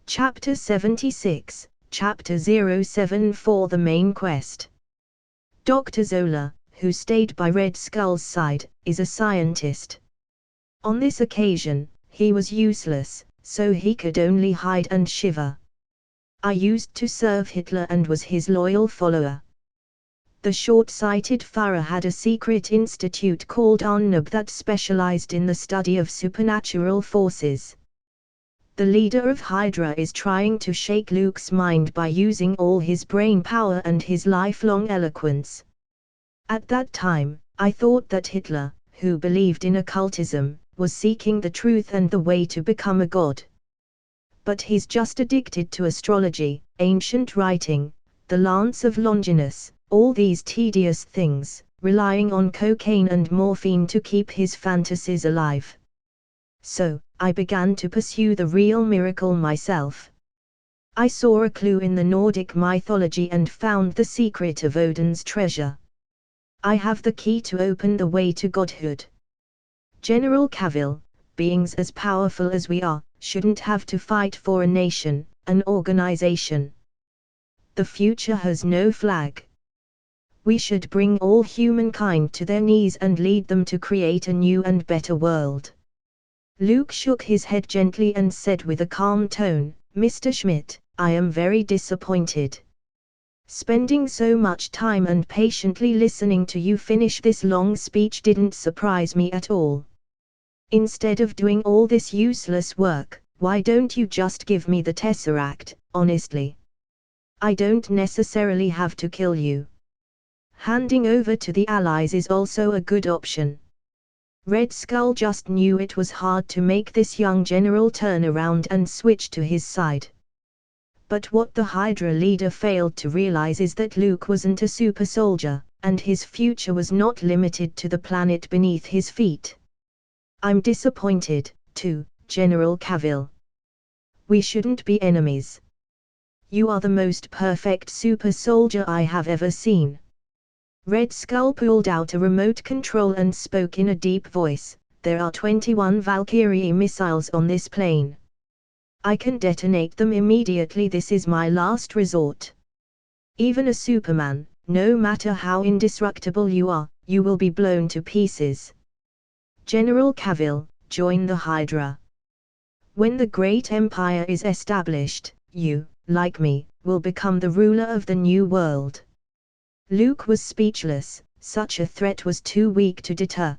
Chapter 76, Chapter 074 The Main Quest. Dr. Zola, who stayed by Red Skull's side, is a scientist. On this occasion, he was useless, so he could only hide and shiver. I used to serve Hitler and was his loyal follower. The short-sighted Führer had a secret institute called Arnab that specialized in the study of supernatural forces. The leader of Hydra is trying to shake Luke's mind by using all his brain power and his lifelong eloquence. At that time, I thought that Hitler, who believed in occultism, was seeking the truth and the way to become a god. But he's just addicted to astrology, ancient writing, the Lance of Longinus, all these tedious things, relying on cocaine and morphine to keep his fantasies alive. So, I began to pursue the real miracle myself. I saw a clue in the Nordic mythology and found the secret of Odin's treasure. I have the key to open the way to godhood. General Cavill, beings as powerful as we are, shouldn't have to fight for a nation, an organization. The future has no flag. We should bring all humankind to their knees and lead them to create a new and better world. Luke shook his head gently and said with a calm tone, "Mr. Schmidt, I am very disappointed. Spending so much time and patiently listening to you finish this long speech didn't surprise me at all. Instead of doing all this useless work, why don't you just give me the Tesseract, honestly? I don't necessarily have to kill you. Handing over to the Allies is also a good option." Red Skull just knew it was hard to make this young general turn around and switch to his side. But what the Hydra leader failed to realize is that Luke wasn't a super soldier, and his future was not limited to the planet beneath his feet. "I'm disappointed, too, General Cavill. We shouldn't be enemies. You are the most perfect super soldier I have ever seen." Red Skull pulled out a remote control and spoke in a deep voice, "There are 21 Valkyrie missiles on this plane. I can detonate them immediately. This is my last resort. Even a Superman, no matter how indestructible you are, you will be blown to pieces. General Cavill, join the Hydra. When the great empire is established, you, like me, will become the ruler of the new world." Luke was speechless. Such a threat was too weak to deter.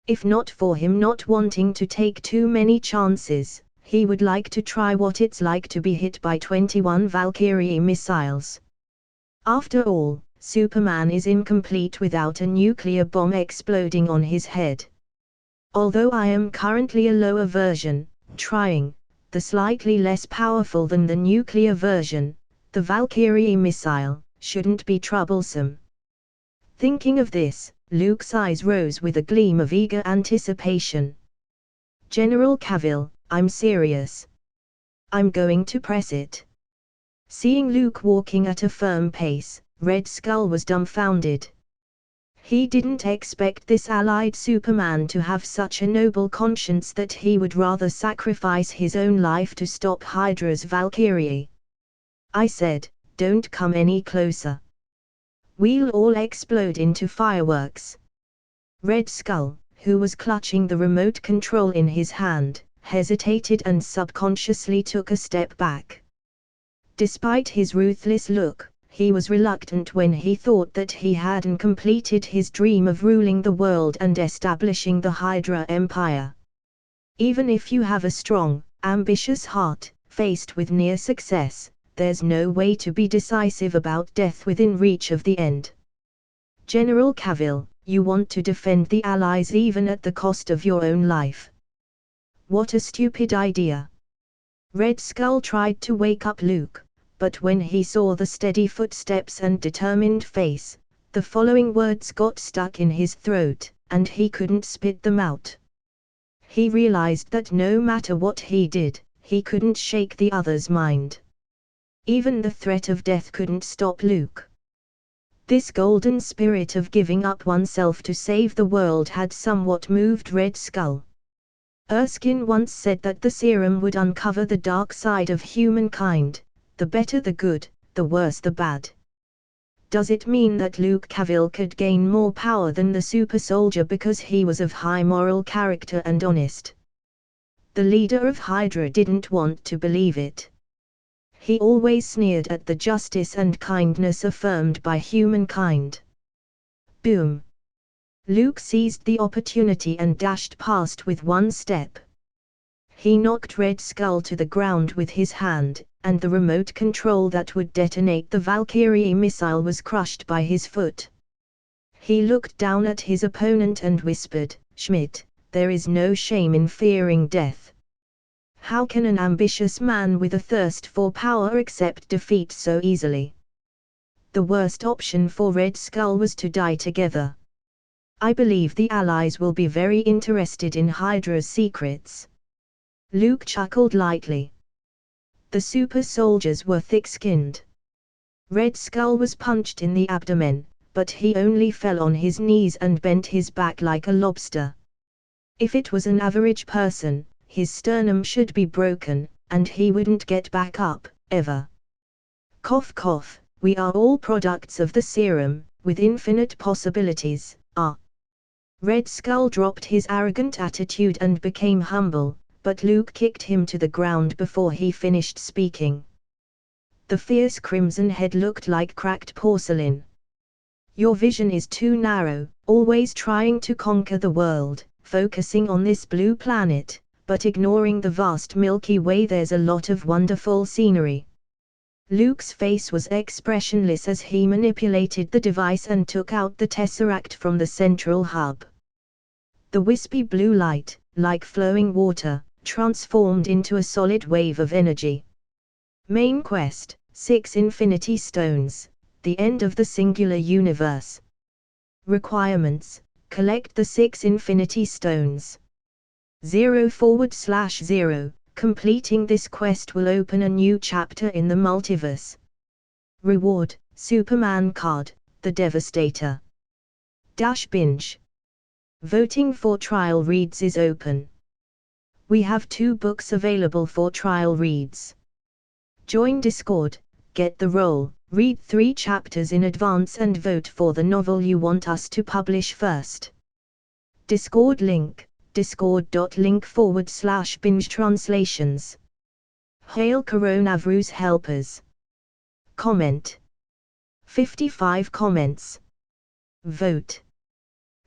If not for him not wanting to take too many chances, he would like to try what it's like to be hit by 21 Valkyrie missiles. After all, Superman is incomplete without a nuclear bomb exploding on his head. Although I am currently a lower version, trying, the slightly less powerful than the nuclear version, the Valkyrie missile shouldn't be troublesome. Thinking of this, Luke's eyes rose with a gleam of eager anticipation. "General Cavill, I'm serious. I'm going to press it." Seeing Luke walking at a firm pace, Red Skull was dumbfounded. He didn't expect this allied Superman to have such a noble conscience that he would rather sacrifice his own life to stop Hydra's Valkyrie. "I said, don't come any closer. We'll all explode into fireworks." Red Skull, who was clutching the remote control in his hand, hesitated and subconsciously took a step back. Despite his ruthless look, he was reluctant when he thought that he hadn't completed his dream of ruling the world and establishing the Hydra Empire. Even if you have a strong, ambitious heart, faced with near success, there's no way to be decisive about death within reach of the end. General Cavill, you want to defend the Allies even at the cost of your own life. What a stupid idea. Red Skull tried to wake up Luke, but when he saw the steady footsteps and determined face, the following words got stuck in his throat, and he couldn't spit them out. He realized that no matter what he did, he couldn't shake the other's mind. Even the threat of death couldn't stop Luke. This golden spirit of giving up oneself to save the world had somewhat moved Red Skull. Erskine once said that the serum would uncover the dark side of humankind, the better the good, the worse the bad. Does it mean that Luke Cavill could gain more power than the super soldier because he was of high moral character and honest? The leader of Hydra didn't want to believe it. He always sneered at the justice and kindness affirmed by humankind. Boom! Luke seized the opportunity and dashed past with one step. He knocked Red Skull to the ground with his hand, and the remote control that would detonate the Valkyrie missile was crushed by his foot. He looked down at his opponent and whispered, "Schmidt, there is no shame in fearing death. How can an ambitious man with a thirst for power accept defeat so easily?" The worst option for Red Skull was to die together. "I believe the Allies will be very interested in Hydra's secrets." Luke chuckled lightly. The super soldiers were thick-skinned. Red Skull was punched in the abdomen, but he only fell on his knees and bent his back like a lobster. If it was an average person, his sternum should be broken, and he wouldn't get back up, ever. Cough cough, we are all products of the serum, with infinite possibilities. Red Skull dropped his arrogant attitude and became humble, but Luke kicked him to the ground before he finished speaking. The fierce crimson head looked like cracked porcelain. "Your vision is too narrow, always trying to conquer the world, focusing on this blue planet, but ignoring the vast Milky Way. There's a lot of wonderful scenery." Luke's face was expressionless as he manipulated the device and took out the tesseract from the central hub. The wispy blue light, like flowing water, transformed into a solid wave of energy. Main quest, 6 Infinity Stones, the end of the singular universe. Requirements, collect the 6 Infinity Stones. 0/0, completing this quest will open a new chapter in the multiverse. Reward, Superman card, the Devastator. Binge. Voting for trial reads is open. We have 2 books available for trial reads. Join Discord, get the role, read 3 chapters in advance and vote for the novel you want us to publish first. Discord link, discord.link/binge translations. Hail Coronavirus helpers. Comment. 55 comments. Vote.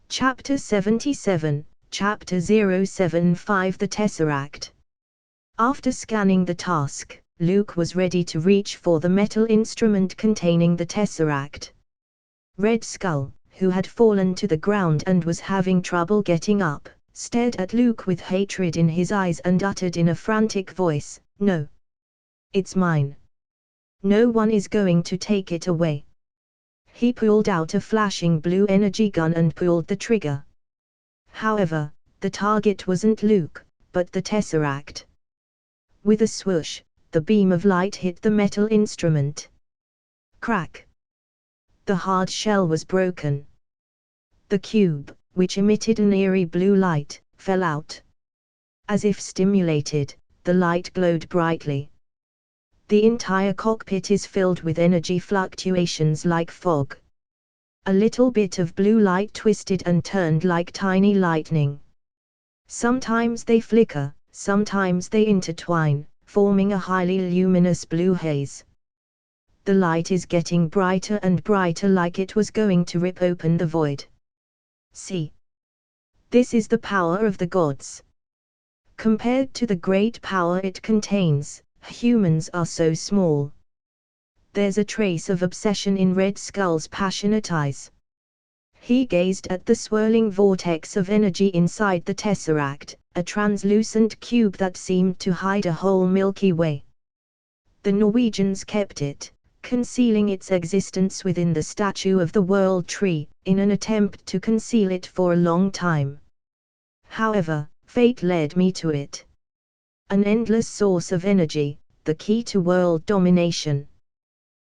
Chapter 77, Chapter 075 The Tesseract. After scanning the task, Luke was ready to reach for the metal instrument containing the Tesseract. Red Skull, who had fallen to the ground and was having trouble getting up, stared at Luke with hatred in his eyes and uttered in a frantic voice, "No. It's mine. No one is going to take it away." He pulled out a flashing blue energy gun and pulled the trigger. However, the target wasn't Luke, but the Tesseract. With a swoosh, the beam of light hit the metal instrument. Crack! The hard shell was broken. The cube, which emitted an eerie blue light, fell out. As if stimulated, the light glowed brightly. The entire cockpit is filled with energy fluctuations like fog. A little bit of blue light twisted and turned like tiny lightning. Sometimes they flicker, sometimes they intertwine, forming a highly luminous blue haze. The light is getting brighter and brighter like it was going to rip open the void. See. This is the power of the gods. Compared to the great power it contains, humans are so small. There's a trace of obsession in Red Skull's passionate eyes. He gazed at the swirling vortex of energy inside the Tesseract, a translucent cube that seemed to hide a whole Milky Way. The Norwegians kept it, concealing its existence within the statue of the World Tree, in an attempt to conceal it for a long time. However, fate led me to it. An endless source of energy, the key to world domination.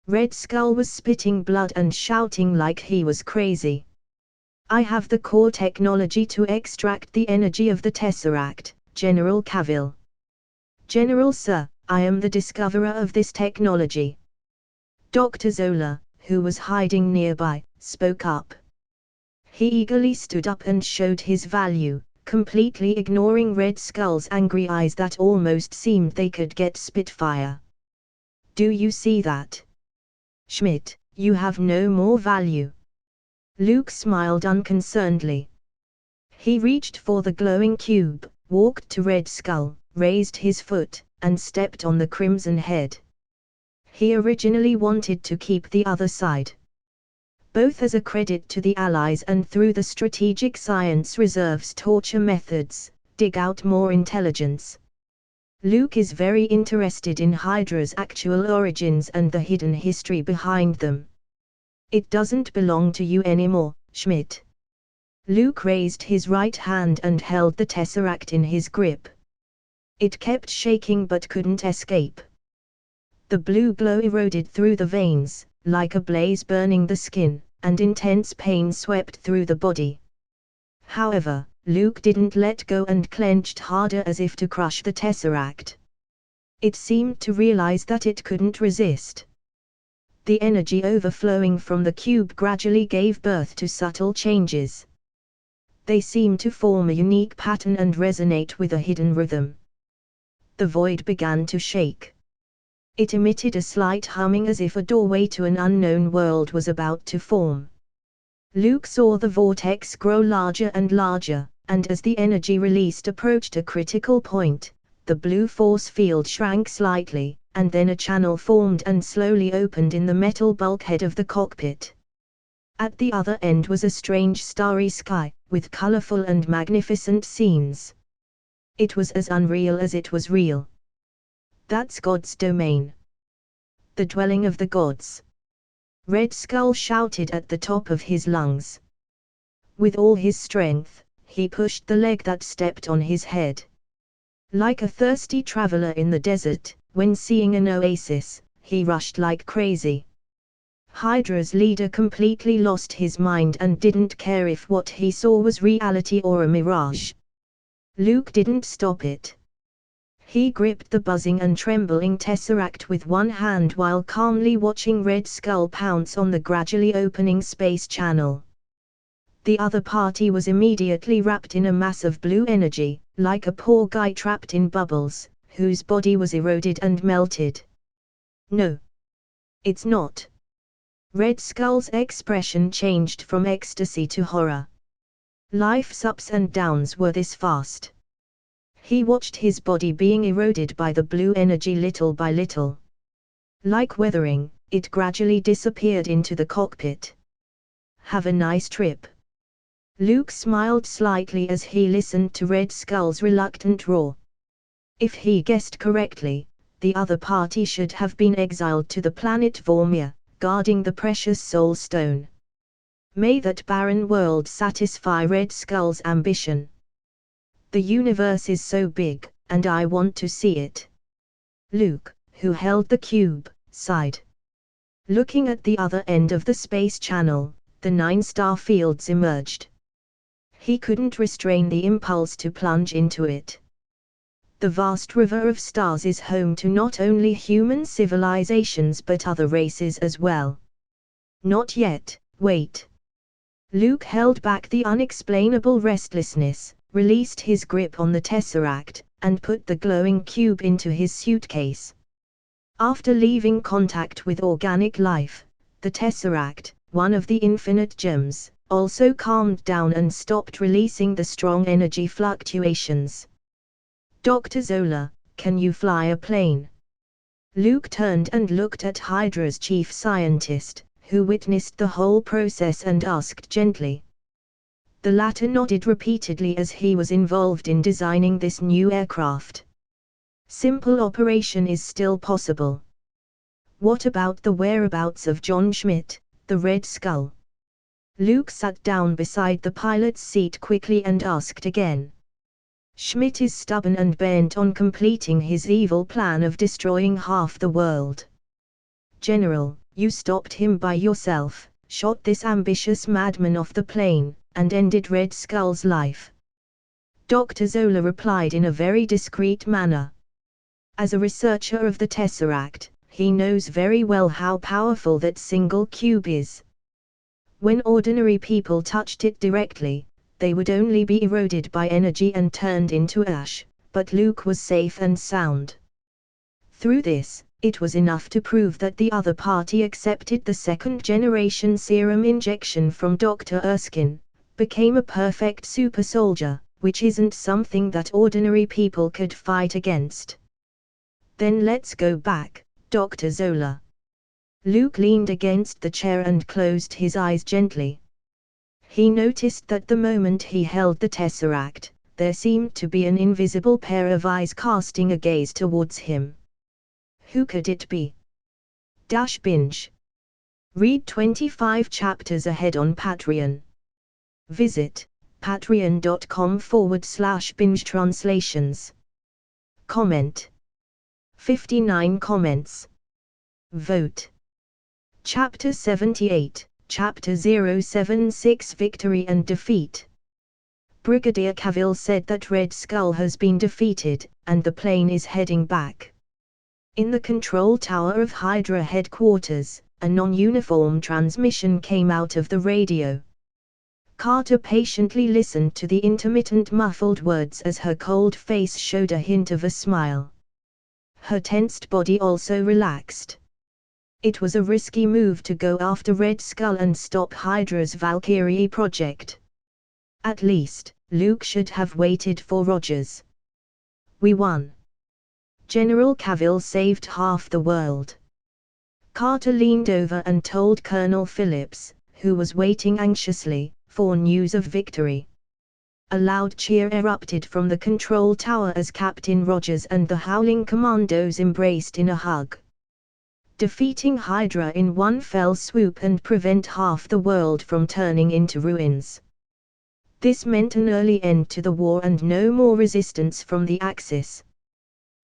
Red Skull was spitting blood and shouting like he was crazy. "I have the core technology to extract the energy of the Tesseract, General Cavill. General Sir, I am the discoverer of this technology. Dr. Zola, who was hiding nearby, spoke up. He eagerly stood up and showed his value, completely ignoring Red Skull's angry eyes that almost seemed they could get spitfire. Do you see that? Schmidt, you have no more value. Luke smiled unconcernedly. He reached for the glowing cube, walked to Red Skull, raised his foot, and stepped on the crimson head. He originally wanted to keep the other side, both as a credit to the Allies and through the Strategic Science Reserve's torture methods, dig out more intelligence. Luke is very interested in Hydra's actual origins and the hidden history behind them. It doesn't belong to you anymore, Schmidt. Luke raised his right hand and held the tesseract in his grip. It kept shaking but couldn't escape. The blue glow eroded through the veins, like a blaze burning the skin, and intense pain swept through the body. However, Luke didn't let go and clenched harder as if to crush the tesseract. It seemed to realize that it couldn't resist. The energy overflowing from the cube gradually gave birth to subtle changes. They seemed to form a unique pattern and resonate with a hidden rhythm. The void began to shake. It emitted a slight humming as if a doorway to an unknown world was about to form. Luke saw the vortex grow larger and larger, and as the energy released approached a critical point, the blue force field shrank slightly, and then a channel formed and slowly opened in the metal bulkhead of the cockpit. At the other end was a strange starry sky, with colorful and magnificent scenes. It was as unreal as it was real. That's God's domain. The dwelling of the gods. Red Skull shouted at the top of his lungs. With all his strength, he pushed the leg that stepped on his head. Like a thirsty traveler in the desert, when seeing an oasis, he rushed like crazy. Hydra's leader completely lost his mind and didn't care if what he saw was reality or a mirage. Luke didn't stop it. He gripped the buzzing and trembling tesseract with one hand while calmly watching Red Skull pounce on the gradually opening space channel. The other party was immediately wrapped in a mass of blue energy, like a poor guy trapped in bubbles, whose body was eroded and melted. No. It's not. Red Skull's expression changed from ecstasy to horror. Life's ups and downs were this fast. He watched his body being eroded by the blue energy little by little. Like weathering, it gradually disappeared into the cockpit. Have a nice trip. Luke smiled slightly as he listened to Red Skull's reluctant roar. If he guessed correctly, the other party should have been exiled to the planet Vormir, guarding the precious soul stone. May that barren world satisfy Red Skull's ambition. The universe is so big, and I want to see it. Luke, who held the cube, sighed. Looking at the other end of the space channel, the 9 star fields emerged. He couldn't restrain the impulse to plunge into it. The vast river of stars is home to not only human civilizations but other races as well. Not yet, wait. Luke held back the unexplainable restlessness, released his grip on the tesseract, and put the glowing cube into his suitcase. After leaving contact with organic life, the tesseract, one of the infinite gems, also calmed down and stopped releasing the strong energy fluctuations. Dr. Zola, can you fly a plane? Luke turned and looked at Hydra's chief scientist, who witnessed the whole process and asked gently. The latter nodded repeatedly as he was involved in designing this new aircraft. Simple operation is still possible. What about the whereabouts of John Schmidt, the Red Skull? Luke sat down beside the pilot's seat quickly and asked again. Schmidt is stubborn and bent on completing his evil plan of destroying half the world. General, you stopped him by yourself, shot this ambitious madman off the plane, and ended Red Skull's life. Dr. Zola replied in a very discreet manner. As a researcher of the Tesseract, he knows very well how powerful that single cube is. When ordinary people touched it directly, they would only be eroded by energy and turned into ash, but Luke was safe and sound. Through this, it was enough to prove that the other party accepted the second-generation serum injection from Dr. Erskine, became a perfect super soldier, which isn't something that ordinary people could fight against. Then let's go back, Dr. Zola. Luke leaned against the chair and closed his eyes gently. He noticed that the moment he held the Tesseract, there seemed to be an invisible pair of eyes casting a gaze towards him. Who could it be? Binge. Read 25 chapters ahead on Patreon. Visit patreon.com/binge translations. Comment. 59 comments. Vote. Chapter 78, Chapter 076 Victory and Defeat. Brigadier Cavill said that Red Skull has been defeated, and the plane is heading back. In the control tower of Hydra headquarters, a non-uniform transmission came out of the radio. Carter patiently listened to the intermittent muffled words as her cold face showed a hint of a smile. Her tensed body also relaxed. It was a risky move to go after Red Skull and stop Hydra's Valkyrie project. At least, Luke should have waited for Rogers. We won. General Cavill saved half the world. Carter leaned over and told Colonel Phillips, who was waiting anxiously, for news of victory. A loud cheer erupted from the control tower as Captain Rogers and the Howling Commandos embraced in a hug. Defeating Hydra in one fell swoop and prevent half the world from turning into ruins. This meant an early end to the war and no more resistance from the Axis.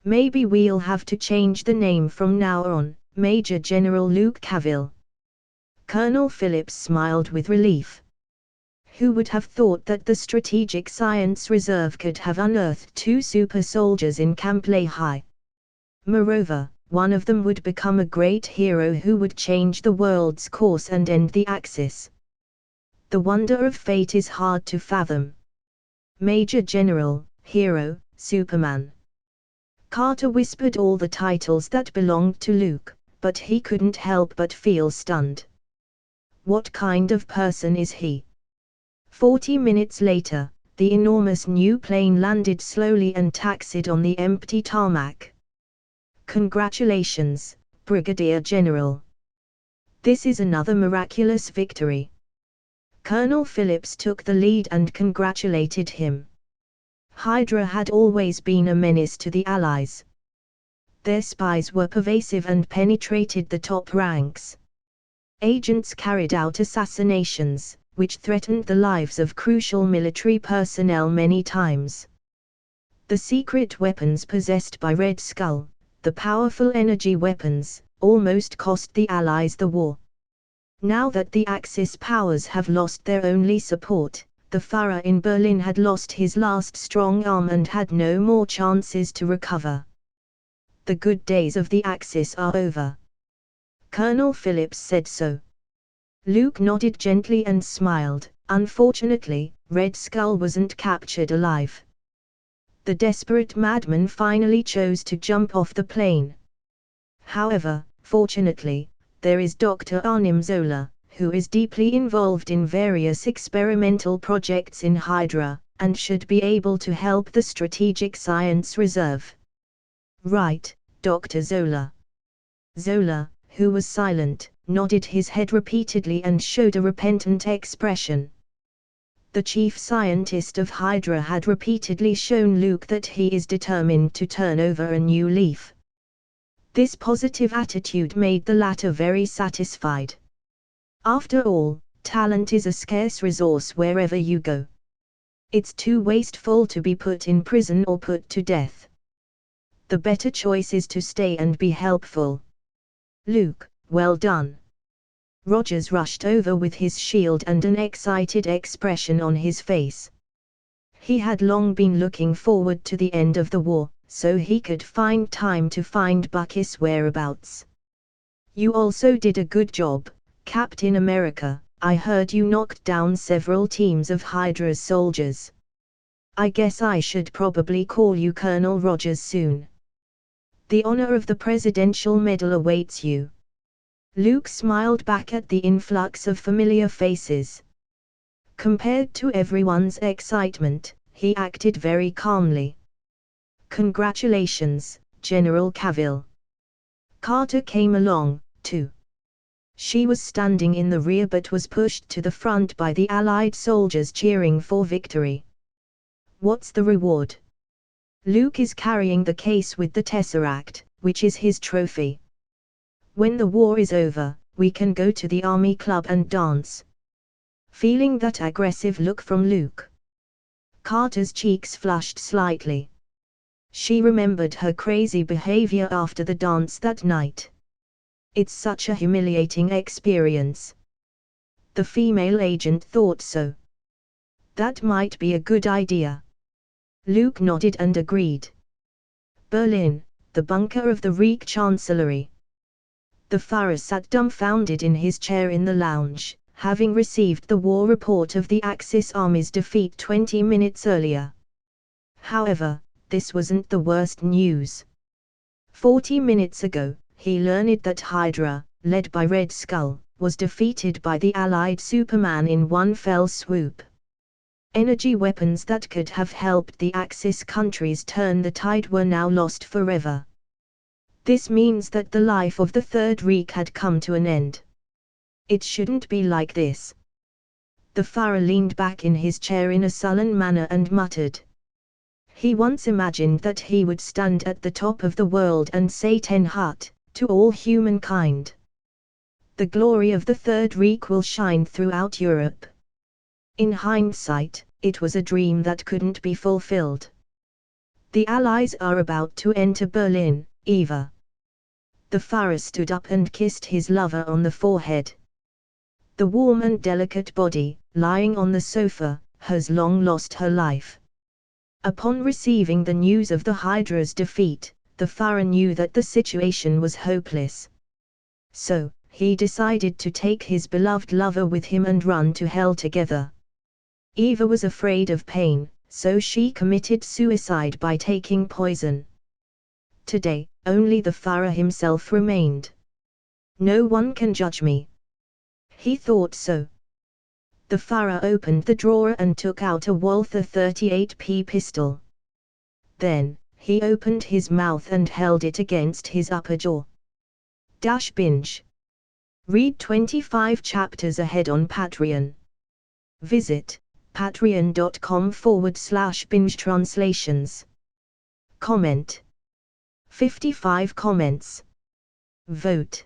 Maybe we'll have to change the name from now on, Major General Luke Cavill. Colonel Phillips smiled with relief. Who would have thought that the Strategic Science Reserve could have unearthed 2 super soldiers in Camp Lehi? Moreover, one of them would become a great hero who would change the world's course and end the Axis. The wonder of fate is hard to fathom. Major General, Hero, Superman. Carter whispered all the titles that belonged to Luke, but he couldn't help but feel stunned. What kind of person is he? 40 minutes later, the enormous new plane landed slowly and taxied on the empty tarmac. Congratulations, Brigadier General. This is another miraculous victory. Colonel Phillips took the lead and congratulated him. Hydra had always been a menace to the Allies. Their spies were pervasive and penetrated the top ranks. Agents carried out assassinations, which threatened the lives of crucial military personnel many times. The secret weapons possessed by Red Skull, the powerful energy weapons, almost cost the Allies the war. Now that the Axis powers have lost their only support, the Führer in Berlin had lost his last strong arm and had no more chances to recover. The good days of the Axis are over. Colonel Phillips said so. Luke nodded gently and smiled. Unfortunately, Red Skull wasn't captured alive. The desperate madman finally chose to jump off the plane. However, fortunately, there is Dr. Arnim Zola, who is deeply involved in various experimental projects in Hydra, and should be able to help the Strategic Science Reserve. Right, Dr. Zola. Zola, who was silent, nodded his head repeatedly and showed a repentant expression. The chief scientist of Hydra had repeatedly shown Luke that he is determined to turn over a new leaf. This positive attitude made the latter very satisfied. After all, talent is a scarce resource wherever you go. It's too wasteful to be put in prison or put to death. The better choice is to stay and be helpful. Luke, well done. Rogers rushed over with his shield and an excited expression on his face. He had long been looking forward to the end of the war, so he could find time to find Bucky's whereabouts. "You also did a good job, Captain America. I heard you knocked down several teams of Hydra's soldiers. I guess I should probably call you Colonel Rogers soon. The honor of the Presidential Medal awaits you." Luke smiled back at the influx of familiar faces. Compared to everyone's excitement, he acted very calmly. "Congratulations, General Cavill." Carter came along, too. She was standing in the rear but was pushed to the front by the Allied soldiers cheering for victory. "What's the reward?" "Luke is carrying the case with the Tesseract, which is his trophy. When the war is over, we can go to the Army Club and dance." Feeling that aggressive look from Luke, Carter's cheeks flushed slightly. She remembered her crazy behavior after the dance that night. It's such a humiliating experience. The female agent thought so. That might be a good idea. Luke nodded and agreed. Berlin, the bunker of the Reich Chancellery. The Fuhrer sat dumbfounded in his chair in the lounge, having received the war report of the Axis army's defeat 20 minutes earlier. However, this wasn't the worst news. 40 minutes ago, he learned that Hydra, led by Red Skull, was defeated by the Allied Superman in one fell swoop. Energy weapons that could have helped the Axis countries turn the tide were now lost forever. This means that the life of the Third Reich had come to an end. It shouldn't be like this. The Fuhrer leaned back in his chair in a sullen manner and muttered. He once imagined that he would stand at the top of the world and say "Ten Hut" to all humankind. The glory of the Third Reich will shine throughout Europe. In hindsight, it was a dream that couldn't be fulfilled. "The Allies are about to enter Berlin, Eva." The Fuhrer stood up and kissed his lover on the forehead. The warm and delicate body, lying on the sofa, has long lost her life. Upon receiving the news of the Hydra's defeat, the Fuhrer knew that the situation was hopeless. So, he decided to take his beloved lover with him and run to hell together. Eva was afraid of pain, so she committed suicide by taking poison. Today, only the Fuhrer himself remained. "No one can judge me." He thought so. The Fuhrer opened the drawer and took out a Walther 38p pistol. Then, he opened his mouth and held it against his upper jaw. Binge. Read 25 chapters ahead on Patreon. Visit patreon.com/binge translations. Comment. 55 comments. Vote.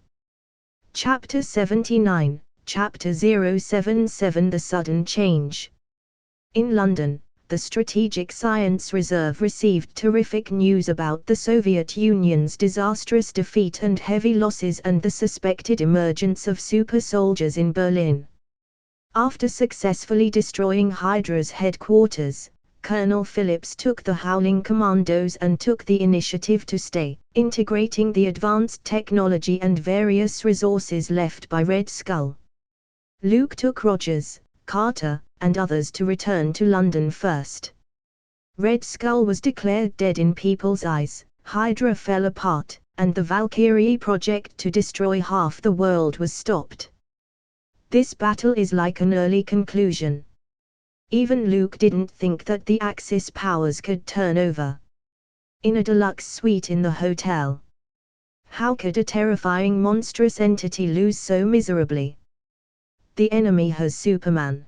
Chapter 79. Chapter 077 The Sudden Change. In London, the Strategic Science Reserve received terrific news about the Soviet Union's disastrous defeat and heavy losses and the suspected emergence of super soldiers in Berlin. After successfully destroying Hydra's headquarters, Colonel Phillips took the Howling Commandos and took the initiative to stay, integrating the advanced technology and various resources left by Red Skull. Luke took Rogers, Carter, and others to return to London first. Red Skull was declared dead in people's eyes, Hydra fell apart, and the Valkyrie project to destroy half the world was stopped. This battle is like an early conclusion. Even Luke didn't think that the Axis powers could turn over. In a deluxe suite in the hotel. How could a terrifying monstrous entity lose so miserably? The enemy has Superman.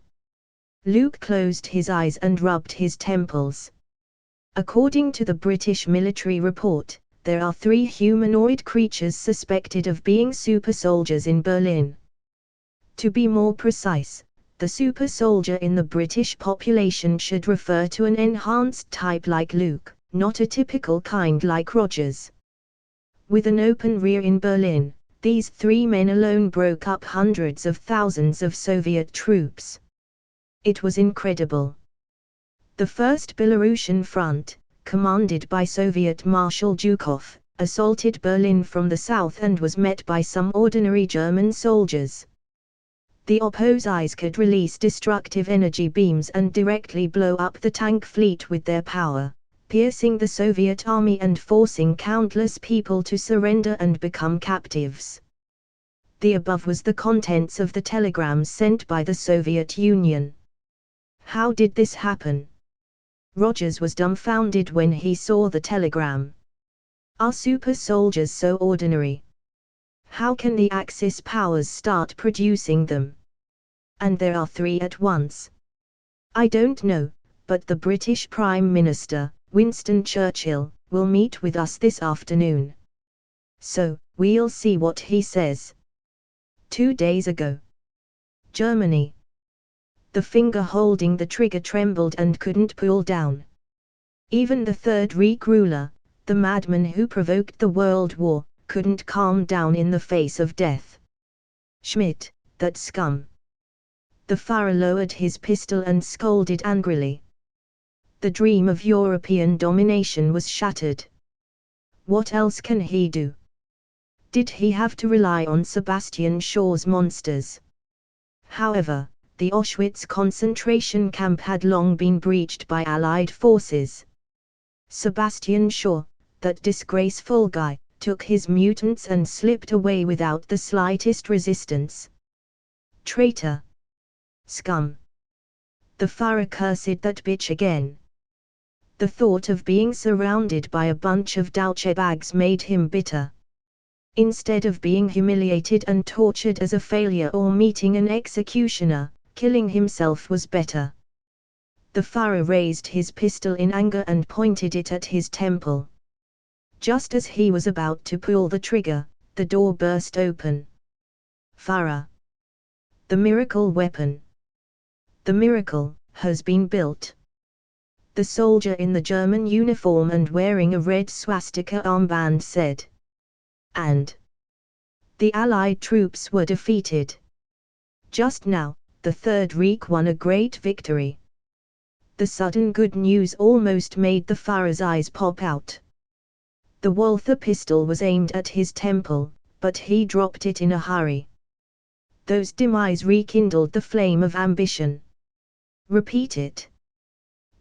Luke closed his eyes and rubbed his temples. According to the British military report, there are 3 humanoid creatures suspected of being super soldiers in Berlin. To be more precise, the super soldier in the British population should refer to an enhanced type like Luke, not a typical kind like Rogers. With an open rear in Berlin, these 3 men alone broke up hundreds of thousands of Soviet troops. It was incredible. The First Belarusian Front, commanded by Soviet Marshal Zhukov, assaulted Berlin from the south and was met by some ordinary German soldiers. The opposers could release destructive energy beams and directly blow up the tank fleet with their power, piercing the Soviet army and forcing countless people to surrender and become captives. The above was the contents of the telegrams sent by the Soviet Union. How did this happen? Rogers was dumbfounded when he saw the telegram. Are super soldiers so ordinary? How can the Axis powers start producing them? And there are 3 at once. I don't know, but the British Prime Minister, Winston Churchill, will meet with us this afternoon. So, we'll see what he says. 2 days ago. Germany. The finger holding the trigger trembled and couldn't pull down. Even the Third Reich ruler, the madman who provoked the World War, couldn't calm down in the face of death. Schmidt, that scum. The Führer lowered his pistol and scolded angrily. The dream of European domination was shattered. What else can he do? Did he have to rely on Sebastian Shaw's monsters? However, the Auschwitz concentration camp had long been breached by Allied forces. Sebastian Shaw, that disgraceful guy, took his mutants and slipped away without the slightest resistance. Traitor! Scum! The Führer cursed that bitch again. The thought of being surrounded by a bunch of douchebags made him bitter. Instead of being humiliated and tortured as a failure or meeting an executioner, killing himself was better. The Führer raised his pistol in anger and pointed it at his temple. Just as he was about to pull the trigger, the door burst open. Führer! The miracle weapon! The miracle has been built. The soldier in the German uniform and wearing a red swastika armband said. And the Allied troops were defeated. Just now, the Third Reich won a great victory. The sudden good news almost made the Führer's eyes pop out. The Walther pistol was aimed at his temple, but he dropped it in a hurry. Those dim eyes rekindled the flame of ambition. Repeat it.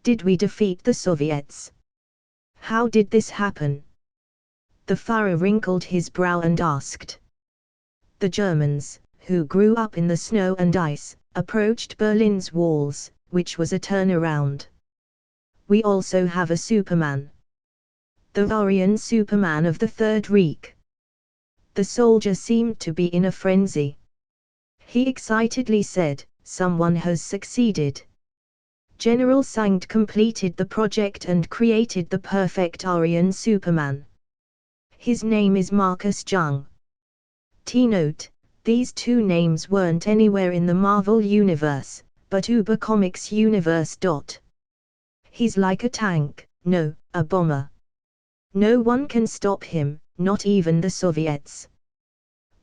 Did we defeat the Soviets? How did this happen? The Führer wrinkled his brow and asked. The Germans, who grew up in the snow and ice, approached Berlin's walls, which was a turnaround. We also have a Superman. The Aryan Superman of the Third Reich. The soldier seemed to be in a frenzy. He excitedly said, someone has succeeded. General Sangt completed the project and created the perfect Aryan Superman. His name is Marcus Jung. T-note, these 2 names weren't anywhere in the Marvel universe, but Uber Comics universe. He's like a tank, no, a bomber. No one can stop him, not even the Soviets.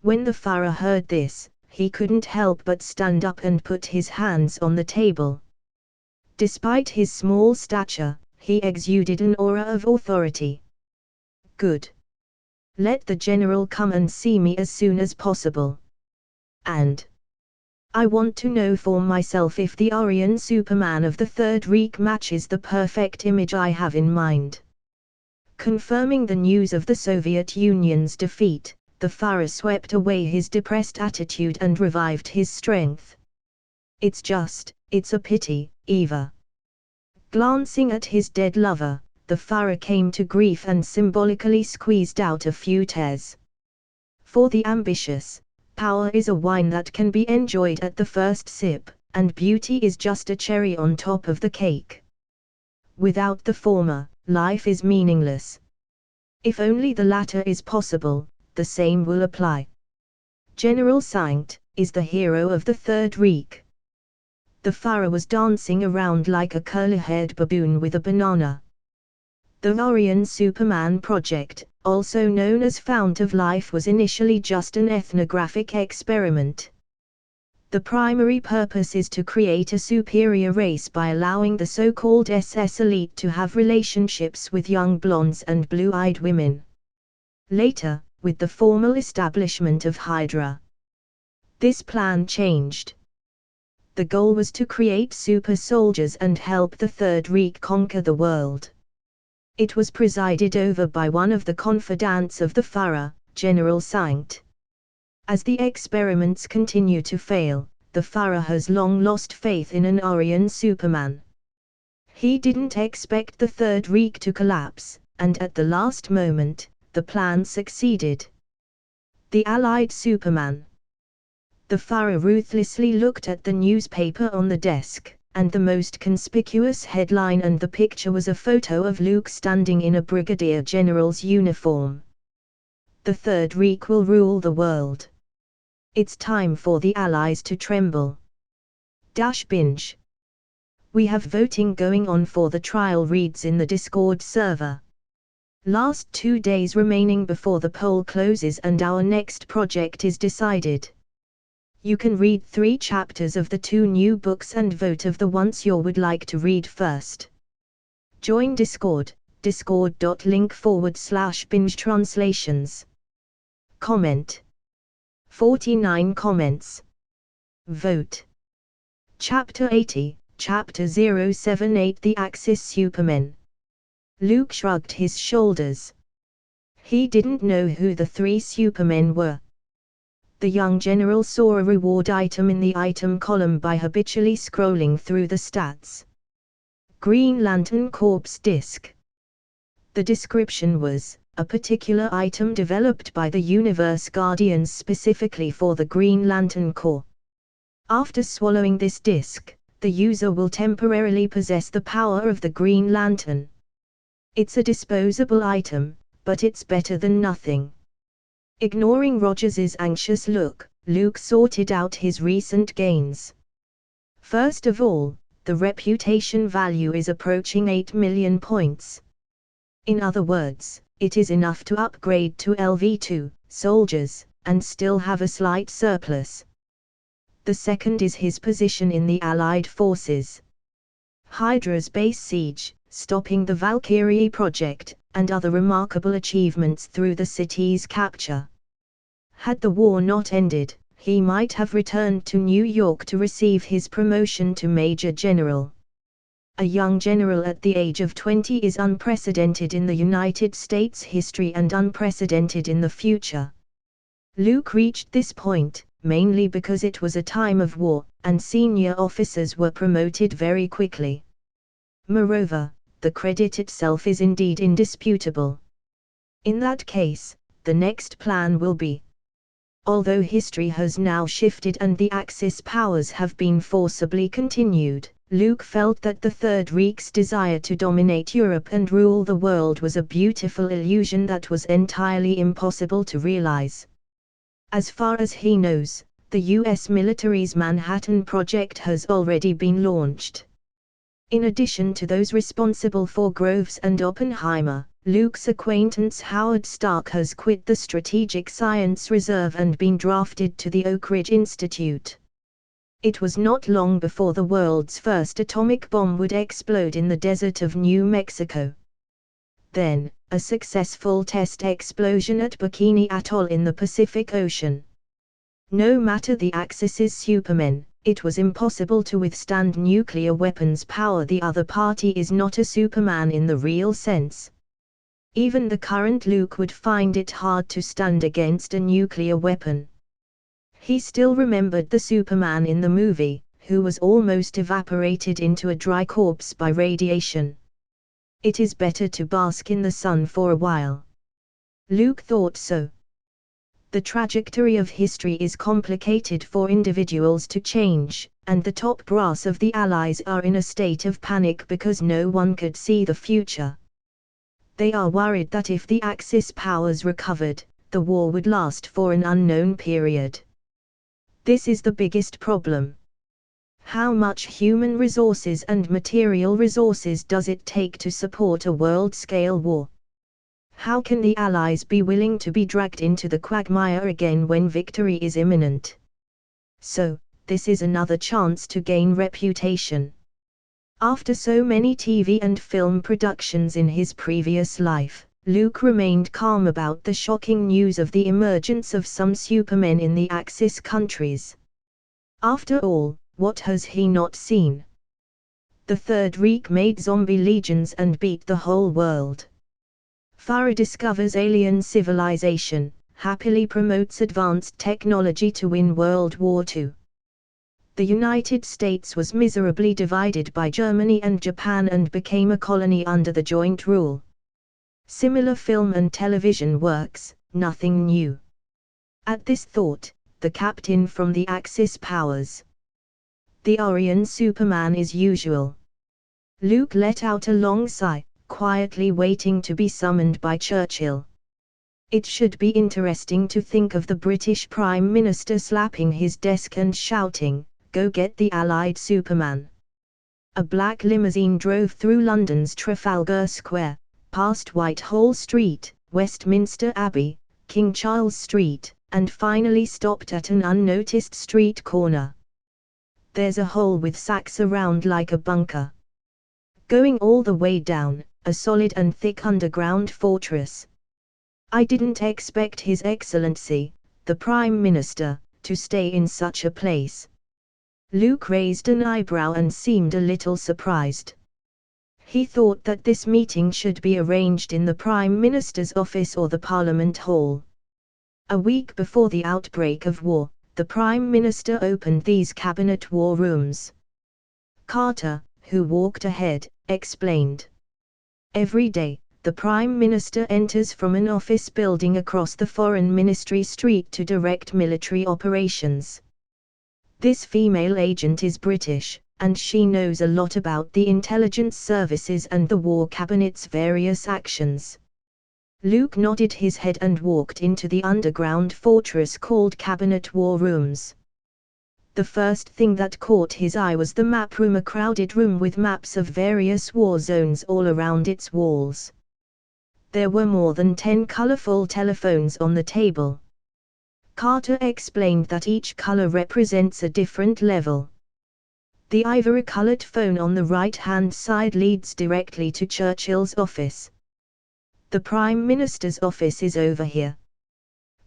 When the Führer heard this, he couldn't help but stand up and put his hands on the table. Despite his small stature, he exuded an aura of authority. Good. Let the general come and see me as soon as possible. And I want to know for myself if the Aryan Superman of the Third Reich matches the perfect image I have in mind. Confirming the news of the Soviet Union's defeat, the Führer swept away his depressed attitude and revived his strength. It's a pity, Eva. Glancing at his dead lover, the Führer came to grief and symbolically squeezed out a few tears. For the ambitious, power is a wine that can be enjoyed at the first sip, and beauty is just a cherry on top of the cake. Without the former, life is meaningless. If only the latter is possible, the same will apply. General Sangt is the hero of the Third Reich. The Führer was dancing around like a curly-haired baboon with a banana. The Aryan Superman project, also known as Fount of Life, was initially just an ethnographic experiment. The primary purpose is to create a superior race by allowing the so-called SS elite to have relationships with young blondes and blue-eyed women. Later, with the formal establishment of Hydra, this plan changed. The goal was to create super soldiers and help the Third Reich conquer the world. It was presided over by one of the confidants of the Führer, General Sankt. As the experiments continue to fail, the Führer has long lost faith in an Aryan Superman. He didn't expect the Third Reich to collapse, and at the last moment, the plan succeeded. The Allied Superman. The Führer ruthlessly looked at the newspaper on the desk, and the most conspicuous headline and the picture was a photo of Luke standing in a brigadier general's uniform. The Third Reich will rule the world. It's time for the Allies to tremble. Binge. We have voting going on for the trial reads in the Discord server. Last 2 days remaining before the poll closes and our next project is decided. You can read 3 chapters of the 2 new books and vote of the ones you would like to read first. Join Discord, discord.link/binge translations. Comment. 49 comments. Vote. Chapter 80, Chapter 078 The Axis Supermen. Luke shrugged his shoulders. He didn't know who the 3 supermen were. The young general saw a reward item in the item column by habitually scrolling through the stats. Green Lantern Corps Disc. The description was, a particular item developed by the Universe Guardians specifically for the Green Lantern Corps. After swallowing this disc, the user will temporarily possess the power of the Green Lantern. It's a disposable item, but it's better than nothing. Ignoring Rogers's anxious look, Luke sorted out his recent gains. First of all, the reputation value is approaching 8 million points. In other words, it is enough to upgrade to LV2, soldiers, and still have a slight surplus. The second is his position in the Allied forces. Hydra's base siege, stopping the Valkyrie project, and other remarkable achievements through the city's capture. Had the war not ended, he might have returned to New York to receive his promotion to Major General. A young general at the age of 20 is unprecedented in the United States history and unprecedented in the future. Luke reached this point, mainly because it was a time of war, and senior officers were promoted very quickly. Moreover, the credit itself is indeed indisputable. In that case, the next plan will be. Although history has now shifted and the Axis powers have been forcibly continued, Luke felt that the Third Reich's desire to dominate Europe and rule the world was a beautiful illusion that was entirely impossible to realize. As far as he knows, the US military's Manhattan Project has already been launched. In addition to those responsible for Groves and Oppenheimer, Luke's acquaintance Howard Stark has quit the Strategic Science Reserve and been drafted to the Oak Ridge Institute. It was not long before the world's first atomic bomb would explode in the desert of New Mexico. Then, a successful test explosion at Bikini Atoll in the Pacific Ocean. No matter the Axis's supermen, it was impossible to withstand nuclear weapons power. The other party is not a Superman in the real sense. Even the current Luke would find it hard to stand against a nuclear weapon. He still remembered the Superman in the movie, who was almost evaporated into a dry corpse by radiation. It is better to bask in the sun for a while. Luke thought so. The trajectory of history is complicated for individuals to change, and the top brass of the Allies are in a state of panic because no one could see the future. They are worried that if the Axis powers recovered, the war would last for an unknown period. This is the biggest problem. How much human resources and material resources does it take to support a world-scale war? How can the Allies be willing to be dragged into the quagmire again when victory is imminent? So, this is another chance to gain reputation. After so many TV and film productions in his previous life, Luke remained calm about the shocking news of the emergence of some supermen in the Axis countries. After all, what has he not seen? The Third Reich made zombie legions and beat the whole world. Farah discovers alien civilization, happily promotes advanced technology to win World War II. The United States was miserably divided by Germany and Japan and became a colony under the joint rule. Similar film and television works, nothing new. At this thought, the captain from the Axis powers. The Aryan Superman is usual. Luke let out a long sigh, quietly waiting to be summoned by Churchill. It should be interesting to think of the British Prime Minister slapping his desk and shouting, "Go get the Allied Superman." A black limousine drove through London's Trafalgar Square, past Whitehall Street, Westminster Abbey, King Charles Street, and finally stopped at an unnoticed street corner. There's a hole with sacks around like a bunker. Going all the way down, a solid and thick underground fortress. I didn't expect His Excellency, the Prime Minister, to stay in such a place. Luke raised an eyebrow and seemed a little surprised. He thought that this meeting should be arranged in the Prime Minister's office or the Parliament Hall. A week before the outbreak of war, the Prime Minister opened these Cabinet War Rooms. Carter, who walked ahead, explained. Every day, the Prime Minister enters from an office building across the Foreign Ministry street to direct military operations. This female agent is British, and she knows a lot about the intelligence services and the War Cabinet's various actions. Luke nodded his head and walked into the underground fortress called Cabinet War Rooms. The first thing that caught his eye was the map room, a crowded room with maps of various war zones all around its walls. There were more than 10 colorful telephones on the table. Carter explained that each color represents a different level. The ivory-colored phone on the right-hand side leads directly to Churchill's office. The Prime Minister's office is over here.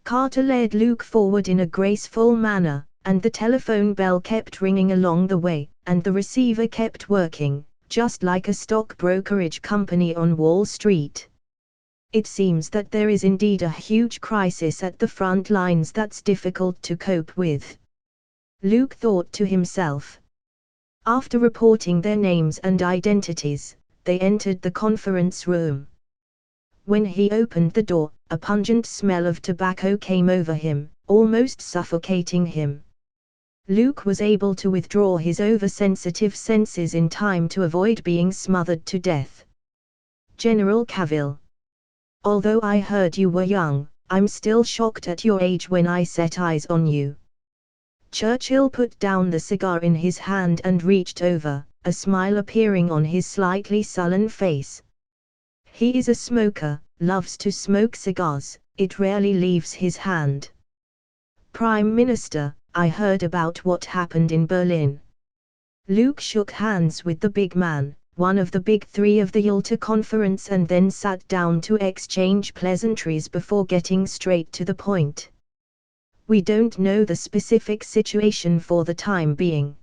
Carter led Luke forward in a graceful manner, and the telephone bell kept ringing along the way, and the receiver kept working, just like a stock brokerage company on Wall Street. It seems that there is indeed a huge crisis at the front lines that's difficult to cope with. Luke thought to himself. After reporting their names and identities, they entered the conference room. When he opened the door, a pungent smell of tobacco came over him, almost suffocating him. Luke was able to withdraw his oversensitive senses in time to avoid being smothered to death. General Cavill. Although I heard you were young, I'm still shocked at your age when I set eyes on you. Churchill put down the cigar in his hand and reached over, a smile appearing on his slightly sullen face. He is a smoker, loves to smoke cigars, it rarely leaves his hand. Prime Minister, I heard about what happened in Berlin. Luke shook hands with the big man, one of the big three of the Yalta Conference, and then sat down to exchange pleasantries before getting straight to the point. We don't know the specific situation for the time being.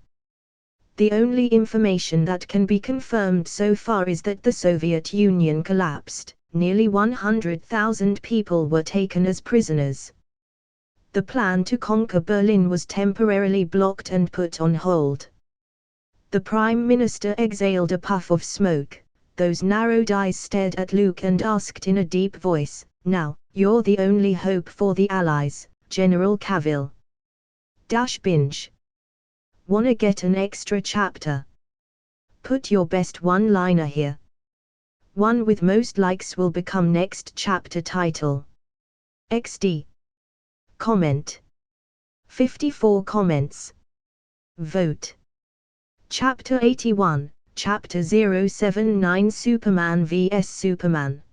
The only information that can be confirmed so far is that the Soviet Union collapsed, nearly 100,000 people were taken as prisoners. The plan to conquer Berlin was temporarily blocked and put on hold. The Prime Minister exhaled a puff of smoke, those narrowed eyes stared at Luke and asked in a deep voice, "Now, you're the only hope for the Allies, General Cavill. Binge. Wanna get an extra chapter? Put your best one-liner here. One with most likes will become next chapter title. XD. Comment. 54 comments. Vote. Chapter 81, Chapter 079, Superman vs Superman.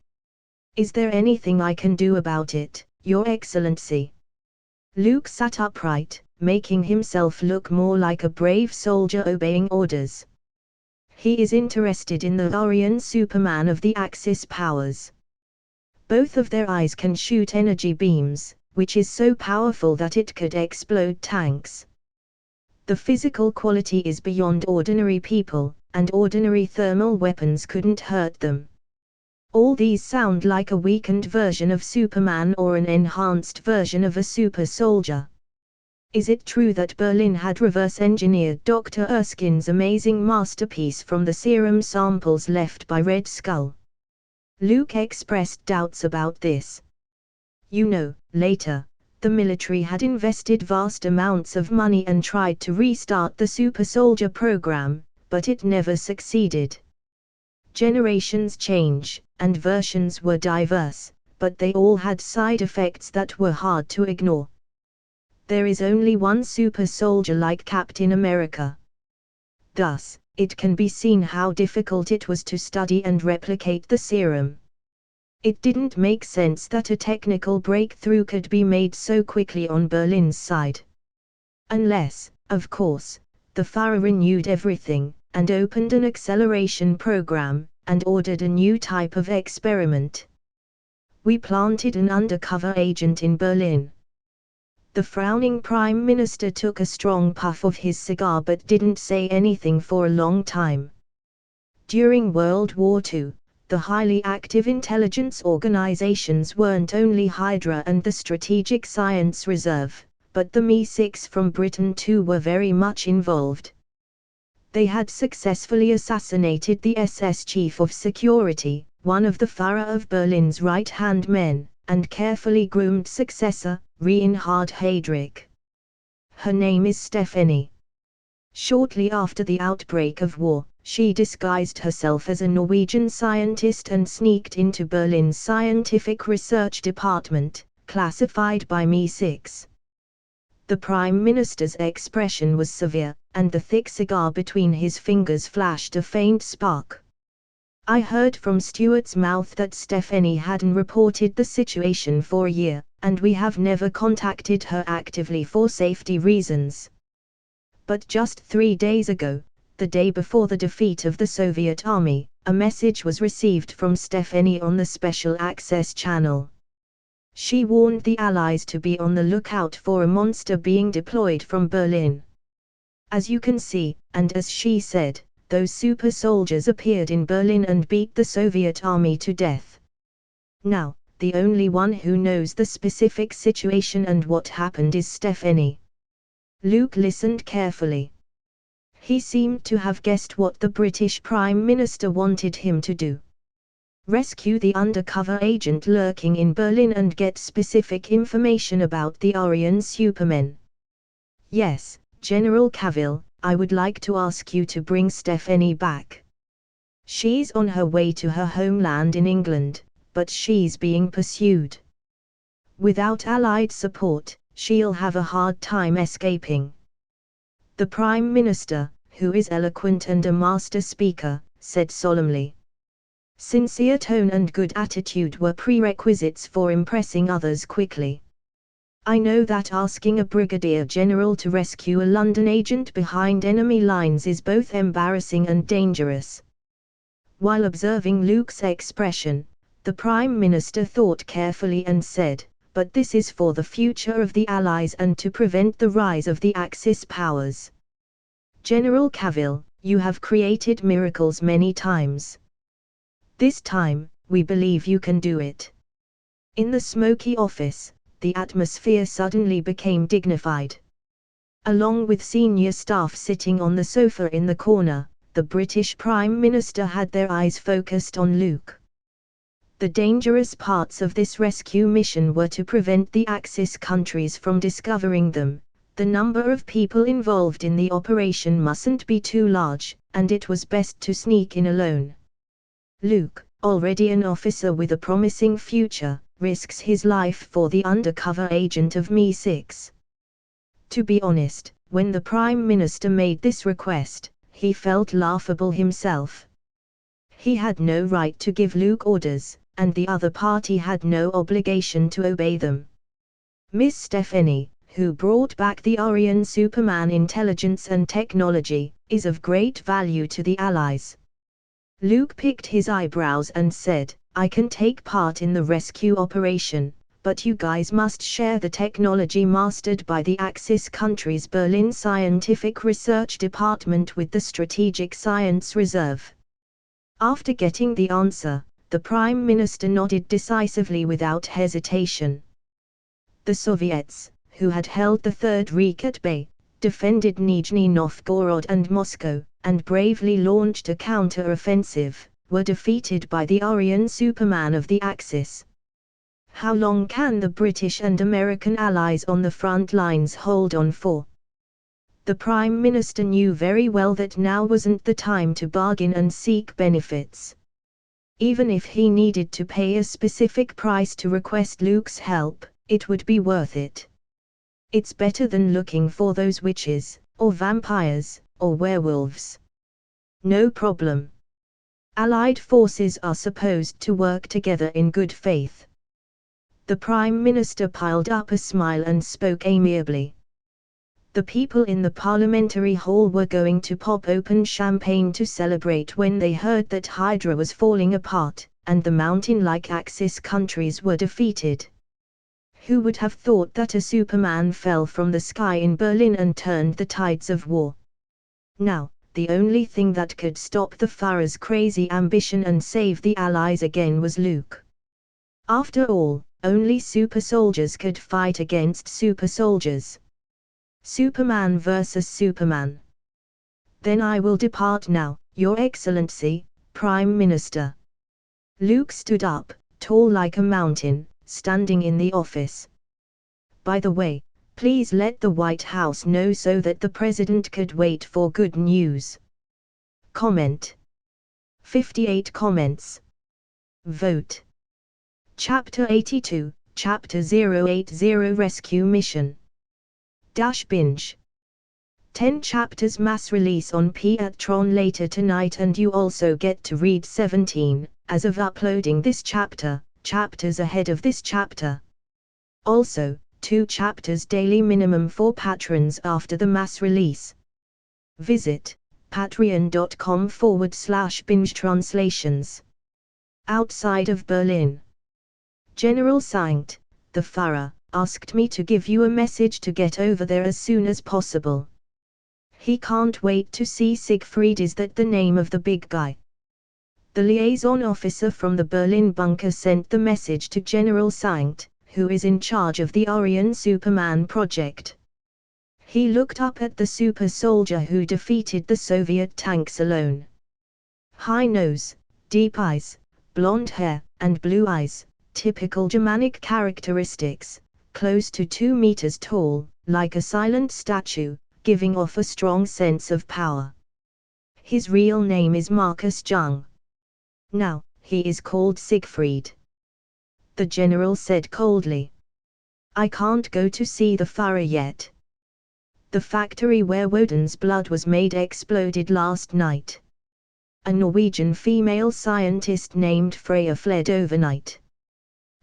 Is there anything I can do about it, Your Excellency? Luke sat upright, making himself look more like a brave soldier obeying orders. He is interested in the Aryan Superman of the Axis powers. Both of their eyes can shoot energy beams, which is so powerful that it could explode tanks. The physical quality is beyond ordinary people, and ordinary thermal weapons couldn't hurt them. All these sound like a weakened version of Superman or an enhanced version of a super soldier. Is it true that Berlin had reverse-engineered Dr. Erskine's amazing masterpiece from the serum samples left by Red Skull? Luke expressed doubts about this. Later, the military had invested vast amounts of money and tried to restart the Super Soldier program, but it never succeeded. Generations change, and versions were diverse, but they all had side effects that were hard to ignore. There is only one super soldier like Captain America. Thus, it can be seen how difficult it was to study and replicate the serum. It didn't make sense that a technical breakthrough could be made so quickly on Berlin's side. Unless, of course, the Führer renewed everything, and opened an acceleration program, and ordered a new type of experiment. We planted an undercover agent in Berlin. The frowning Prime Minister took a strong puff of his cigar but didn't say anything for a long time. During World War II, the highly active intelligence organizations weren't only Hydra and the Strategic Science Reserve, but the MI6 from Britain too were very much involved. They had successfully assassinated the SS Chief of Security, one of the Führer of Berlin's right-hand men, and carefully groomed successor, Reinhard Heydrich. Her name is Stephanie. Shortly after the outbreak of war, she disguised herself as a Norwegian scientist and sneaked into Berlin's scientific research department, classified by MI6. The Prime Minister's expression was severe, and the thick cigar between his fingers flashed a faint spark. I heard from Stuart's mouth that Stephanie hadn't reported the situation for a year, and we have never contacted her actively for safety reasons. But just 3 days ago, the day before the defeat of the Soviet army, a message was received from Stephanie on the Special Access channel. She warned the Allies to be on the lookout for a monster being deployed from Berlin. As you can see, and as she said, those super soldiers appeared in Berlin and beat the Soviet army to death. Now, the only one who knows the specific situation and what happened is Stephanie. Luke listened carefully. He seemed to have guessed what the British Prime Minister wanted him to do. Rescue the undercover agent lurking in Berlin and get specific information about the Aryan Supermen. Yes, General Cavill, I would like to ask you to bring Stephanie back. She's on her way to her homeland in England, but she's being pursued. Without Allied support, she'll have a hard time escaping. The Prime Minister, who is eloquent and a master speaker, said solemnly. Sincere tone and good attitude were prerequisites for impressing others quickly. I know that asking a brigadier general to rescue a London agent behind enemy lines is both embarrassing and dangerous. While observing Luke's expression, the Prime Minister thought carefully and said, but this is for the future of the Allies and to prevent the rise of the Axis powers. General Cavill, you have created miracles many times. This time, we believe you can do it. In the smoky office, the atmosphere suddenly became dignified. Along with senior staff sitting on the sofa in the corner, the British Prime Minister had their eyes focused on Luke. The dangerous parts of this rescue mission were to prevent the Axis countries from discovering them. The number of people involved in the operation mustn't be too large, and it was best to sneak in alone. Luke, already an officer with a promising future, risks his life for the undercover agent of MI6. To be honest, when the Prime Minister made this request, he felt laughable himself. He had no right to give Luke orders, and the other party had no obligation to obey them. Miss Stephanie, who brought back the Aryan Superman intelligence and technology, is of great value to the Allies. Luke picked his eyebrows and said, I can take part in the rescue operation, but you guys must share the technology mastered by the Axis countries' Berlin Scientific Research Department with the Strategic Science Reserve. After getting the answer, the Prime Minister nodded decisively without hesitation. The Soviets, who had held the Third Reich at bay, defended Nizhny Novgorod and Moscow, and bravely launched a counter-offensive, were defeated by the Aryan Superman of the Axis. How long can the British and American allies on the front lines hold on for? The Prime Minister knew very well that now wasn't the time to bargain and seek benefits. Even if he needed to pay a specific price to request Luke's help, it would be worth it. It's better than looking for those witches, or vampires, or werewolves. No problem. Allied forces are supposed to work together in good faith. The Prime Minister piled up a smile and spoke amiably. The people in the parliamentary hall were going to pop open champagne to celebrate when they heard that Hydra was falling apart, and the mountain-like Axis countries were defeated. Who would have thought that a Superman fell from the sky in Berlin and turned the tides of war? Now, the only thing that could stop the Fuhrer's crazy ambition and save the Allies again was Luke. After all, only super soldiers could fight against super soldiers. Superman versus Superman. Then I will depart now, Your Excellency, Prime Minister. Luke stood up, tall like a mountain, standing in the office. By the way, please let the White House know so that the President could wait for good news. Comment. 58 comments. Vote. Chapter 82, Chapter 080 Rescue Mission. Binge. 10 chapters mass release on Piatron later tonight, and you also get to read 17, as of uploading this chapters ahead of this chapter. Also, 2 chapters daily minimum for patrons after the mass release. Visit patreon.com/binge translations. Outside of Berlin. General Sankt, the Führer, asked me to give you a message to get over there as soon as possible. He can't wait to see Siegfried. Is that the name of the big guy? The liaison officer from the Berlin bunker sent the message to General Sankt, who is in charge of the Aryan Superman project. He looked up at the super soldier who defeated the Soviet tanks alone. High nose, deep eyes, blonde hair, and blue eyes, typical Germanic characteristics, close to 2 meters tall, like a silent statue, giving off a strong sense of power. His real name is Marcus Jung. Now, he is called Siegfried. The general said coldly. I can't go to see the Führer yet. The factory where Woden's blood was made exploded last night. A Norwegian female scientist named Freya fled overnight.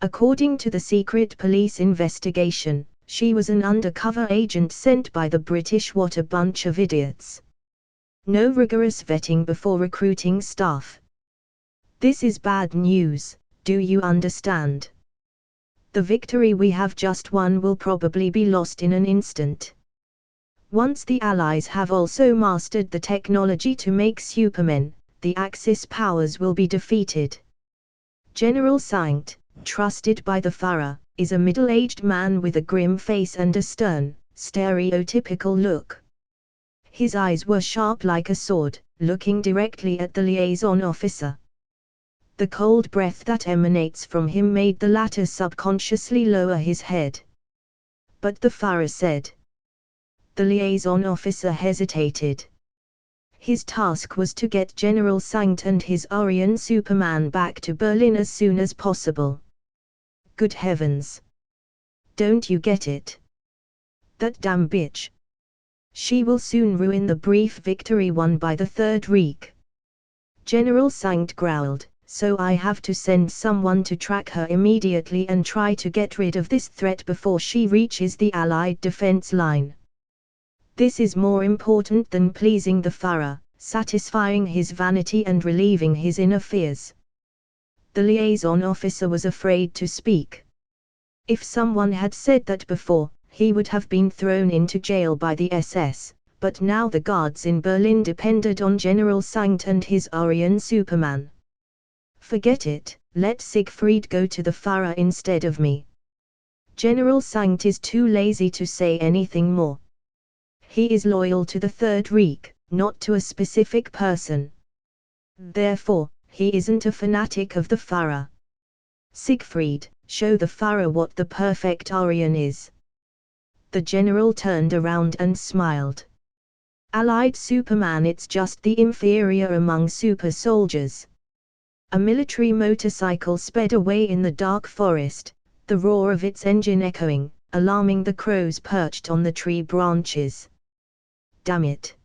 According to the secret police investigation, she was an undercover agent sent by the British. What a bunch of idiots. No rigorous vetting before recruiting staff. This is bad news, do you understand? The victory we have just won will probably be lost in an instant. Once the Allies have also mastered the technology to make Supermen, the Axis powers will be defeated. General Sankt, trusted by the Führer, is a middle-aged man with a grim face and a stern, stereotypical look. His eyes were sharp like a sword, looking directly at the liaison officer. The cold breath that emanates from him made the latter subconsciously lower his head. But the Führer said. The liaison officer hesitated. His task was to get General Sankt and his Aryan Superman back to Berlin as soon as possible. Good heavens! Don't you get it? That damn bitch! She will soon ruin the brief victory won by the Third Reich. General Sankt growled, so I have to send someone to track her immediately and try to get rid of this threat before she reaches the Allied defense line. This is more important than pleasing the Fuhrer, satisfying his vanity and relieving his inner fears. The liaison officer was afraid to speak. If someone had said that before, he would have been thrown into jail by the SS, but now the guards in Berlin depended on General Sankt and his Aryan Superman. Forget it, let Siegfried go to the Fuhrer instead of me. General Sankt is too lazy to say anything more. He is loyal to the Third Reich, not to a specific person. Therefore, he isn't a fanatic of the Fuhrer. Siegfried, show the Fuhrer what the perfect Aryan is. The general turned around and smiled. Allied Superman, it's just the inferior among super soldiers. A military motorcycle sped away in the dark forest, the roar of its engine echoing, alarming the crows perched on the tree branches. Damn it!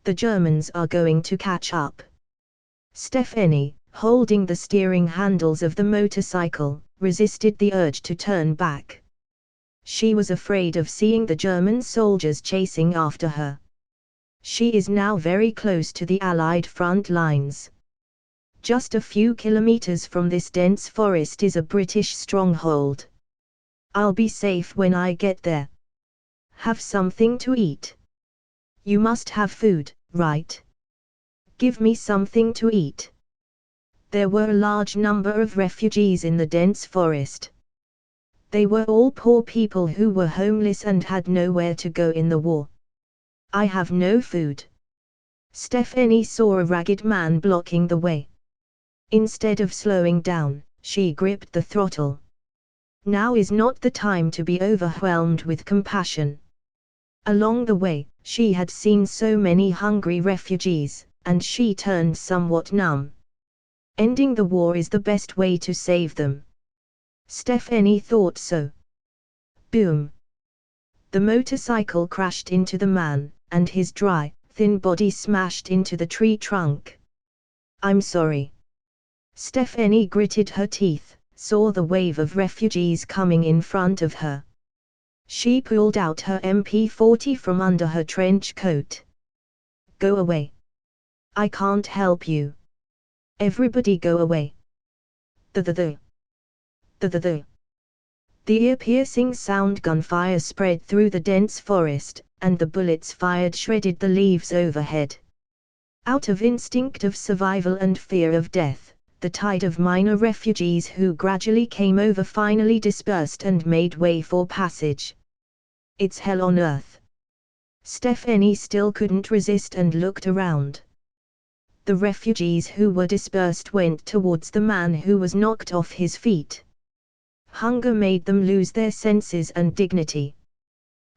The Germans are going to catch up. Stephanie, holding the steering handles of the motorcycle, resisted the urge to turn back. She was afraid of seeing the German soldiers chasing after her. She is now very close to the Allied front lines. Just a few kilometers from this dense forest is a British stronghold. I'll be safe when I get there. Have something to eat. You must have food, right? Give me something to eat. There were a large number of refugees in the dense forest. They were all poor people who were homeless and had nowhere to go in the war. I have no food. Stephanie saw a ragged man blocking the way. Instead of slowing down, she gripped the throttle. Now is not the time to be overwhelmed with compassion. Along the way, she had seen so many hungry refugees, and she turned somewhat numb. Ending the war is the best way to save them. Stephanie thought so. Boom! The motorcycle crashed into the man, and his dry, thin body smashed into the tree trunk. I'm sorry. Stephanie gritted her teeth, saw the wave of refugees coming in front of her. She pulled out her MP40 from under her trench coat. Go away. I can't help you. Everybody go away. The ear-piercing sound gunfire spread through the dense forest, and the bullets fired shredded the leaves overhead. Out of instinct of survival and fear of death, the tide of minor refugees who gradually came over finally dispersed and made way for passage. It's hell on earth. Stephanie still couldn't resist and looked around. The refugees who were dispersed went towards the man who was knocked off his feet. Hunger made them lose their senses and dignity.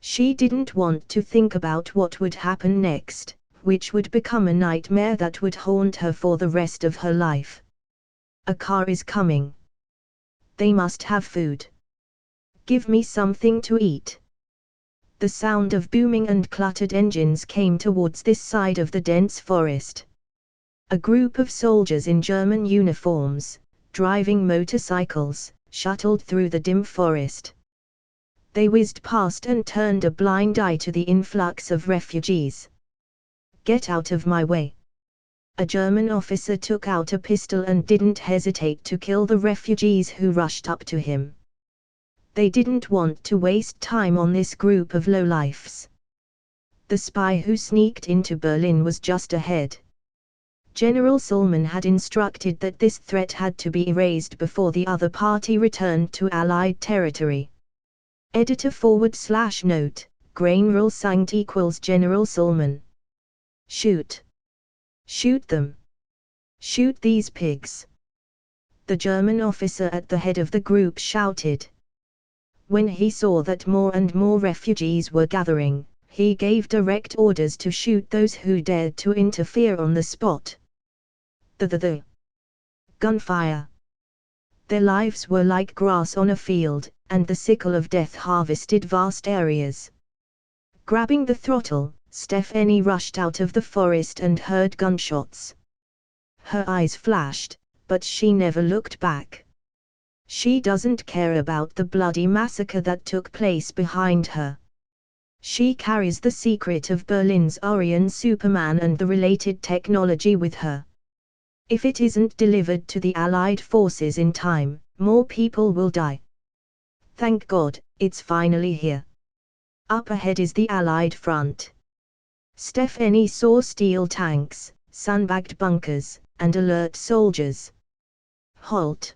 She didn't want to think about what would happen next, which would become a nightmare that would haunt her for the rest of her life. A car is coming. They must have food. Give me something to eat. The sound of booming and cluttered engines came towards this side of the dense forest. A group of soldiers in German uniforms, driving motorcycles, shuttled through the dim forest. They whizzed past and turned a blind eye to the influx of refugees. Get out of my way. A German officer took out a pistol and didn't hesitate to kill the refugees who rushed up to him. They didn't want to waste time on this group of lowlifes. The spy who sneaked into Berlin was just ahead. General Sulman had instructed that this threat had to be erased before the other party returned to Allied territory. Editor:/note, General Sankt equals General Sulman. Shoot. Shoot them. Shoot these pigs. The German officer at the head of the group shouted. When he saw that more and more refugees were gathering, he gave direct orders to shoot those who dared to interfere on the spot. The gunfire. Their lives were like grass on a field, and the sickle of death harvested vast areas. Grabbing the throttle, Stephanie rushed out of the forest and heard gunshots. Her eyes flashed, but she never looked back. She doesn't care about the bloody massacre that took place behind her. She carries the secret of Berlin's Aryan Superman and the related technology with her. If it isn't delivered to the Allied forces in time, more people will die. Thank God, it's finally here. Up ahead is the Allied front. Stephanie saw steel tanks, sandbagged bunkers, and alert soldiers. Halt!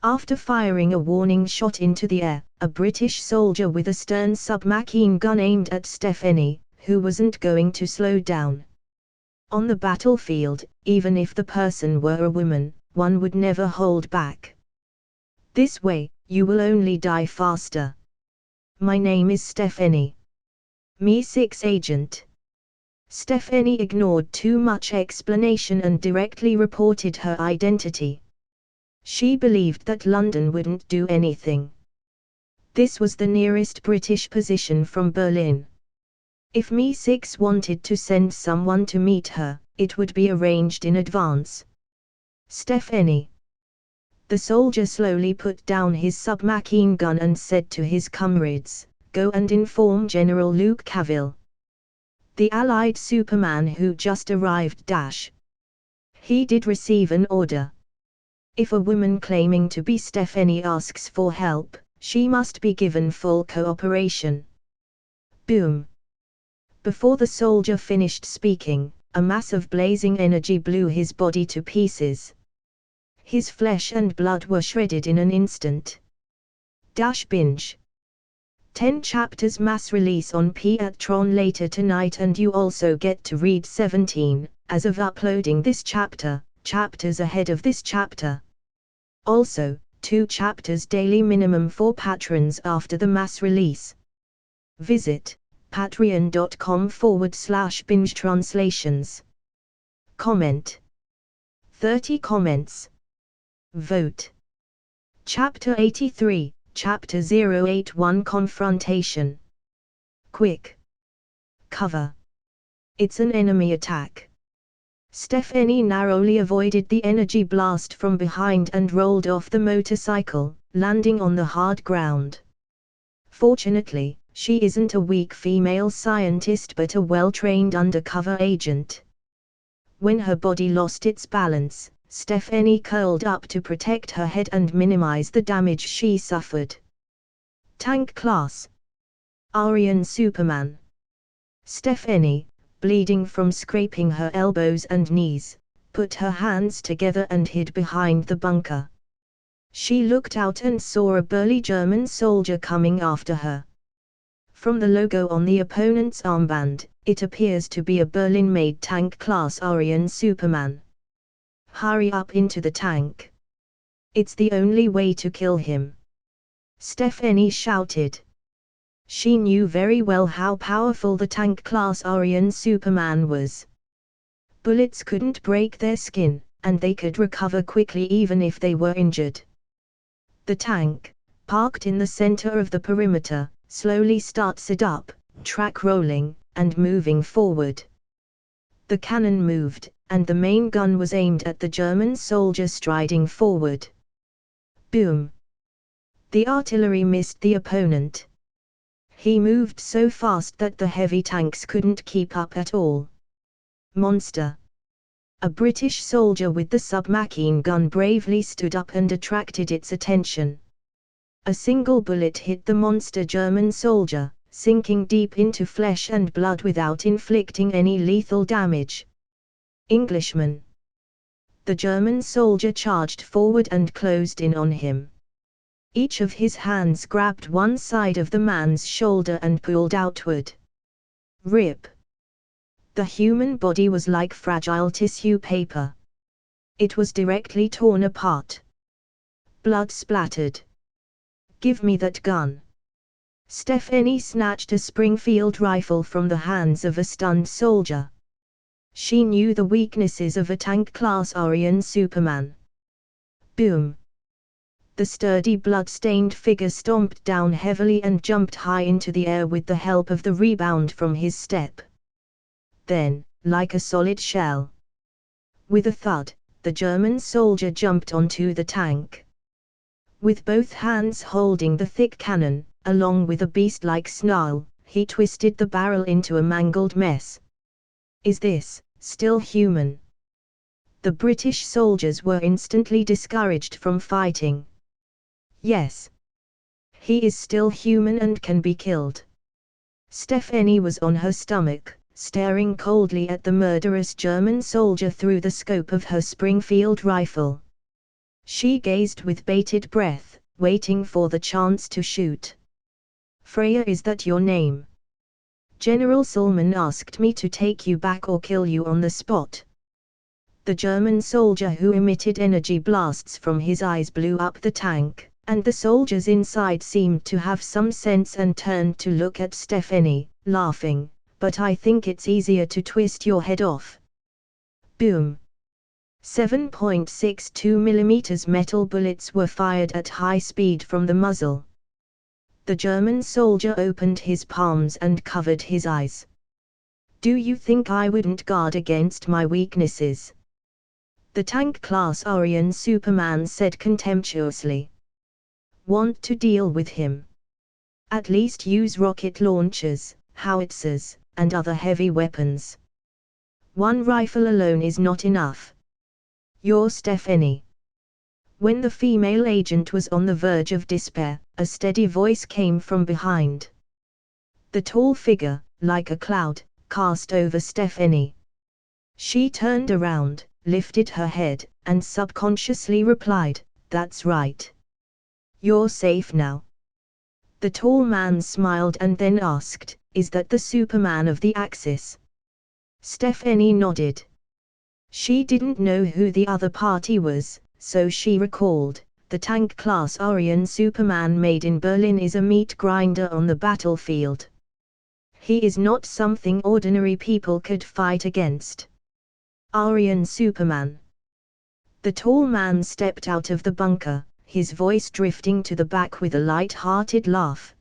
After firing a warning shot into the air, a British soldier with a stern submachine gun aimed at Stephanie, who wasn't going to slow down. On the battlefield, even if the person were a woman, one would never hold back. This way, you will only die faster. My name is Stephanie. Mi-6 agent. Stephanie ignored too much explanation and directly reported her identity. She believed that London wouldn't do anything. This was the nearest British position from Berlin. If Mi-6 wanted to send someone to meet her, it would be arranged in advance. Stephanie. The soldier slowly put down his submachine gun and said to his comrades, "Go and inform General Luke Cavill. The Allied Superman who just arrived. He did receive an order. If a woman claiming to be Stephanie asks for help, she must be given full cooperation." Boom! Before the soldier finished speaking, a mass of blazing energy blew his body to pieces. His flesh and blood were shredded in an instant. Binge. 10 chapters mass release on Patreon later tonight, and you also get to read 17, as of uploading this chapters ahead of this chapter. Also, 2 chapters daily minimum for patrons after the mass release. Visit patreon.com/binge translations. Comment. 30 comments. Vote. Chapter 83, Chapter 081 Confrontation. Quick. Cover. It's an enemy attack. Stephanie narrowly avoided the energy blast from behind and rolled off the motorcycle, landing on the hard ground. Fortunately, she isn't a weak female scientist but a well-trained undercover agent. When her body lost its balance, Stephanie curled up to protect her head and minimize the damage she suffered. Tank class. Aryan Superman. Stephanie, bleeding from scraping her elbows and knees, put her hands together and hid behind the bunker. She looked out and saw a burly German soldier coming after her. From the logo on the opponent's armband, it appears to be a Berlin-made tank-class Aryan Superman. Hurry up into the tank. It's the only way to kill him. Stephanie shouted. She knew very well how powerful the tank-class Aryan Superman was. Bullets couldn't break their skin, and they could recover quickly even if they were injured. The tank, parked in the center of the perimeter, slowly starts it up, track rolling, and moving forward. The cannon moved, and the main gun was aimed at the German soldier striding forward. Boom! The artillery missed the opponent. He moved so fast that the heavy tanks couldn't keep up at all. Monster! A British soldier with the submachine gun bravely stood up and attracted its attention. A single bullet hit the monster German soldier, sinking deep into flesh and blood without inflicting any lethal damage. Englishman! The German soldier charged forward and closed in on him. Each of his hands grabbed one side of the man's shoulder and pulled outward. Rip! The human body was like fragile tissue paper. It was directly torn apart. Blood splattered. Give me that gun. Stephanie snatched a Springfield rifle from the hands of a stunned soldier. She knew the weaknesses of a tank-class Aryan Superman. Boom! The sturdy blood-stained figure stomped down heavily and jumped high into the air with the help of the rebound from his step. Then, like a solid shell, with a thud, the German soldier jumped onto the tank. With both hands holding the thick cannon, along with a beast-like snarl, he twisted the barrel into a mangled mess. "Is this still human?" The British soldiers were instantly discouraged from fighting. "Yes. He is still human and can be killed." Stephanie was on her stomach, staring coldly at the murderous German soldier through the scope of her Springfield rifle. She gazed with bated breath, waiting for the chance to shoot. "Freya, is that your name? General Sulman asked me to take you back or kill you on the spot." The German soldier who emitted energy blasts from his eyes blew up the tank, and the soldiers inside seemed to have some sense and turned to look at Stephanie, laughing. "But I think it's easier to twist your head off." Boom! 7.62 mm metal bullets were fired at high speed from the muzzle. The German soldier opened his palms and covered his eyes. "Do you think I wouldn't guard against my weaknesses?" the tank-class Aryan Superman said contemptuously. "Want to deal with him? At least use rocket launchers, howitzers, and other heavy weapons. One rifle alone is not enough. You're Stephanie." When the female agent was on the verge of despair, a steady voice came from behind. The tall figure, like a cloud, cast over Stephanie. She turned around, lifted her head, and subconsciously replied, "That's right. You're safe now." The tall man smiled and then asked, "Is that the Superman of the Axis?" Stephanie nodded. She didn't know who the other party was, so she recalled, "The tank-class Aryan Superman made in Berlin is a meat grinder on the battlefield. He is not something ordinary people could fight against." Aryan Superman. The tall man stepped out of the bunker, his voice drifting to the back with a light-hearted laugh.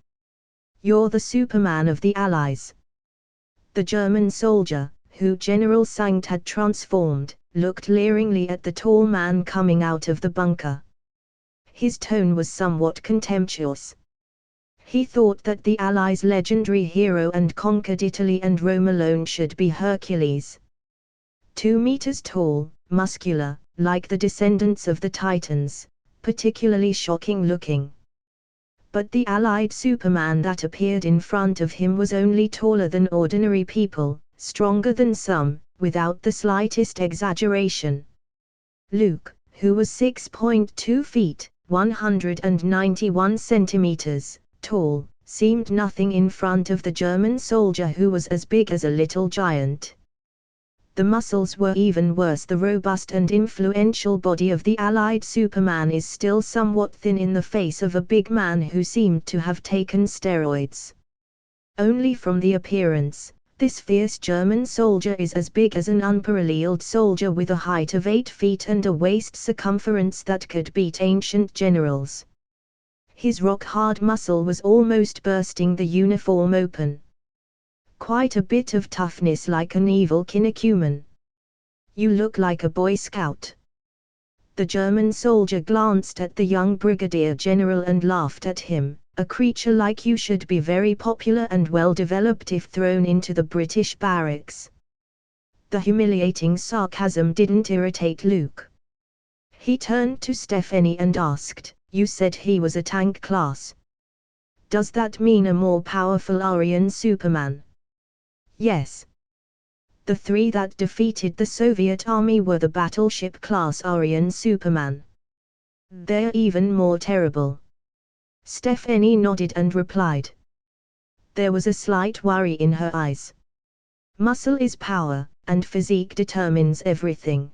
"You're the Superman of the Allies." The German soldier, who General Sangt had transformed, looked leeringly at the tall man coming out of the bunker. His tone was somewhat contemptuous. He thought that the Allies' legendary hero and conquered Italy and Rome alone should be Hercules. 2 meters tall, muscular, like the descendants of the Titans, particularly shocking looking. But the Allied Superman that appeared in front of him was only taller than ordinary people, stronger than some, without the slightest exaggeration. Luke, who was 6.2 feet, 191 centimeters, tall, seemed nothing in front of the German soldier who was as big as a little giant. The muscles were even worse. The robust and influential body of the Allied Superman is still somewhat thin in the face of a big man who seemed to have taken steroids. Only from the appearance, this fierce German soldier is as big as an unparalleled soldier with a height of 8 feet and a waist circumference that could beat ancient generals. His rock-hard muscle was almost bursting the uniform open. Quite a bit of toughness, like an evil kinnikuman. "You look like a Boy Scout." The German soldier glanced at the young brigadier general and laughed at him. "A creature like you should be very popular and well developed if thrown into the British barracks." The humiliating sarcasm didn't irritate Luke. He turned to Stephanie and asked, "You said he was a tank class. Does that mean a more powerful Aryan Superman?" "Yes. The 3 that defeated the Soviet army were the battleship-class Aryan Superman. They're even more terrible." Stephanie nodded and replied. There was a slight worry in her eyes. "Muscle is power, and physique determines everything.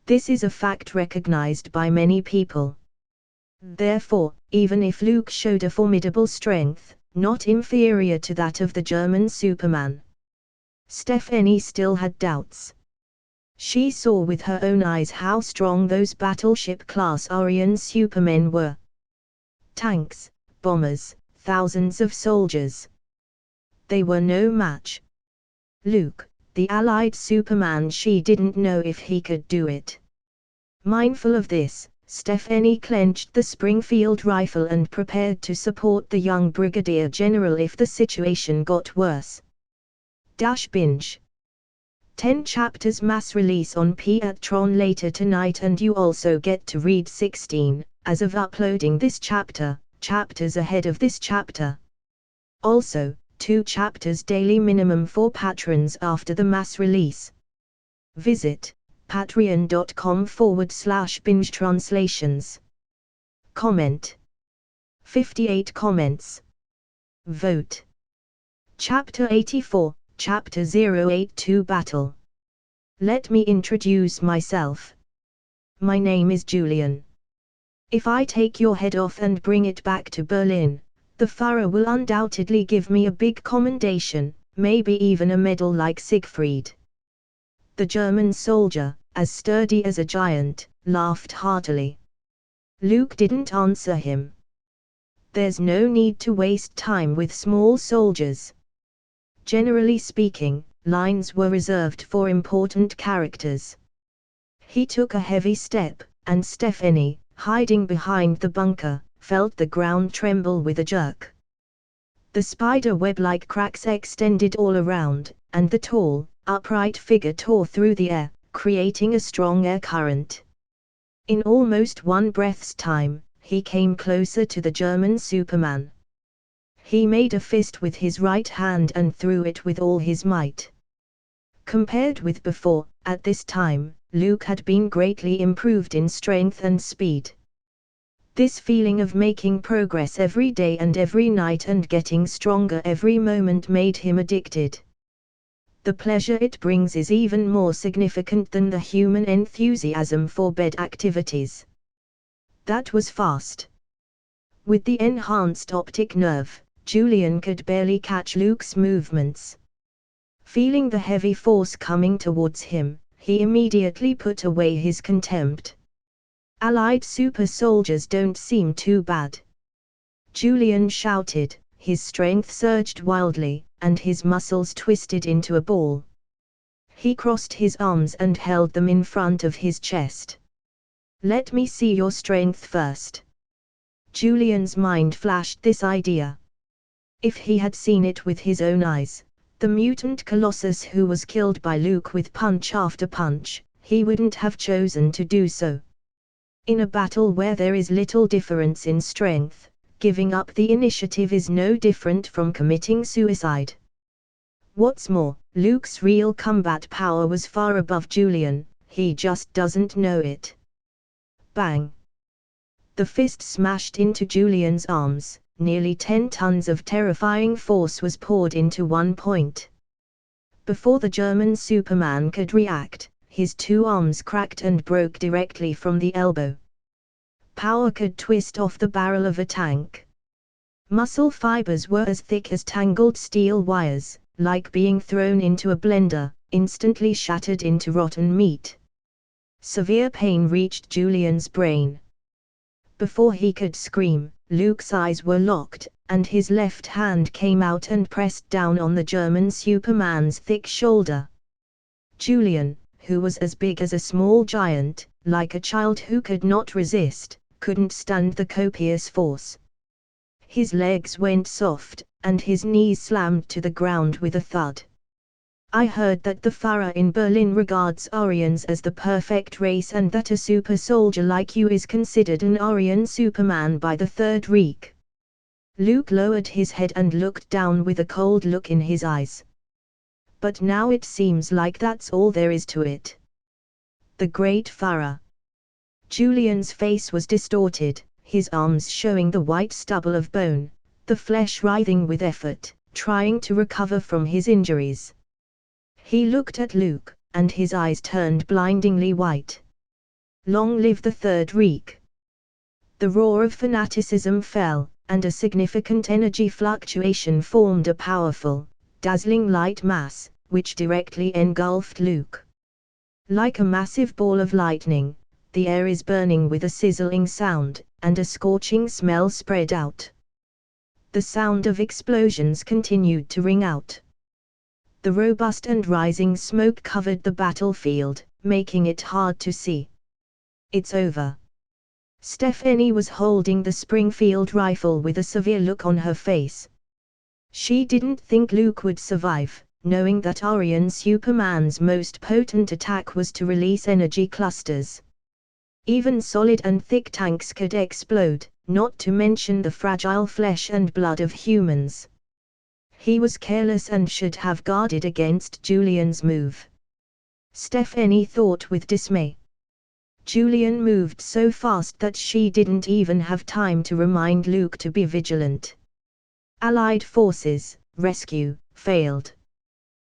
This is a fact recognized by many people. Therefore, even if Luke showed a formidable strength, not inferior to that of the German Superman." Stephanie still had doubts. She saw with her own eyes how strong those battleship-class Aryan Supermen were. Tanks, bombers, thousands of soldiers. They were no match. Luke, the Allied Superman, she didn't know if he could do it. Mindful of this, Stephanie clenched the Springfield rifle and prepared to support the young brigadier general if the situation got worse. Binge. 10 chapters mass release on Piatron later tonight, and you also get to read 16, as of uploading this chapters ahead of this chapter. Also, 2 chapters daily minimum for patrons after the mass release. Visit patreon.com/binge translations. Comment. 58 comments. Vote. Chapter 84, Chapter 082 Battle. Let me introduce myself. My name is Julian. If I take your head off and bring it back to Berlin, the Führer will undoubtedly give me a big commendation, maybe even a medal like Siegfried. The German soldier, as sturdy as a giant, laughed heartily. Luke didn't answer him. There's no need to waste time with small soldiers. Generally speaking, lines were reserved for important characters. He took a heavy step, and Stephanie, hiding behind the bunker, felt the ground tremble with a jerk. The spider web-like cracks extended all around, and the tall, upright figure tore through the air, creating a strong air current. In almost one breath's time, he came closer to the German Superman. He made a fist with his right hand and threw it with all his might. Compared with before, at this time, Luke had been greatly improved in strength and speed. This feeling of making progress every day and every night and getting stronger every moment made him addicted. The pleasure it brings is even more significant than the human enthusiasm for bed activities. That was fast. With the enhanced optic nerve, Julian could barely catch Luke's movements. Feeling the heavy force coming towards him, he immediately put away his contempt. Allied super soldiers don't seem too bad. Julian shouted, his strength surged wildly, and his muscles twisted into a ball. He crossed his arms and held them in front of his chest. Let me see your strength first. Julian's mind flashed this idea. If he had seen it with his own eyes, the mutant colossus who was killed by Luke with punch after punch, he wouldn't have chosen to do so. In a battle where there is little difference in strength, giving up the initiative is no different from committing suicide. What's more, Luke's real combat power was far above Julian, he just doesn't know it. Bang! The fist smashed into Julian's arms, nearly 10 tons of terrifying force was poured into one point. Before the German Superman could react, his 2 arms cracked and broke directly from the elbow. Power could twist off the barrel of a tank. Muscle fibers were as thick as tangled steel wires, like being thrown into a blender, instantly shattered into rotten meat. Severe pain reached Julian's brain. Before he could scream, Luke's eyes were locked, and his left hand came out and pressed down on the German Superman's thick shoulder. Julian, who was as big as a small giant, like a child who could not resist, couldn't stand the copious force. His legs went soft, and his knees slammed to the ground with a thud. I heard that the Führer in Berlin regards Aryans as the perfect race and that a super soldier like you is considered an Aryan Superman by the Third Reich. Luke lowered his head and looked down with a cold look in his eyes. But now it seems like that's all there is to it. The Great Führer. Julian's face was distorted, his arms showing the white stubble of bone, the flesh writhing with effort, trying to recover from his injuries. He looked at Luke, and his eyes turned blindingly white. Long live the Third Reich! The roar of fanaticism fell, and a significant energy fluctuation formed a powerful, dazzling light mass, which directly engulfed Luke. Like a massive ball of lightning, the air is burning with a sizzling sound, and a scorching smell spread out. The sound of explosions continued to ring out. The robust and rising smoke covered the battlefield, making it hard to see. It's over. Stephanie was holding the Springfield rifle with a severe look on her face. She didn't think Luke would survive, knowing that Aryan Superman's most potent attack was to release energy clusters. Even solid and thick tanks could explode, not to mention the fragile flesh and blood of humans. He was careless and should have guarded against Julian's move. Stephanie thought with dismay. Julian moved so fast that she didn't even have time to remind Luke to be vigilant. Allied forces, rescue, failed.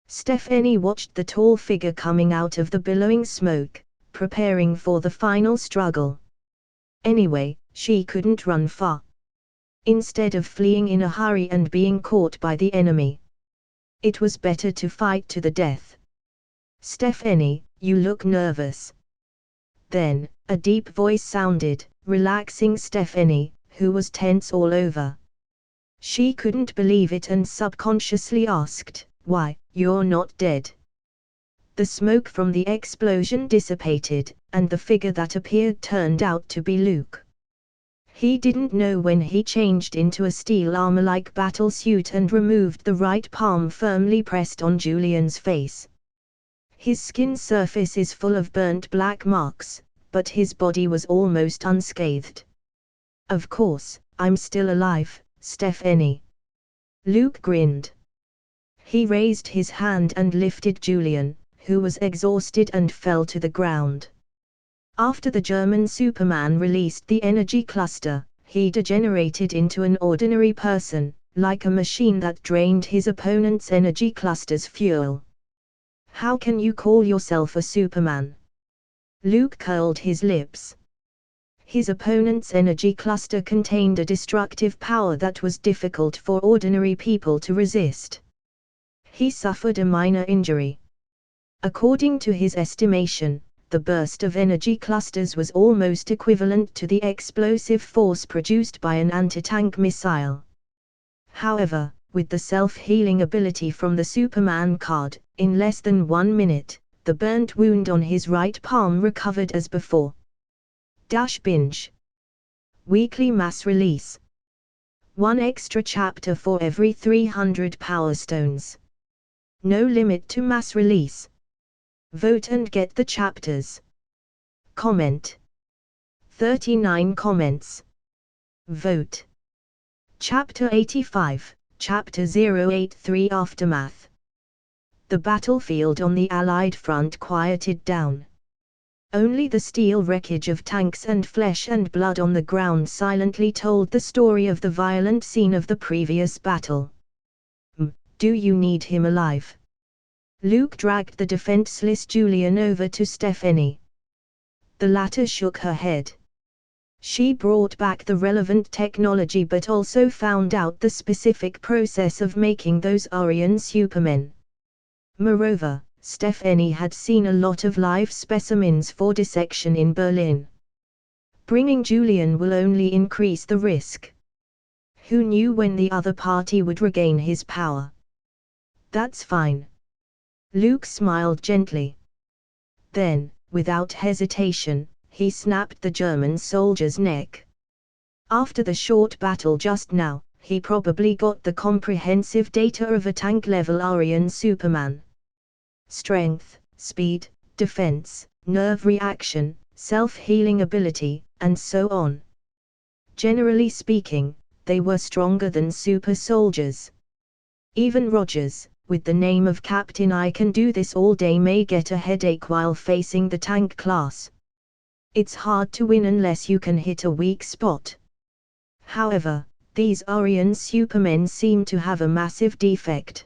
Stephanie watched the tall figure coming out of the billowing smoke, preparing for the final struggle. Anyway, she couldn't run far. Instead of fleeing in a hurry and being caught by the enemy, it was better to fight to the death. Stephanie, you look nervous. Then, a deep voice sounded, relaxing Stephanie, who was tense all over. She couldn't believe it and subconsciously asked, "Why, you're not dead." The smoke from the explosion dissipated, and the figure that appeared turned out to be Luke. He didn't know when he changed into a steel armor-like battlesuit and removed the right palm firmly pressed on Julian's face. His skin surface is full of burnt black marks, but his body was almost unscathed. "Of course, I'm still alive, Stephanie." Luke grinned. He raised his hand and lifted Julian, who was exhausted and fell to the ground. After the German Superman released the energy cluster, he degenerated into an ordinary person, like a machine that drained his opponent's energy cluster's fuel. "How can you call yourself a Superman?" Luke curled his lips. His opponent's energy cluster contained a destructive power that was difficult for ordinary people to resist. He suffered a minor injury. According to his estimation, the burst of energy clusters was almost equivalent to the explosive force produced by an anti-tank missile. However, with the self-healing ability from the Superman card, in less than 1 minute, the burnt wound on his right palm recovered as before. Binge. Weekly mass release. 1 extra chapter for every 300 Power Stones. No limit to mass release. Vote and get the chapters. Comment. 39 comments. Vote. Chapter 85, Chapter 083 Aftermath. The battlefield on the Allied front quieted down. Only the steel wreckage of tanks and flesh and blood on the ground silently told the story of the violent scene of the previous battle. Do you need him alive? Luke dragged the defenseless Julian over to Stephanie. The latter shook her head. She brought back the relevant technology but also found out the specific process of making those Aryan Supermen. Moreover, Stephanie had seen a lot of live specimens for dissection in Berlin. Bringing Julian will only increase the risk. Who knew when the other party would regain his power? That's fine. Luke smiled gently. Then, without hesitation, he snapped the German soldier's neck. After the short battle just now, he probably got the comprehensive data of a tank-level Aryan Superman. Strength, speed, defense, nerve reaction, self-healing ability, and so on. Generally speaking, they were stronger than super soldiers. Even Rogers, with the name of Captain I Can Do This All Day, may get a headache while facing the tank class. It's hard to win unless you can hit a weak spot. However, these Aryan Supermen seem to have a massive defect.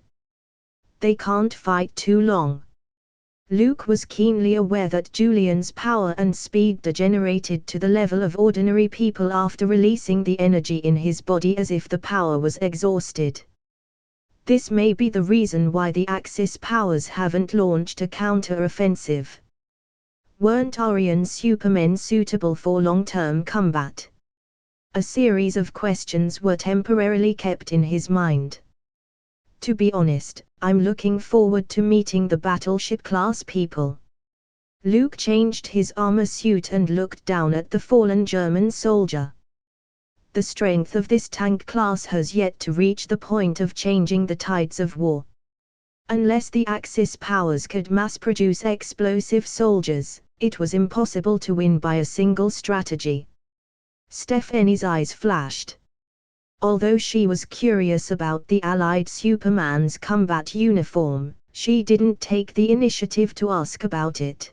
They can't fight too long. Luke was keenly aware that Julian's power and speed degenerated to the level of ordinary people after releasing the energy in his body as if the power was exhausted. This may be the reason why the Axis powers haven't launched a counter-offensive. Weren't Aryan Supermen suitable for long-term combat? A series of questions were temporarily kept in his mind. To be honest, I'm looking forward to meeting the battleship-class people. Luke changed his armor suit and looked down at the fallen German soldier. The strength of this tank class has yet to reach the point of changing the tides of war. Unless the Axis powers could mass-produce explosive soldiers, it was impossible to win by a single strategy. Stephanie's eyes flashed. Although she was curious about the Allied Superman's combat uniform, she didn't take the initiative to ask about it.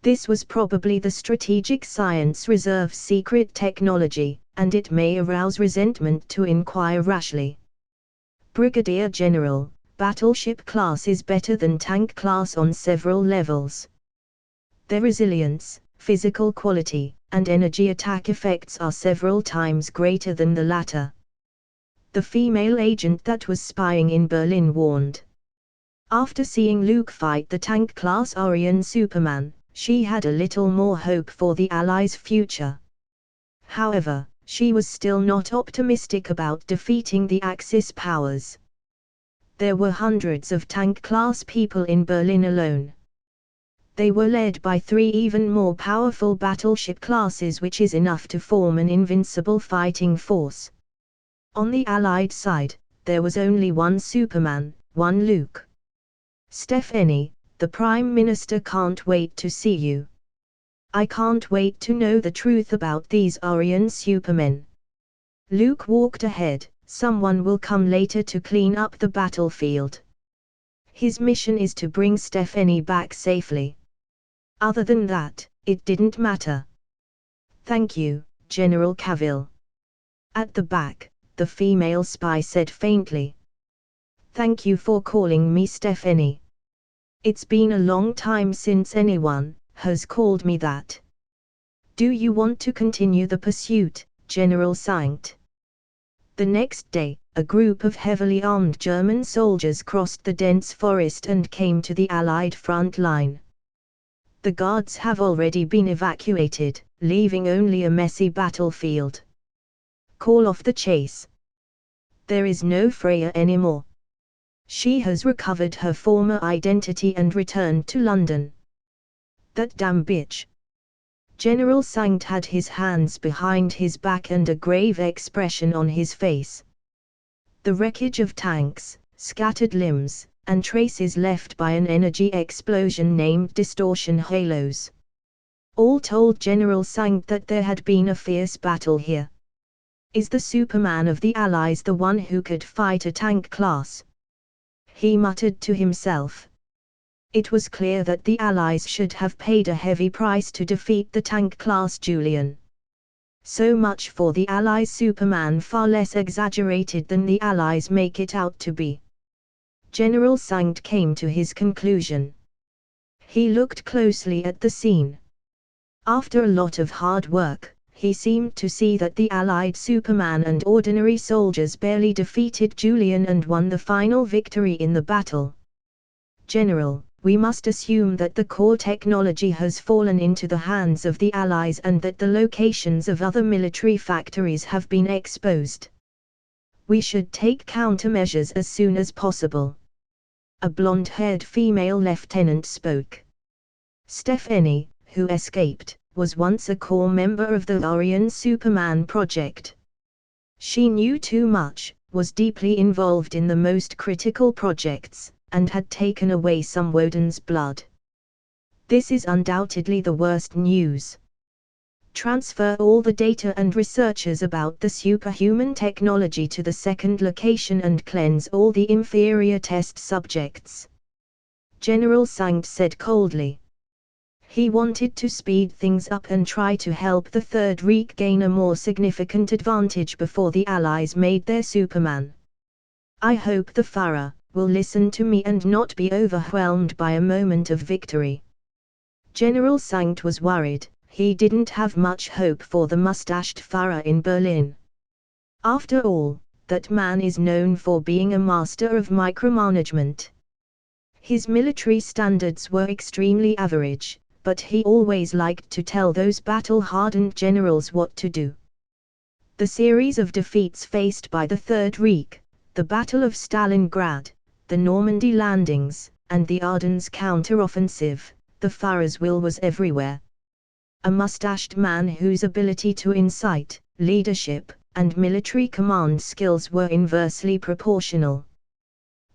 This was probably the Strategic Science Reserve's secret technology, and it may arouse resentment to inquire rashly. Brigadier General, battleship class is better than tank class on several levels. Their resilience, physical quality, and energy attack effects are several times greater than the latter. The female agent that was spying in Berlin warned. After seeing Luke fight the tank-class Aryan Superman, she had a little more hope for the Allies' future. However, she was still not optimistic about defeating the Axis powers. There were hundreds of tank-class people in Berlin alone. They were led by 3 even more powerful battleship classes, which is enough to form an invincible fighting force. On the Allied side, there was only one Superman, one Luke. Stephanie, the Prime Minister can't wait to see you. I can't wait to know the truth about these Aryan Supermen. Luke walked ahead. Someone will come later to clean up the battlefield. His mission is to bring Stephanie back safely. Other than that, it didn't matter. Thank you, General Cavill. At the back, the female spy said faintly. Thank you for calling me Stephanie. It's been a long time since anyone has called me that. Do you want to continue the pursuit, General Sankt? The next day, a group of heavily armed German soldiers crossed the dense forest and came to the Allied front line. The guards have already been evacuated, leaving only a messy battlefield. Call off the chase. There is no Freya anymore. She has recovered her former identity and returned to London. That damn bitch. General Sankt had his hands behind his back and a grave expression on his face. The wreckage of tanks, scattered limbs, and traces left by an energy explosion named distortion halos. All told General Sankt that there had been a fierce battle here. Is the Superman of the Allies the one who could fight a tank class? He muttered to himself. It was clear that the Allies should have paid a heavy price to defeat the tank-class Julian. So much for the Allies' Superman, far less exaggerated than the Allies make it out to be. General Sankt came to his conclusion. He looked closely at the scene. After a lot of hard work, he seemed to see that the Allied Superman and ordinary soldiers barely defeated Julian and won the final victory in the battle. General, we must assume that the core technology has fallen into the hands of the Allies and that the locations of other military factories have been exposed. We should take countermeasures as soon as possible. A blonde-haired female lieutenant spoke. Stephanie, who escaped, was once a core member of the Aryan Superman project. She knew too much, was deeply involved in the most critical projects, and had taken away some Woden's blood. This is undoubtedly the worst news. Transfer all the data and researchers about the superhuman technology to the second location and cleanse all the inferior test subjects. General Sankt said coldly. He wanted to speed things up and try to help the Third Reich gain a more significant advantage before the Allies made their Superman. I hope the Führer will listen to me and not be overwhelmed by a moment of victory. General Sankt was worried. He didn't have much hope for the mustached Führer in Berlin. After all, that man is known for being a master of micromanagement. His military standards were extremely average, but he always liked to tell those battle-hardened generals what to do. The series of defeats faced by the Third Reich, the Battle of Stalingrad, the Normandy landings, and the Ardennes counteroffensive, the Führer's will was everywhere. A mustached man whose ability to incite, leadership, and military command skills were inversely proportional.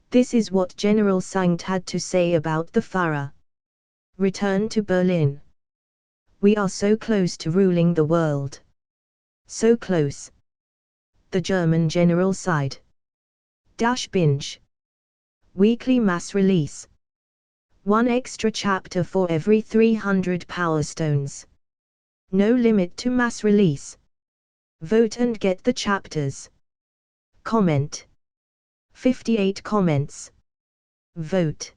This is what General Sankt had to say about the Führer. Return to Berlin. We are so close to ruling the world. So close. The German general sighed. Binge. Weekly mass release. One extra chapter for every 300 power stones. No limit to mass release. Vote and get the chapters. Comment. 58 comments. Vote.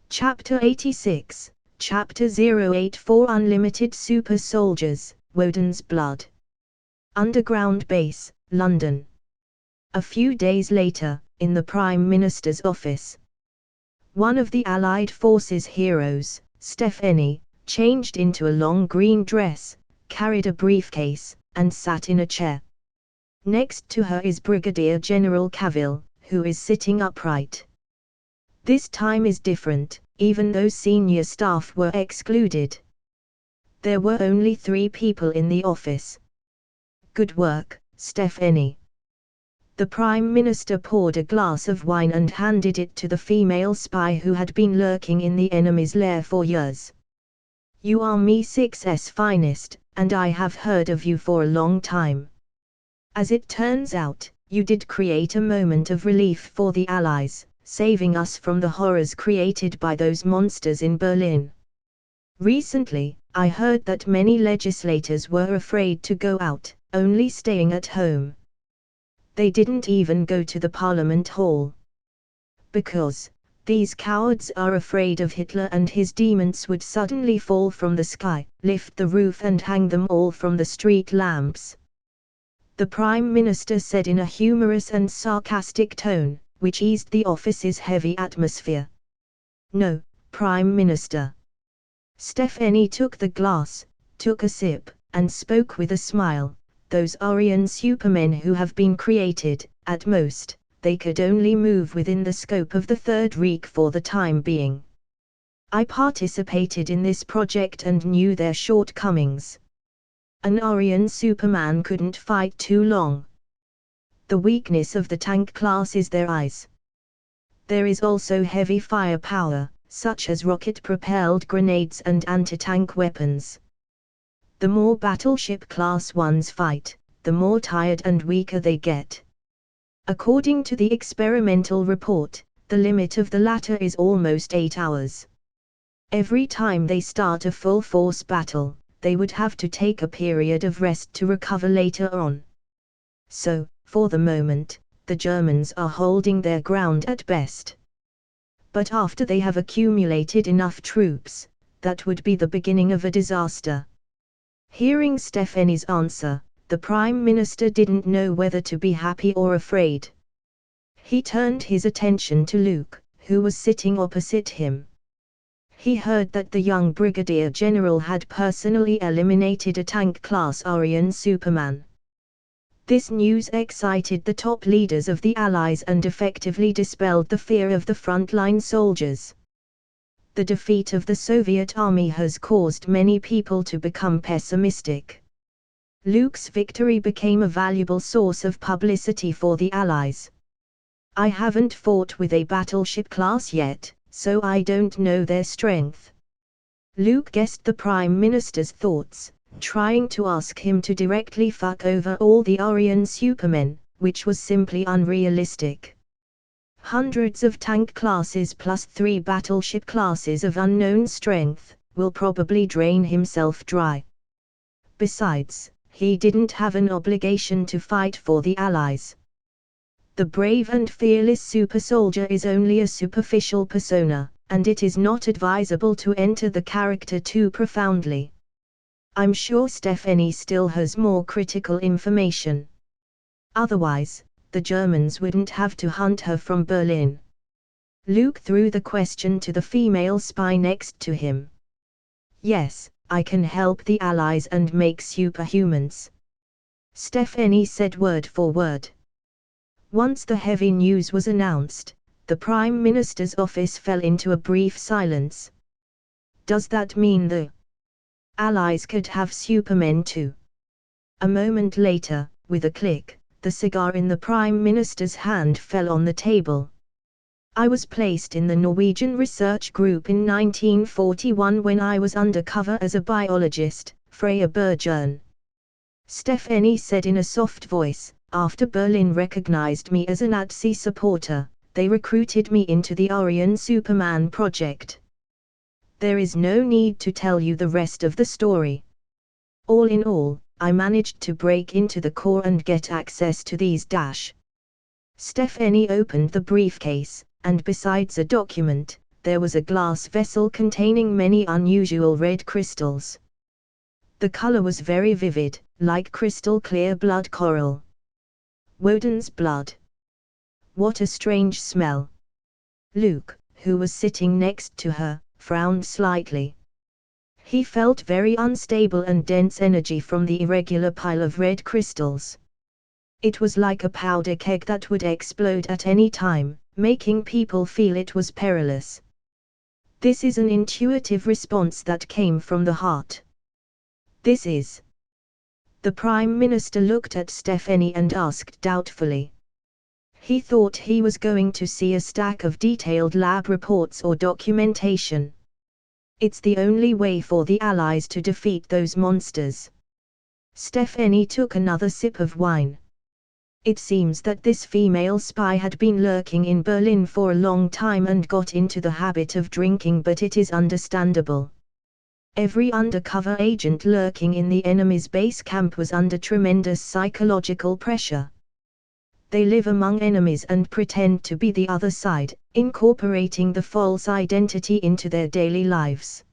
Chapter 86, Chapter 084 Unlimited Super Soldiers, Woden's Blood. Underground Base, London. A few days later, in the Prime Minister's office. One of the Allied Forces heroes, Stephanie, changed into a long green dress, carried a briefcase, and sat in a chair. Next to her is Brigadier General Cavill, who is sitting upright. This time is different, even though senior staff were excluded. There were only 3 people in the office. Good work, Stephanie. The Prime Minister poured a glass of wine and handed it to the female spy who had been lurking in the enemy's lair for years. You are Mi-6's finest, and I have heard of you for a long time. As it turns out, you did create a moment of relief for the Allies, saving us from the horrors created by those monsters in Berlin. Recently, I heard that many legislators were afraid to go out, only staying at home. They didn't even go to the Parliament Hall. Because these cowards are afraid of Hitler and his demons would suddenly fall from the sky, lift the roof and hang them all from the street lamps. The Prime Minister said in a humorous and sarcastic tone, which eased the office's heavy atmosphere. No, Prime Minister. Stephanie took the glass, took a sip, and spoke with a smile. Those Aryan supermen who have been created, at most, they could only move within the scope of the Third Reich for the time being. I participated in this project and knew their shortcomings. An Aryan Superman couldn't fight too long. The weakness of the tank class is their eyes. There is also heavy firepower, such as rocket-propelled grenades and anti-tank weapons. The more battleship class ones fight, the more tired and weaker they get. According to the experimental report, the limit of the latter is almost 8 hours. Every time they start a full-force battle, they would have to take a period of rest to recover later on. So, for the moment, the Germans are holding their ground at best. But after they have accumulated enough troops, that would be the beginning of a disaster. Hearing Stephanie's answer, the Prime Minister didn't know whether to be happy or afraid. He turned his attention to Luke, who was sitting opposite him. He heard that the young Brigadier General had personally eliminated a tank-class Aryan Superman. This news excited the top leaders of the Allies and effectively dispelled the fear of the frontline soldiers. The defeat of the Soviet army has caused many people to become pessimistic. Luke's victory became a valuable source of publicity for the Allies. I haven't fought with a battleship class yet, so I don't know their strength. Luke guessed the Prime Minister's thoughts, trying to ask him to directly fuck over all the Aryan Supermen, which was simply unrealistic. Hundreds of tank classes plus 3 battleship classes of unknown strength, will probably drain himself dry. Besides, he didn't have an obligation to fight for the Allies. The brave and fearless super soldier is only a superficial persona, and it is not advisable to enter the character too profoundly. I'm sure Stephanie still has more critical information. Otherwise, the Germans wouldn't have to hunt her from Berlin. Luke threw the question to the female spy next to him. Yes, I can help the Allies and make superhumans. Stephanie said word for word. Once the heavy news was announced, the Prime Minister's office fell into a brief silence. Does that mean the Allies could have Supermen too? A moment later, with a click, the cigar in the Prime Minister's hand fell on the table. I was placed in the Norwegian research group in 1941 when I was undercover as a biologist, Freya Bergern. Stephanie said in a soft voice. After Berlin recognized me as a Nazi supporter, they recruited me into the Aryan Superman project. There is no need to tell you the rest of the story. All in all, I managed to break into the core and get access to these Stephanie opened the briefcase, and besides a document, there was a glass vessel containing many unusual red crystals. The color was very vivid, like crystal clear blood coral. Woden's blood. What a strange smell. Luke, who was sitting next to her, frowned slightly. He felt very unstable and dense energy from the irregular pile of red crystals. It was like a powder keg that would explode at any time, making people feel it was perilous. This is an intuitive response that came from the heart. This is. The Prime Minister looked at Stephanie and asked doubtfully. He thought he was going to see a stack of detailed lab reports or documentation. It's the only way for the Allies to defeat those monsters. Stephanie took another sip of wine. It seems that this female spy had been lurking in Berlin for a long time and got into the habit of drinking, but it is understandable. Every undercover agent lurking in the enemy's base camp was under tremendous psychological pressure. They live among enemies and pretend to be the other side, incorporating the false identity into their daily lives.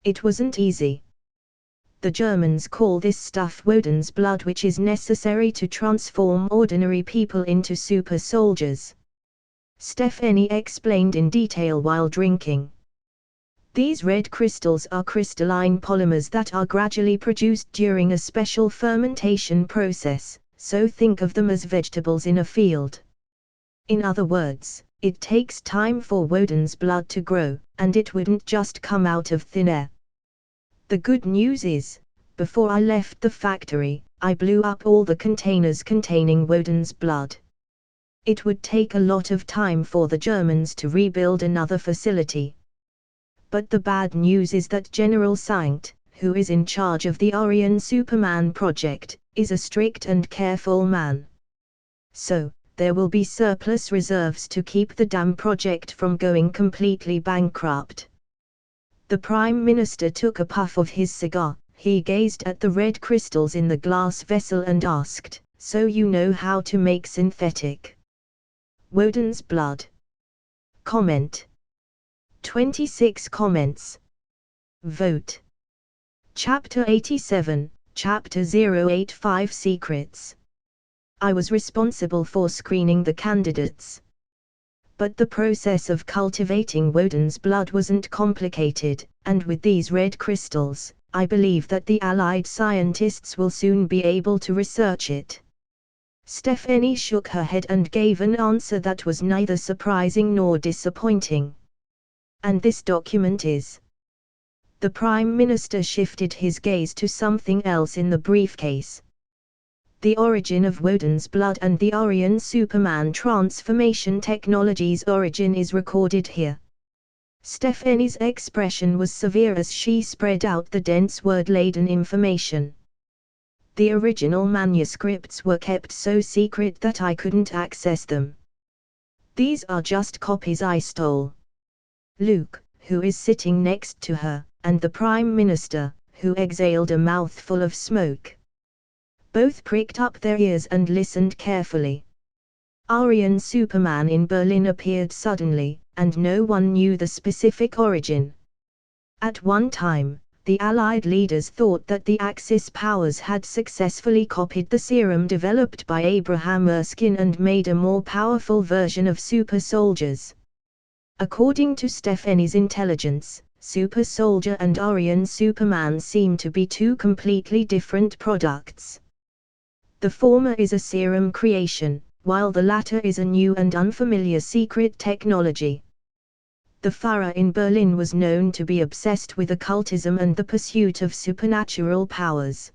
It wasn't easy. The Germans call this stuff Woden's blood, which is necessary to transform ordinary people into super soldiers. Stephanie explained in detail while drinking. These red crystals are crystalline polymers that are gradually produced during a special fermentation process. So think of them as vegetables in a field. In other words, it takes time for Woden's blood to grow, and it wouldn't just come out of thin air. The good news is, before I left the factory, I blew up all the containers containing Woden's blood. It would take a lot of time for the Germans to rebuild another facility. But the bad news is that General Sankt, who is in charge of the Aryan Superman project, is a strict and careful man. So, there will be surplus reserves to keep the damn project from going completely bankrupt. The Prime Minister took a puff of his cigar. He gazed at the red crystals in the glass vessel and asked, "So you know how to make synthetic Woden's blood?" Comment. 26 comments. Vote. Chapter 87, Chapter 085 Secrets. I was responsible for screening the candidates. But the process of cultivating Woden's blood wasn't complicated, and with these red crystals, I believe that the Allied scientists will soon be able to research it. Stephanie shook her head and gave an answer that was neither surprising nor disappointing. And this document is. The Prime Minister shifted his gaze to something else in the briefcase. The origin of Woden's blood and the Aryan Superman transformation technology's origin is recorded here. Stephanie's expression was severe as she spread out the dense word-laden information. The original manuscripts were kept so secret that I couldn't access them. These are just copies I stole. Luke, who is sitting next to her, and the Prime Minister, who exhaled a mouthful of smoke. Both pricked up their ears and listened carefully. Aryan Superman in Berlin appeared suddenly, and no one knew the specific origin. At one time, the Allied leaders thought that the Axis powers had successfully copied the serum developed by Abraham Erskine and made a more powerful version of super soldiers. According to Stephanie's intelligence, Super Soldier and Aryan Superman seem to be two completely different products. The former is a serum creation, while the latter is a new and unfamiliar secret technology. The Führer in Berlin was known to be obsessed with occultism and the pursuit of supernatural powers.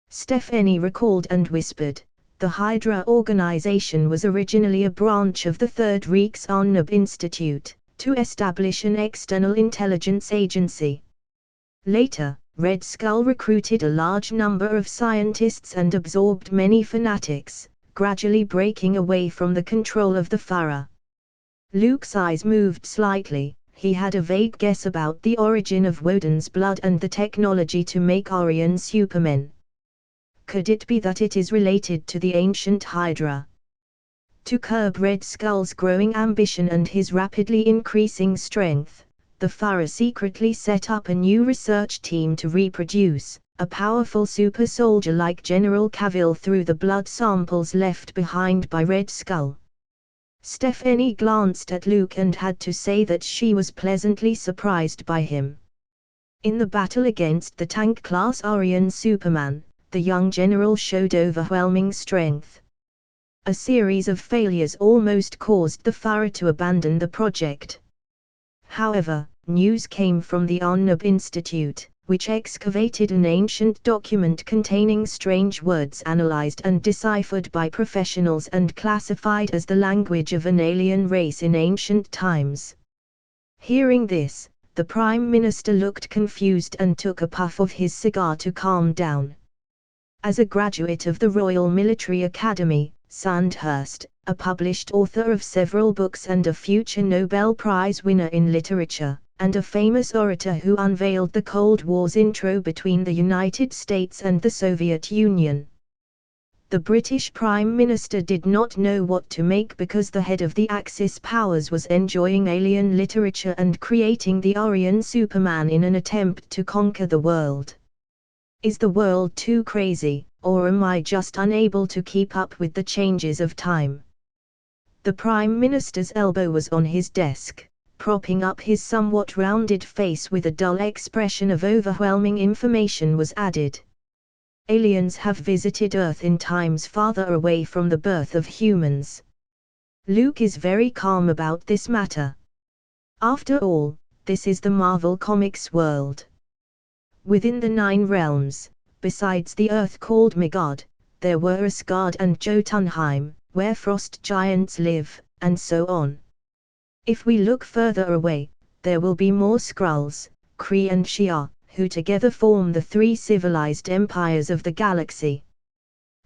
Stephanie recalled and whispered, "The Hydra organization was originally a branch of the Third Reichsannab Institute, to establish an external intelligence agency. Later, Red Skull recruited a large number of scientists and absorbed many fanatics, gradually breaking away from the control of the Führer." Luke's eyes moved slightly. He had a vague guess about the origin of Woden's blood and the technology to make Aryan supermen. Could it be that it is related to the ancient Hydra? To curb Red Skull's growing ambition and his rapidly increasing strength, the Führer secretly set up a new research team to reproduce a powerful super soldier like General Cavill through the blood samples left behind by Red Skull. Stephanie glanced at Luke and had to say that she was pleasantly surprised by him. In the battle against the tank-class Aryan Superman, the young general showed overwhelming strength. A series of failures almost caused the Führer to abandon the project. However, news came from the Annab Institute, which excavated an ancient document containing strange words analyzed and deciphered by professionals and classified as the language of an alien race in ancient times. Hearing this, the Prime Minister looked confused and took a puff of his cigar to calm down. As a graduate of the Royal Military Academy, Sandhurst, a published author of several books and a future Nobel Prize winner in literature, and a famous orator who unveiled the Cold War's intro between the United States and the Soviet Union, the British Prime Minister did not know what to make because the head of the Axis powers was enjoying alien literature and creating the Aryan Superman in an attempt to conquer the world. Is the world too crazy, or am I just unable to keep up with the changes of time? The Prime Minister's elbow was on his desk, propping up his somewhat rounded face with a dull expression of overwhelming information was added. Aliens have visited Earth in times farther away from the birth of humans. Luke is very calm about this matter. After all, this is the Marvel Comics world. Within the 9 realms, besides the Earth called Midgard, there were Asgard and Jotunheim, where frost giants live, and so on. If we look further away, there will be more Skrulls, Kree and Shi'ar, who together form the 3 civilized empires of the galaxy.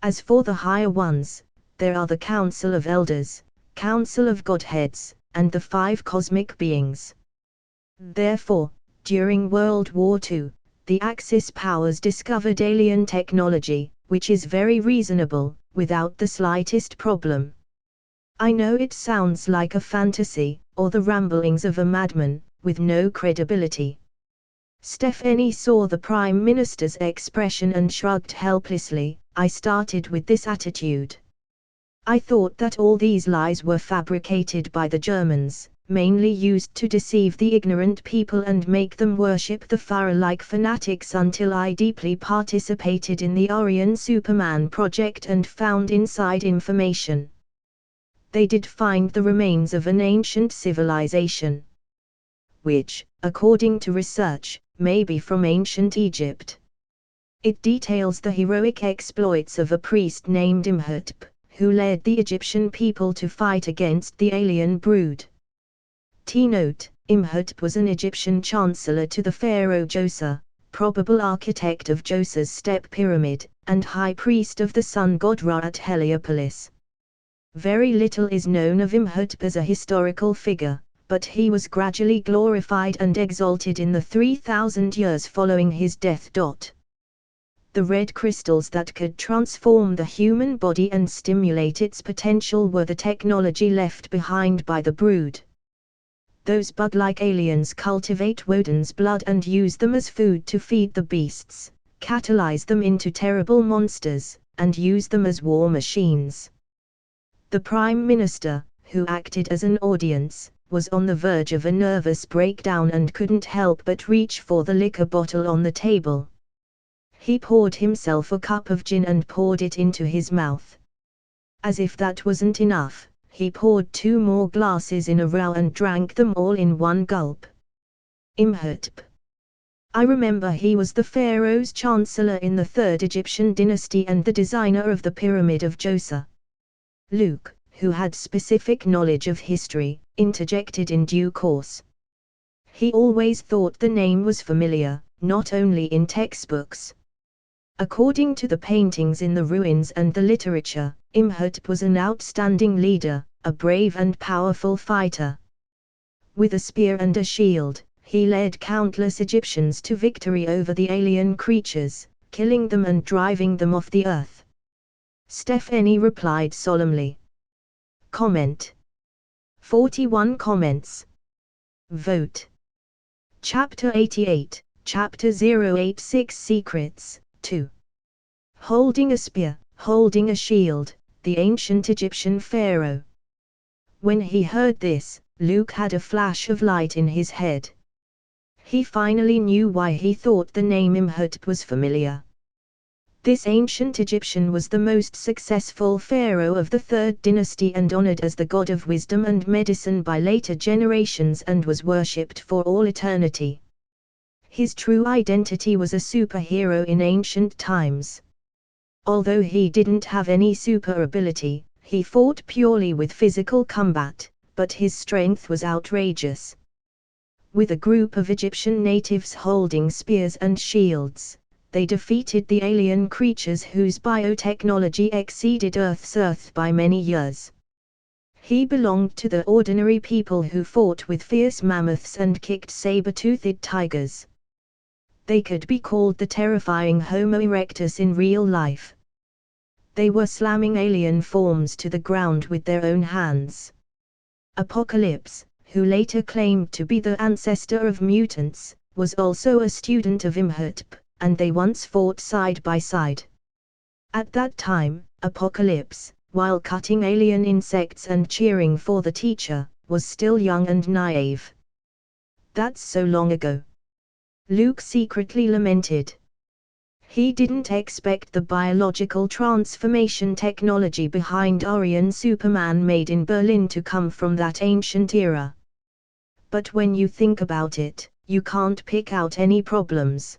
As for the higher ones, there are the Council of Elders, Council of Godheads, and the 5 cosmic beings. Therefore, during World War II, the Axis powers discovered alien technology, which is very reasonable, without the slightest problem. I know it sounds like a fantasy, or the ramblings of a madman, with no credibility. Stephanie saw the Prime Minister's expression and shrugged helplessly. I started with this attitude. I thought that all these lies were fabricated by the Germans, mainly used to deceive the ignorant people and make them worship the Führer like fanatics until I deeply participated in the Aryan Superman project and found inside information. They did find the remains of an ancient civilization, which, according to research, may be from ancient Egypt. It details the heroic exploits of a priest named Imhotep, who led the Egyptian people to fight against the alien brood. T-note, Imhotep was an Egyptian chancellor to the pharaoh Djoser, probable architect of Djoser's step pyramid, and high priest of the sun god Ra at Heliopolis. Very little is known of Imhotep as a historical figure, but he was gradually glorified and exalted in the 3,000 years following his death. The red crystals that could transform the human body and stimulate its potential were the technology left behind by the brood. Those bug-like aliens cultivate Woden's blood and use them as food to feed the beasts, catalyze them into terrible monsters, and use them as war machines. The Prime Minister, who acted as an audience, was on the verge of a nervous breakdown and couldn't help but reach for the liquor bottle on the table. He poured himself a cup of gin and poured it into his mouth. As if that wasn't enough, he poured 2 more glasses in a row and drank them all in one gulp. Imhotep. I remember he was the pharaoh's chancellor in the 3rd Egyptian dynasty and the designer of the Pyramid of Djoser. Luke, who had specific knowledge of history, interjected in due course. He always thought the name was familiar, not only in textbooks. According to the paintings in the ruins and the literature, Imhotep was an outstanding leader, a brave and powerful fighter. With a spear and a shield, he led countless Egyptians to victory over the alien creatures, killing them and driving them off the earth. Stephanie replied solemnly. Comment. 41 comments. Vote. Chapter 88, Chapter 086 Secrets, 2. Holding a spear, holding a shield, the ancient Egyptian pharaoh. When he heard this, Luke had a flash of light in his head. He finally knew why he thought the name Imhotep was familiar. This ancient Egyptian was the most successful pharaoh of the 3rd dynasty and honored as the god of wisdom and medicine by later generations and was worshipped for all eternity. His true identity was a superhero in ancient times. Although he didn't have any super ability, he fought purely with physical combat, but his strength was outrageous. With a group of Egyptian natives holding spears and shields, they defeated the alien creatures whose biotechnology exceeded Earth by many years. He belonged to the ordinary people who fought with fierce mammoths and kicked saber-toothed tigers. They could be called the terrifying Homo erectus in real life. They were slamming alien forms to the ground with their own hands. Apocalypse, who later claimed to be the ancestor of mutants, was also a student of Imhotep, and they once fought side by side. At that time, Apocalypse, while cutting alien insects and cheering for the teacher, was still young and naive. That's so long ago. Luke secretly lamented. He didn't expect the biological transformation technology behind Aryan Superman made in Berlin to come from that ancient era. But when you think about it, you can't pick out any problems.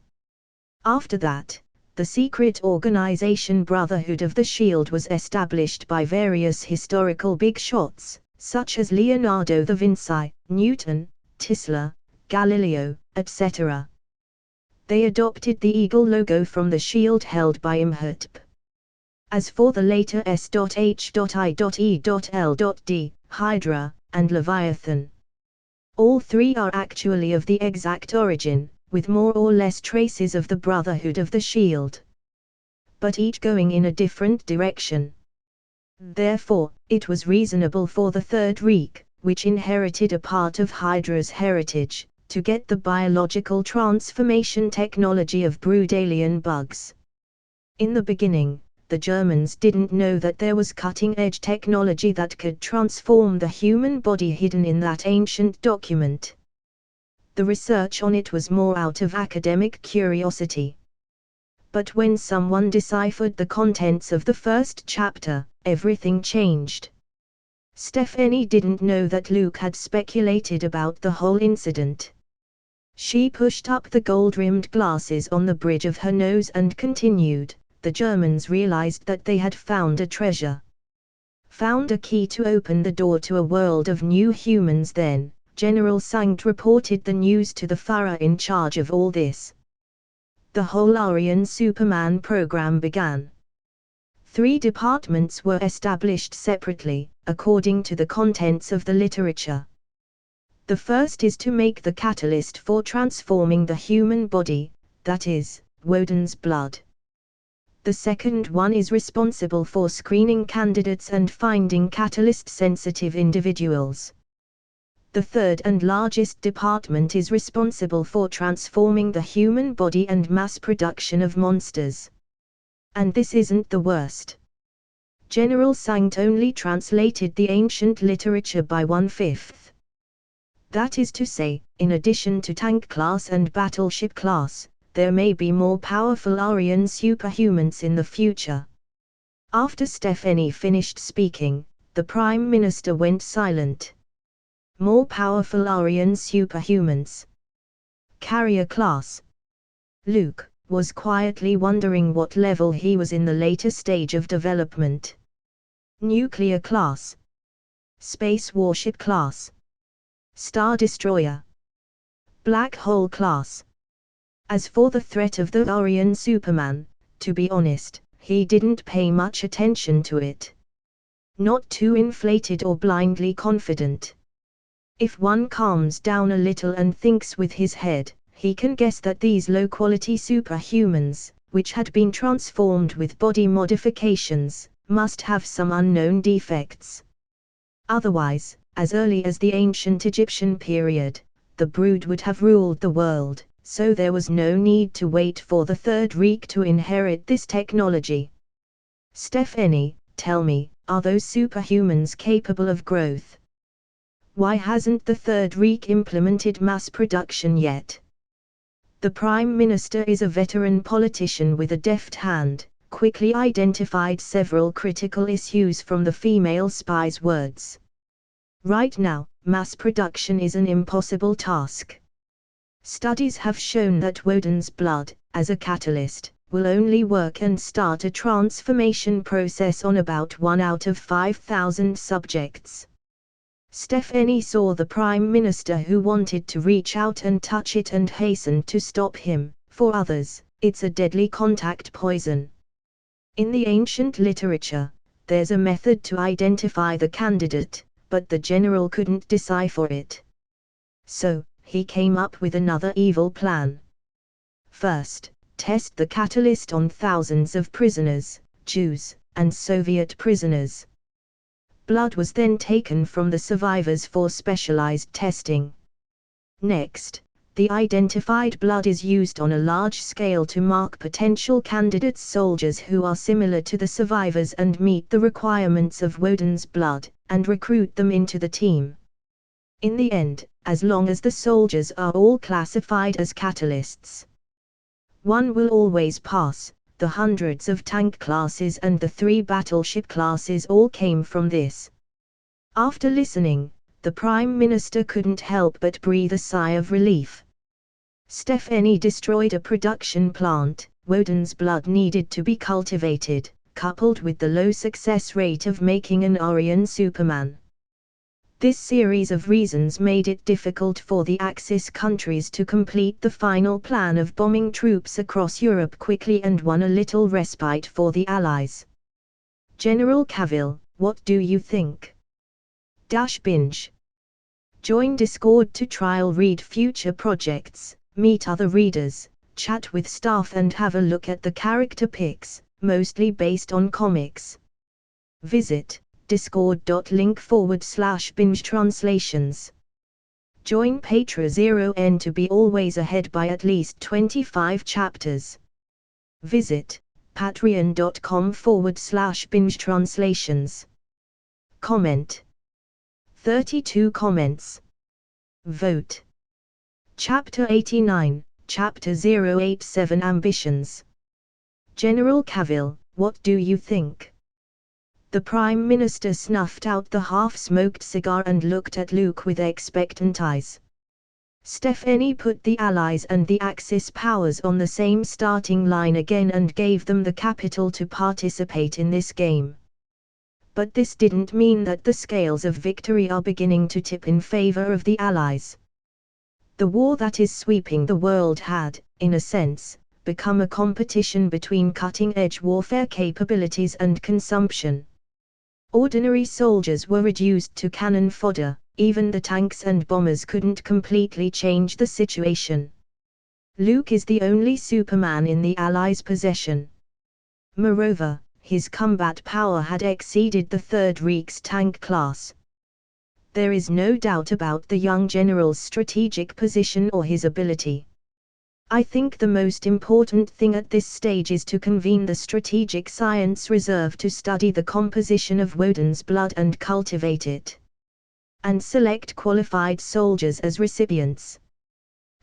After that, the secret organization Brotherhood of the Shield was established by various historical big shots, such as Leonardo da Vinci, Newton, Tesla, Galileo, etc. They adopted the eagle logo from the shield held by Imhotep. As for the later S.H.I.E.L.D, Hydra, and Leviathan, all 3 are actually of the exact origin, with more or less traces of the Brotherhood of the Shield. But each going in a different direction. Therefore, it was reasonable for the Third Reich, which inherited a part of Hydra's heritage, to get the biological transformation technology of brood alien bugs. In the beginning, the Germans didn't know that there was cutting-edge technology that could transform the human body hidden in that ancient document. The research on it was more out of academic curiosity. But when someone deciphered the contents of the first chapter, everything changed. Stephanie didn't know that Luke had speculated about the whole incident. She pushed up the gold-rimmed glasses on the bridge of her nose and continued. The Germans realized that they had found a treasure. Found a key to open the door to a world of new humans. Then, General Sankt reported the news to the Fuhrer in charge of all this. The whole Aryan Superman program began. 3 departments were established separately, according to the contents of the literature. The first is to make the catalyst for transforming the human body, that is, Woden's blood. The second one is responsible for screening candidates and finding catalyst-sensitive individuals. The third and largest department is responsible for transforming the human body and mass production of monsters. And this isn't the worst. General Sankt only translated the ancient literature by 1/5. That is to say, in addition to tank class and battleship class, there may be more powerful Aryan superhumans in the future. After Stephanie finished speaking, the Prime Minister went silent. More powerful Aryan superhumans. Carrier class. Luke was quietly wondering what level he was in the later stage of development. Nuclear class. Space warship class. Star destroyer. Black hole class. As for the threat of the Aryan Superman, to be honest, he didn't pay much attention to it. Not too inflated or blindly confident. If one calms down a little and thinks with his head, he can guess that these low-quality superhumans, which had been transformed with body modifications, must have some unknown defects. Otherwise, as early as the ancient Egyptian period, the Brood would have ruled the world, so there was no need to wait for the Third Reich to inherit this technology. Stephanie, tell me, are those superhumans capable of growth? Why hasn't the Third Reich implemented mass production yet? The Prime Minister is a veteran politician with a deft hand, quickly identified several critical issues from the female spy's words. Right now, mass production is an impossible task. Studies have shown that Woden's blood, as a catalyst, will only work and start a transformation process on about 1 out of 5,000 subjects. Stephanie saw the Prime Minister who wanted to reach out and touch it and hastened to stop him. For others, it's a deadly contact poison. In the ancient literature, there's a method to identify the candidate, but the general couldn't decipher it. So, he came up with another evil plan. First, test the catalyst on thousands of prisoners, Jews, and Soviet prisoners. Blood was then taken from the survivors for specialized testing. Next, the identified blood is used on a large scale to mark potential candidates, soldiers who are similar to the survivors and meet the requirements of Woden's blood, and recruit them into the team. In the end, as long as the soldiers are all classified as catalysts, one will always pass. The hundreds of tank classes and the 3 battleship classes all came from this. After listening, the Prime Minister couldn't help but breathe a sigh of relief. Stephanie destroyed a production plant. Woden's blood needed to be cultivated, coupled with the low success rate of making an Aryan Superman. This series of reasons made it difficult for the Axis countries to complete the final plan of bombing troops across Europe quickly and won a little respite for the Allies. General Cavill, what do you think? Binge. Join Discord to trial read future projects, meet other readers, chat with staff and have a look at the character pics, mostly based on comics. Visit discord.link/binge translations. Join Patra 0n to be always ahead by at least 25 chapters. Visit patreon.com/binge translations. Comment. 32 comments. Vote. Chapter 89, Chapter 087 Ambitions. General Cavill, what do you think? The Prime Minister snuffed out the half-smoked cigar and looked at Luke with expectant eyes. Stephanie put the Allies and the Axis powers on the same starting line again and gave them the capital to participate in this game. But this didn't mean that the scales of victory are beginning to tip in favor of the Allies. The war that is sweeping the world had, in a sense, become a competition between cutting-edge warfare capabilities and consumption. Ordinary soldiers were reduced to cannon fodder. Even the tanks and bombers couldn't completely change the situation. Luke is the only Superman in the Allies' possession. Moreover, his combat power had exceeded the Third Reich's tank class. There is no doubt about the young general's strategic position or his ability. I think the most important thing at this stage is to convene the Strategic Science Reserve to study the composition of Woden's blood and cultivate it. And select qualified soldiers as recipients.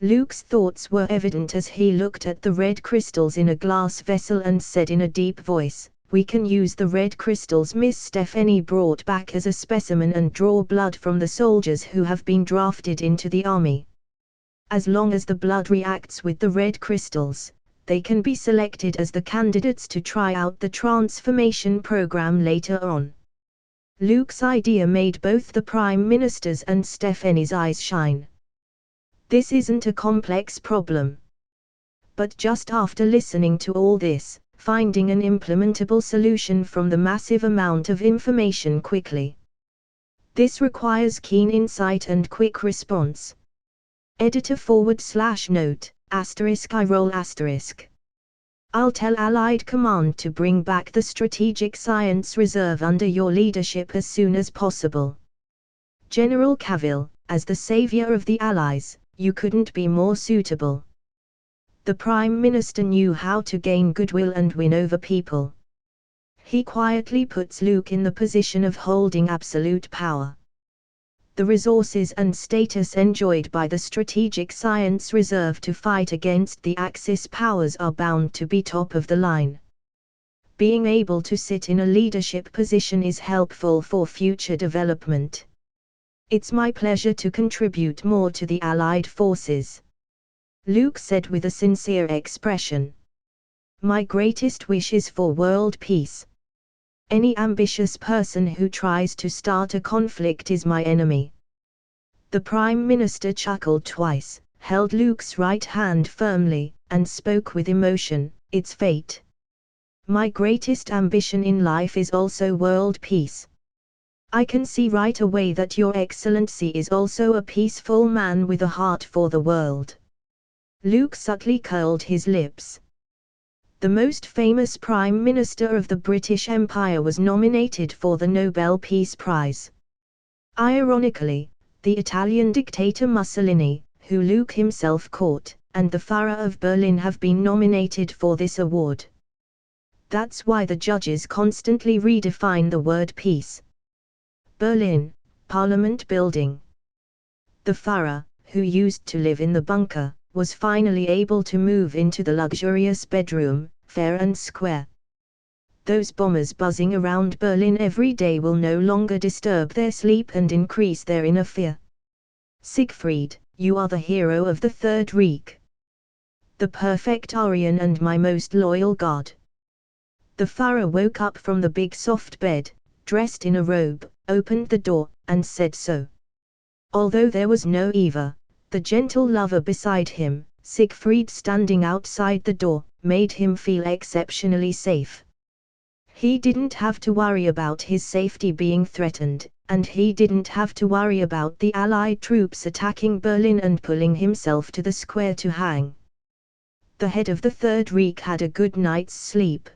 Luke's thoughts were evident as he looked at the red crystals in a glass vessel and said in a deep voice, we can use the red crystals Miss Stephanie brought back as a specimen and draw blood from the soldiers who have been drafted into the army. As long as the blood reacts with the red crystals, they can be selected as the candidates to try out the transformation program later on. Luke's idea made both the Prime Minister's and Stephanie's eyes shine. This isn't a complex problem. But just after listening to all this, finding an implementable solution from the massive amount of information quickly. This requires keen insight and quick response. Editor/note, *I roll *. I'll tell Allied Command to bring back the Strategic Science Reserve under your leadership as soon as possible. General Cavill, as the savior of the Allies, you couldn't be more suitable. The Prime Minister knew how to gain goodwill and win over people. He quietly puts Luke in the position of holding absolute power. The resources and status enjoyed by the Strategic Science Reserve to fight against the Axis powers are bound to be top of the line. Being able to sit in a leadership position is helpful for future development. It's my pleasure to contribute more to the Allied forces, Luke said with a sincere expression. My greatest wish is for world peace. Any ambitious person who tries to start a conflict is my enemy. The Prime Minister chuckled twice, held Luke's right hand firmly, and spoke with emotion. It's fate. My greatest ambition in life is also world peace. I can see right away that Your Excellency is also a peaceful man with a heart for the world. Luke subtly curled his lips. The most famous Prime Minister of the British Empire was nominated for the Nobel Peace Prize. Ironically, the Italian dictator Mussolini, who Luke himself caught, and the Fuhrer of Berlin have been nominated for this award. That's why the judges constantly redefine the word peace. Berlin, Parliament Building. The Fuhrer, who used to live in the bunker, was finally able to move into the luxurious bedroom, fair and square. Those bombers buzzing around Berlin every day will no longer disturb their sleep and increase their inner fear. Siegfried, you are the hero of the Third Reich. The perfect Aryan and my most loyal god. The Fuhrer woke up from the big soft bed, dressed in a robe, opened the door, and said so. Although there was no Eva, the gentle lover beside him, Siegfried standing outside the door, made him feel exceptionally safe. He didn't have to worry about his safety being threatened, and he didn't have to worry about the Allied troops attacking Berlin and pulling himself to the square to hang. The head of the Third Reich had a good night's sleep.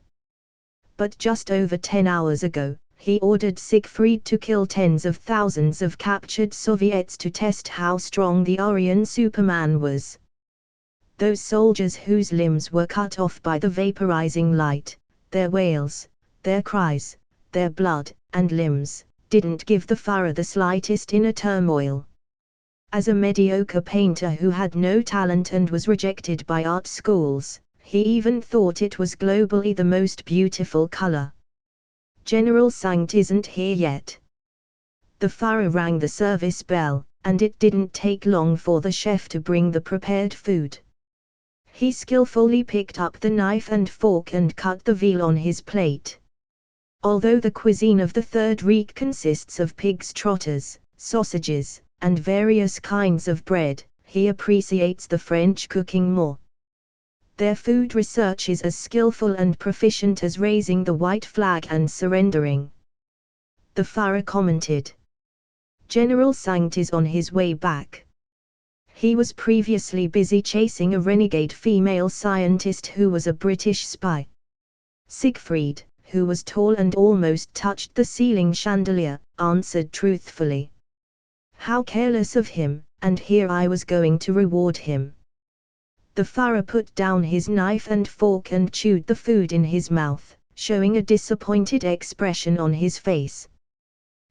But just over 10 hours ago, he ordered Siegfried to kill tens of thousands of captured Soviets to test how strong the Aryan Superman was. Those soldiers whose limbs were cut off by the vaporizing light, their wails, their cries, their blood and limbs, didn't give the Fuhrer the slightest inner turmoil. As a mediocre painter who had no talent and was rejected by art schools, he even thought it was globally the most beautiful color. General Sankt isn't here yet. The Fuhrer rang the service bell, and it didn't take long for the chef to bring the prepared food. He skillfully picked up the knife and fork and cut the veal on his plate. Although the cuisine of the Third Reich consists of pig's trotters, sausages, and various kinds of bread, he appreciates the French cooking more. Their food research is as skillful and proficient as raising the white flag and surrendering. The Fuhrer commented. General Sankt is on his way back. He was previously busy chasing a renegade female scientist who was a British spy. Siegfried, who was tall and almost touched the ceiling chandelier, answered truthfully. How careless of him, and here I was going to reward him. The Fuhrer put down his knife and fork and chewed the food in his mouth, showing a disappointed expression on his face.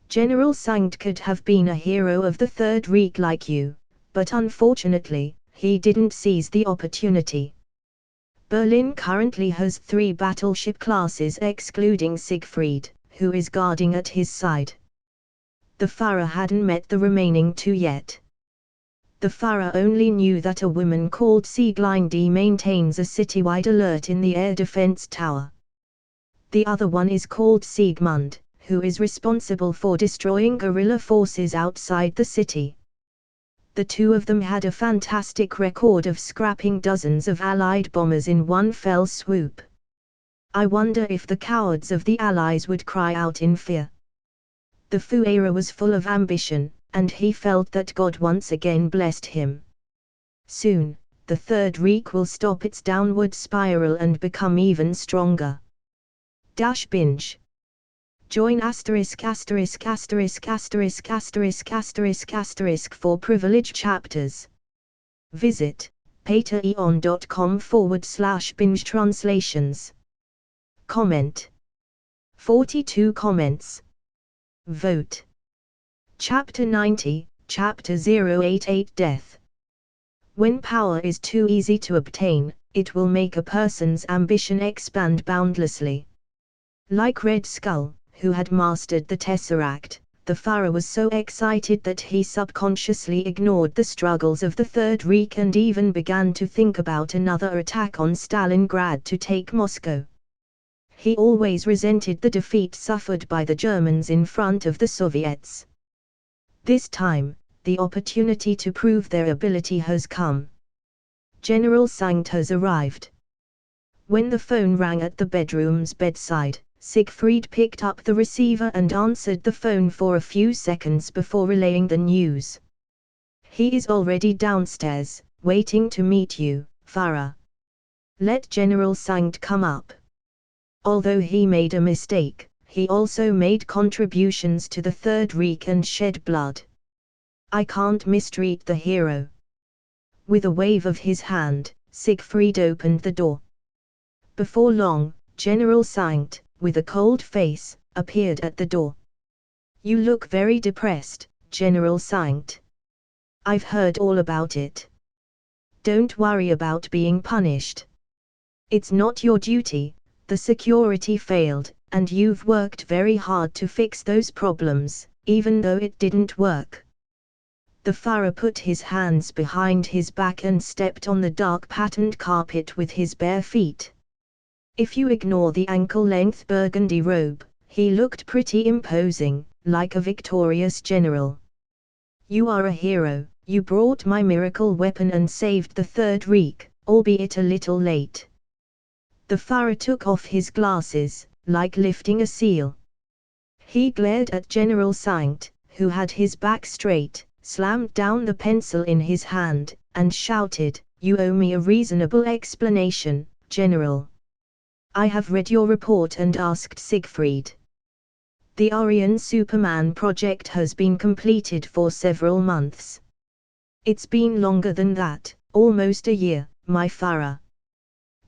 General Sankt could have been a hero of the Third Reich like you, but unfortunately, he didn't seize the opportunity. Berlin currently has 3 battleship classes excluding Siegfried, who is guarding at his side. The Führer hadn't met the remaining 2 yet. The Führer only knew that a woman called Sieglinde maintains a citywide alert in the air defense tower. The other one is called Siegmund, who is responsible for destroying guerrilla forces outside the city. The 2 of them had a fantastic record of scrapping dozens of Allied bombers in one fell swoop. I wonder if the cowards of the Allies would cry out in fear. The Führer was full of ambition, and he felt that God once again blessed him. Soon, the Third Reich will stop its downward spiral and become even stronger. Binge. Join ******** for privileged chapters. Visit patreon.com/binge translations. Comment. 42 comments. Vote. Chapter 90, Chapter 088 Death. When power is too easy to obtain, it will make a person's ambition expand boundlessly. Like Red Skull, who had mastered the Tesseract, the Führer was so excited that he subconsciously ignored the struggles of the Third Reich and even began to think about another attack on Stalingrad to take Moscow. He always resented the defeat suffered by the Germans in front of the Soviets. This time, the opportunity to prove their ability has come. General Sankt has arrived. When the phone rang at the bedroom's bedside, Siegfried picked up the receiver and answered the phone for a few seconds before relaying the news. He is already downstairs, waiting to meet you, Führer. Let General Sankt come up. Although he made a mistake, he also made contributions to the Third Reich and shed blood. I can't mistreat the hero. With a wave of his hand, Siegfried opened the door. Before long, General Sankt, with a cold face, appeared at the door. You look very depressed, General Sankt. I've heard all about it. Don't worry about being punished. It's not your duty. The security failed, and you've worked very hard to fix those problems, even though it didn't work. The Führer put his hands behind his back and stepped on the dark patterned carpet with his bare feet. If you ignore the ankle-length burgundy robe, he looked pretty imposing, like a victorious general. You are a hero, you brought my miracle weapon and saved the Third Reich, albeit a little late. The Führer took off his glasses, like lifting a seal. He glared at General Sankt, who had his back straight, slammed down the pencil in his hand, and shouted, You owe me a reasonable explanation, General. I have read your report and asked Siegfried. The Aryan Superman project has been completed for several months. It's been longer than that, almost a year, my Führer.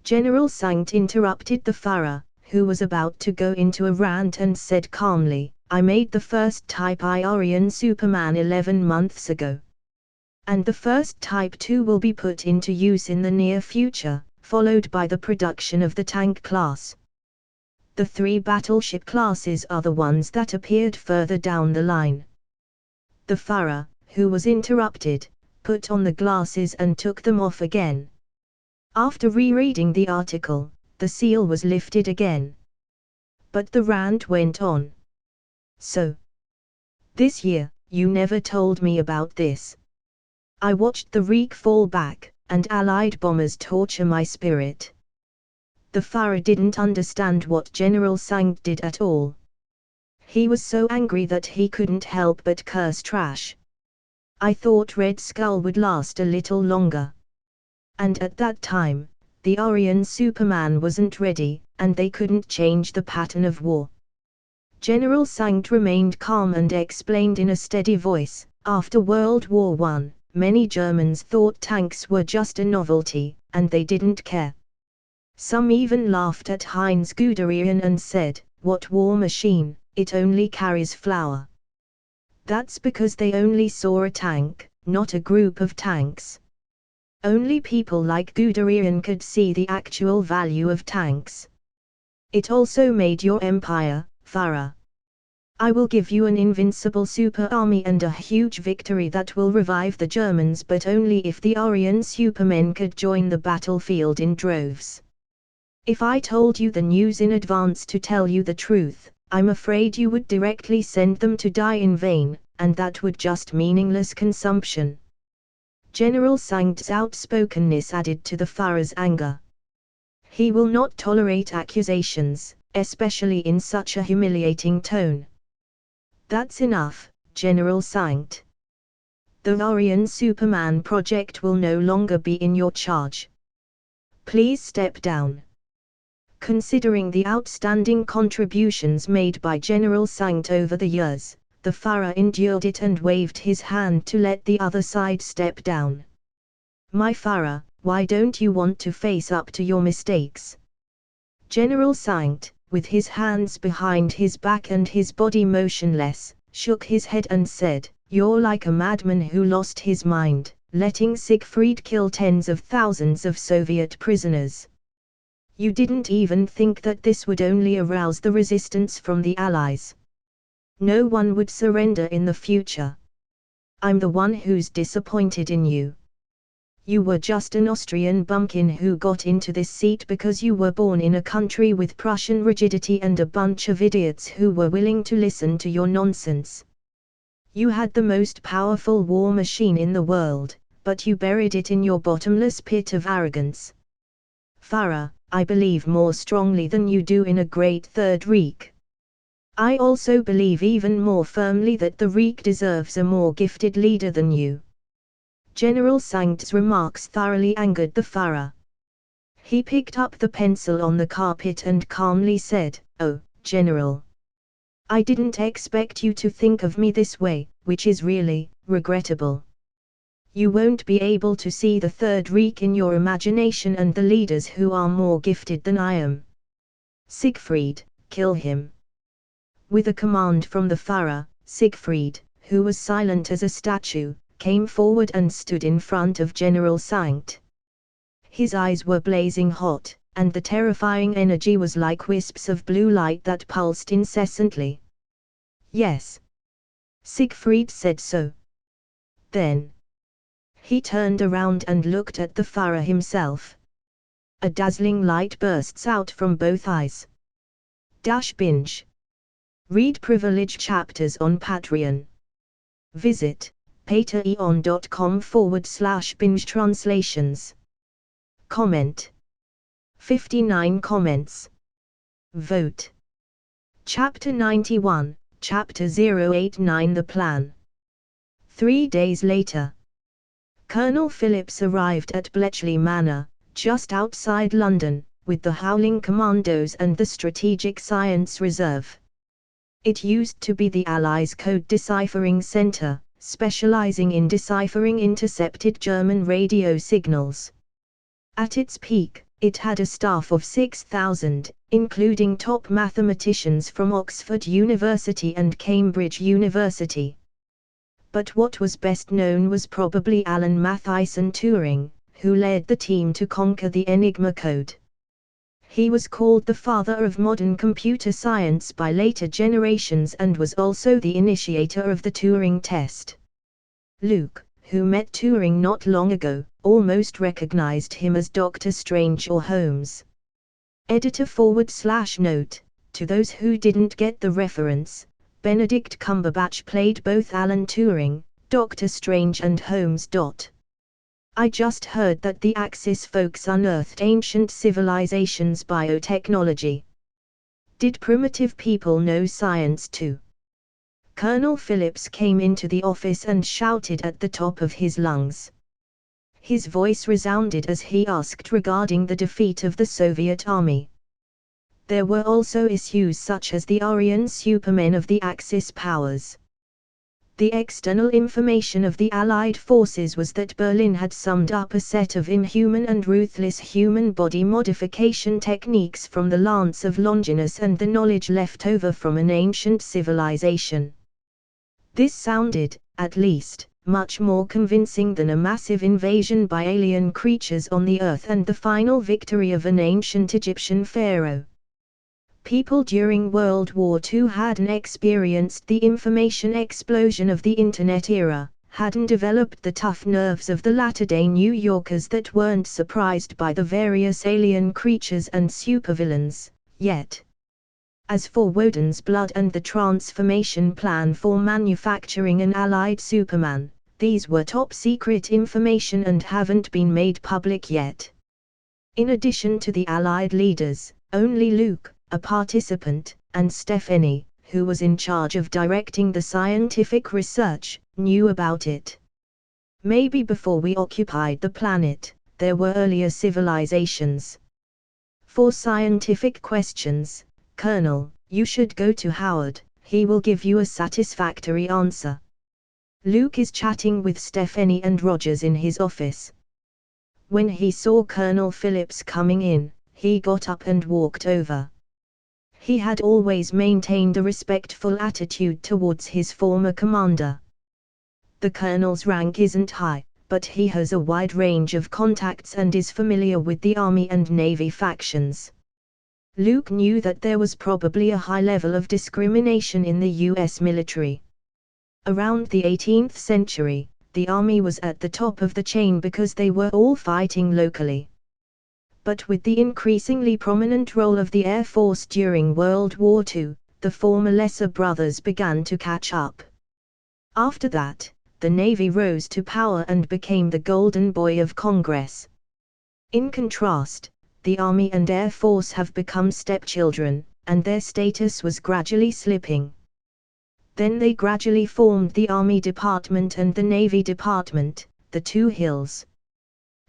General Sankt interrupted the Führer, who was about to go into a rant, and said calmly, I made the first Type I Aryan Superman 11 months ago. And the first Type 2 will be put into use in the near future, followed by the production of the tank class. The 3 battleship classes are the ones that appeared further down the line. The Führer, who was interrupted, put on the glasses and took them off again. After rereading the article, the seal was lifted again. But the rant went on. So, this year, you never told me about this. I watched the Reich fall back, and Allied bombers torture my spirit. The Führer didn't understand what General Sankt did at all. He was so angry that he couldn't help but curse trash. I thought Red Skull would last a little longer. And at that time, the Aryan Superman wasn't ready, and they couldn't change the pattern of war. General Sankt remained calm and explained in a steady voice, after World War I, many Germans thought tanks were just a novelty, and they didn't care. Some even laughed at Heinz Guderian and said, what war machine, it only carries flour. That's because they only saw a tank, not a group of tanks. Only people like Guderian could see the actual value of tanks. It also made your empire, Farah. I will give you an invincible super army and a huge victory that will revive the Germans, but only if the Aryan supermen could join the battlefield in droves. If I told you the news in advance to tell you the truth, I'm afraid you would directly send them to die in vain, and that would just meaningless consumption. General Sangt's outspokenness added to the Farah's anger. He will not tolerate accusations, especially in such a humiliating tone. That's enough, General Sangt. The Aryan Superman project will no longer be in your charge. Please step down. Considering the outstanding contributions made by General Sangt over the years, the Farah endured it and waved his hand to let the other side step down. My Farah, why don't you want to face up to your mistakes? General Sangt, with his hands behind his back and his body motionless, shook his head and said, "You're like a madman who lost his mind, letting Siegfried kill tens of thousands of Soviet prisoners. You didn't even think that this would only arouse the resistance from the Allies. No one would surrender in the future. I'm the one who's disappointed in you. You were just an Austrian bumpkin who got into this seat because you were born in a country with Prussian rigidity and a bunch of idiots who were willing to listen to your nonsense. You had the most powerful war machine in the world, but you buried it in your bottomless pit of arrogance. Farah, I believe more strongly than you do in a great Third Reich. I also believe even more firmly that the Reich deserves a more gifted leader than you." General Sangt's remarks thoroughly angered the Farah. He picked up the pencil on the carpet and calmly said, "Oh, General. I didn't expect you to think of me this way, which is really regrettable. You won't be able to see the Third Reich in your imagination and the leaders who are more gifted than I am. Siegfried, kill him." With a command from the Farah, Siegfried, who was silent as a statue, came forward and stood in front of General Sangt. His eyes were blazing hot, and the terrifying energy was like wisps of blue light that pulsed incessantly. "Yes." Siegfried said so. Then he turned around and looked at the Farah himself. A dazzling light bursts out from both eyes. Binge. Read privilege chapters on Patreon. Visit patreon.com/binge translations. Comment. 59 comments. Vote. Chapter 91, Chapter 089 The Plan. 3 days later, Colonel Phillips arrived at Bletchley Manor, just outside London, with the Howling Commandos and the Strategic Science Reserve. It used to be the Allies' code deciphering center, specializing in deciphering intercepted German radio signals. At its peak, it had a staff of 6,000, including top mathematicians from Oxford University and Cambridge University. But what was best known was probably Alan Mathieson Turing, who led the team to conquer the Enigma code. He was called the father of modern computer science by later generations and was also the initiator of the Turing test. Luke, who met Turing not long ago, almost recognized him as Dr. Strange or Holmes. Editor/note, to those who didn't get the reference, Benedict Cumberbatch played both Alan Turing, Dr. Strange and Holmes. I just heard that the Axis folks unearthed ancient civilizations' biotechnology. Did primitive people know science too? Colonel Phillips came into the office and shouted at the top of his lungs. His voice resounded as he asked regarding the defeat of the Soviet army. There were also issues such as the Aryan supermen of the Axis powers. The external information of the Allied forces was that Berlin had summed up a set of inhuman and ruthless human body modification techniques from the Lance of Longinus and the knowledge left over from an ancient civilization. This sounded, at least, much more convincing than a massive invasion by alien creatures on the Earth and the final victory of an ancient Egyptian pharaoh. People during World War II hadn't experienced the information explosion of the Internet era, hadn't developed the tough nerves of the latter-day New Yorkers that weren't surprised by the various alien creatures and supervillains, yet. As for Woden's blood and the transformation plan for manufacturing an allied Superman, these were top-secret information and haven't been made public yet. In addition to the allied leaders, only Luke, a participant, and Stephanie, who was in charge of directing the scientific research, knew about it. Maybe before we occupied the planet, there were earlier civilizations. For scientific questions, Colonel, you should go to Howard, he will give you a satisfactory answer. Luke is chatting with Stephanie and Rogers in his office. When he saw Colonel Phillips coming in, he got up and walked over. He had always maintained a respectful attitude towards his former commander. The colonel's rank isn't high, but he has a wide range of contacts and is familiar with the Army and Navy factions. Luke knew that there was probably a high level of discrimination in the U.S. military. Around the 18th century, the Army was at the top of the chain because they were all fighting locally. But with the increasingly prominent role of the Air Force during World War II, the former lesser brothers began to catch up. After that, the Navy rose to power and became the golden boy of Congress. In contrast, the Army and Air Force have become stepchildren, and their status was gradually slipping. Then they gradually formed the Army Department and the Navy Department, the two hills.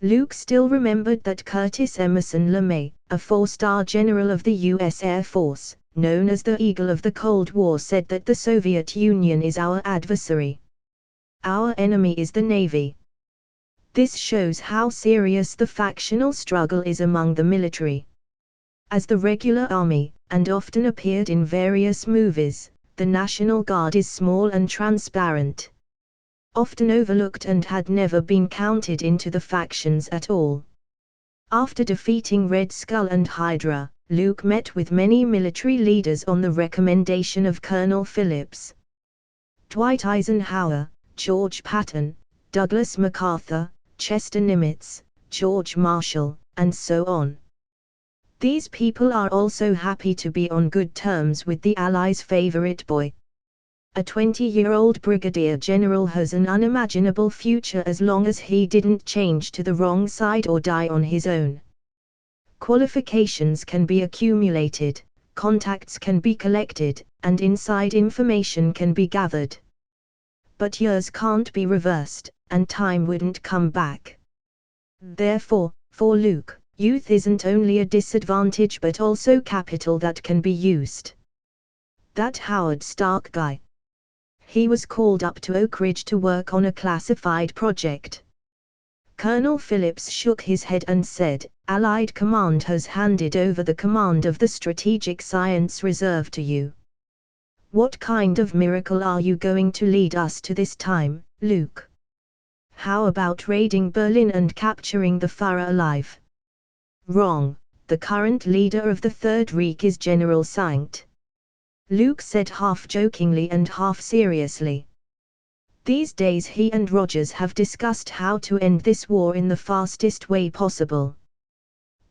Luke still remembered that Curtis Emerson LeMay, a four-star general of the U.S. Air Force, known as the Eagle of the Cold War, said that the Soviet Union is our adversary. Our enemy is the Navy. This shows how serious the factional struggle is among the military. As the regular army, and often appeared in various movies, the National Guard is small and transparent. Often overlooked and had never been counted into the factions at all. After defeating Red Skull and Hydra, Luke met with many military leaders on the recommendation of Colonel Phillips. Dwight Eisenhower, George Patton, Douglas MacArthur, Chester Nimitz, George Marshall, and so on. These people are also happy to be on good terms with the Allies' favorite boy. A 20-year-old brigadier general has an unimaginable future as long as he didn't change to the wrong side or die on his own. Qualifications can be accumulated, contacts can be collected, and inside information can be gathered. But years can't be reversed, and time wouldn't come back. Therefore, for Luke, youth isn't only a disadvantage but also capital that can be used. That Howard Stark guy. He was called up to Oak Ridge to work on a classified project. Colonel Phillips shook his head and said, Allied Command has handed over the command of the Strategic Science Reserve to you. What kind of miracle are you going to lead us to this time, Luke? How about raiding Berlin and capturing the Führer alive? Wrong, the current leader of the Third Reich is General Sankt. Luke said half-jokingly and half-seriously. These days he and Rogers have discussed how to end this war in the fastest way possible.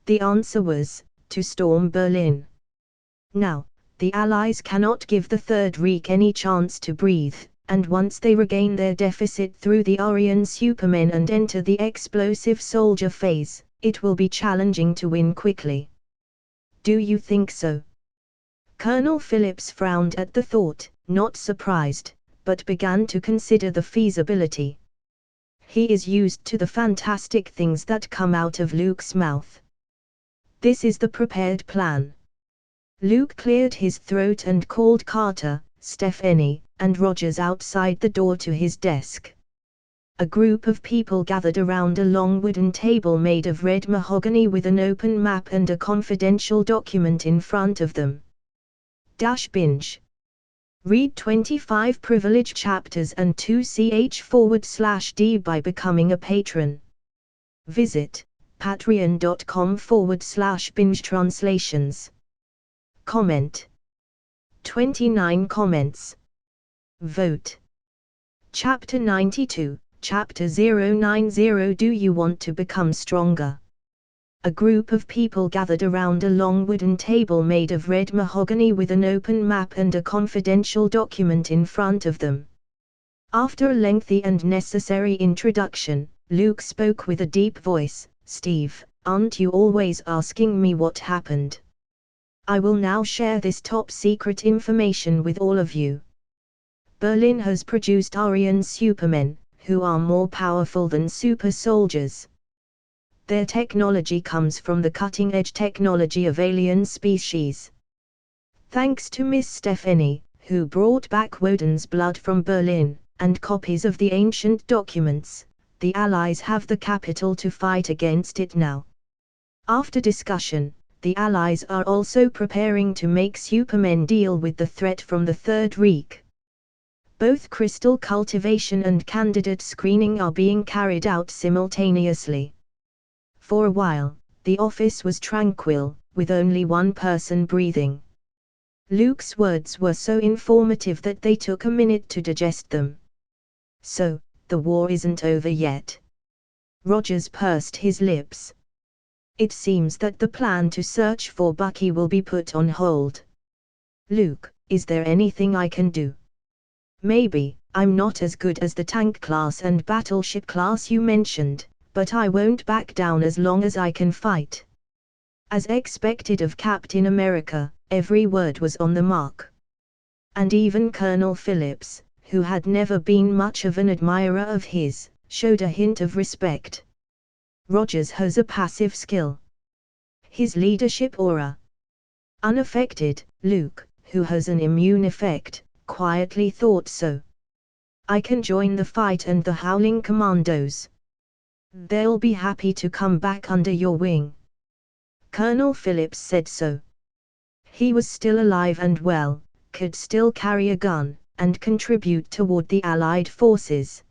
The answer was, to storm Berlin. Now, the Allies cannot give the Third Reich any chance to breathe, and once they regain their deficit through the Aryan Supermen and enter the explosive soldier phase, it will be challenging to win quickly. Do you think so? Colonel Phillips frowned at the thought, not surprised, but began to consider the feasibility. He is used to the fantastic things that come out of Luke's mouth. This is the prepared plan. Luke cleared his throat and called Carter, Stephanie, and Rogers outside the door to his desk. A group of people gathered around a long wooden table made of red mahogany with an open map and a confidential document in front of them. Binge. Read 25 privilege chapters and 2ch/d by becoming a patron. Visit patreon.com/bingetranslations. Comment. 29 comments. Vote. Chapter 92, Chapter 090. Do you want to become stronger? A group of people gathered around a long wooden table made of red mahogany with an open map and a confidential document in front of them. After a lengthy and necessary introduction, Luke spoke with a deep voice. "Steve, aren't you always asking me what happened? I will now share this top-secret information with all of you. Berlin has produced Aryan supermen, who are more powerful than super soldiers. Their technology comes from the cutting-edge technology of alien species. Thanks to Miss Stephanie, who brought back Woden's blood from Berlin, and copies of the ancient documents, the Allies have the capital to fight against it now. After discussion, the Allies are also preparing to make supermen deal with the threat from the Third Reich. Both crystal cultivation and candidate screening are being carried out simultaneously." For a while, the office was tranquil, with only one person breathing. Luke's words were so informative that they took a minute to digest them. "So, the war isn't over yet?" Rogers pursed his lips. "It seems that the plan to search for Bucky will be put on hold. Luke, is there anything I can do? Maybe, I'm not as good as the tank class and battleship class you mentioned, but I won't back down as long as I can fight." As expected of Captain America, every word was on the mark. And even Colonel Phillips, who had never been much of an admirer of his, showed a hint of respect. "Rogers has a passive skill. His leadership aura." Unaffected, Luke, who has an immune effect, quietly thought so. "I can join the fight and the Howling Commandos. They'll be happy to come back under your wing." Colonel Phillips said so. He was still alive and well, could still carry a gun, and contribute toward the Allied forces.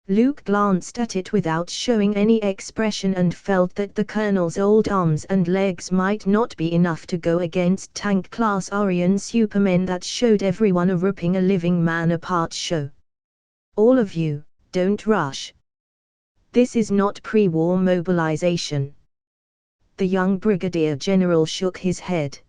Luke glanced at it without showing any expression and felt that the colonel's old arms and legs might not be enough to go against tank-class Aryan supermen that showed everyone a ripping a living man apart show. "All of you, don't rush. This is not pre-war mobilization." The young brigadier general shook his head.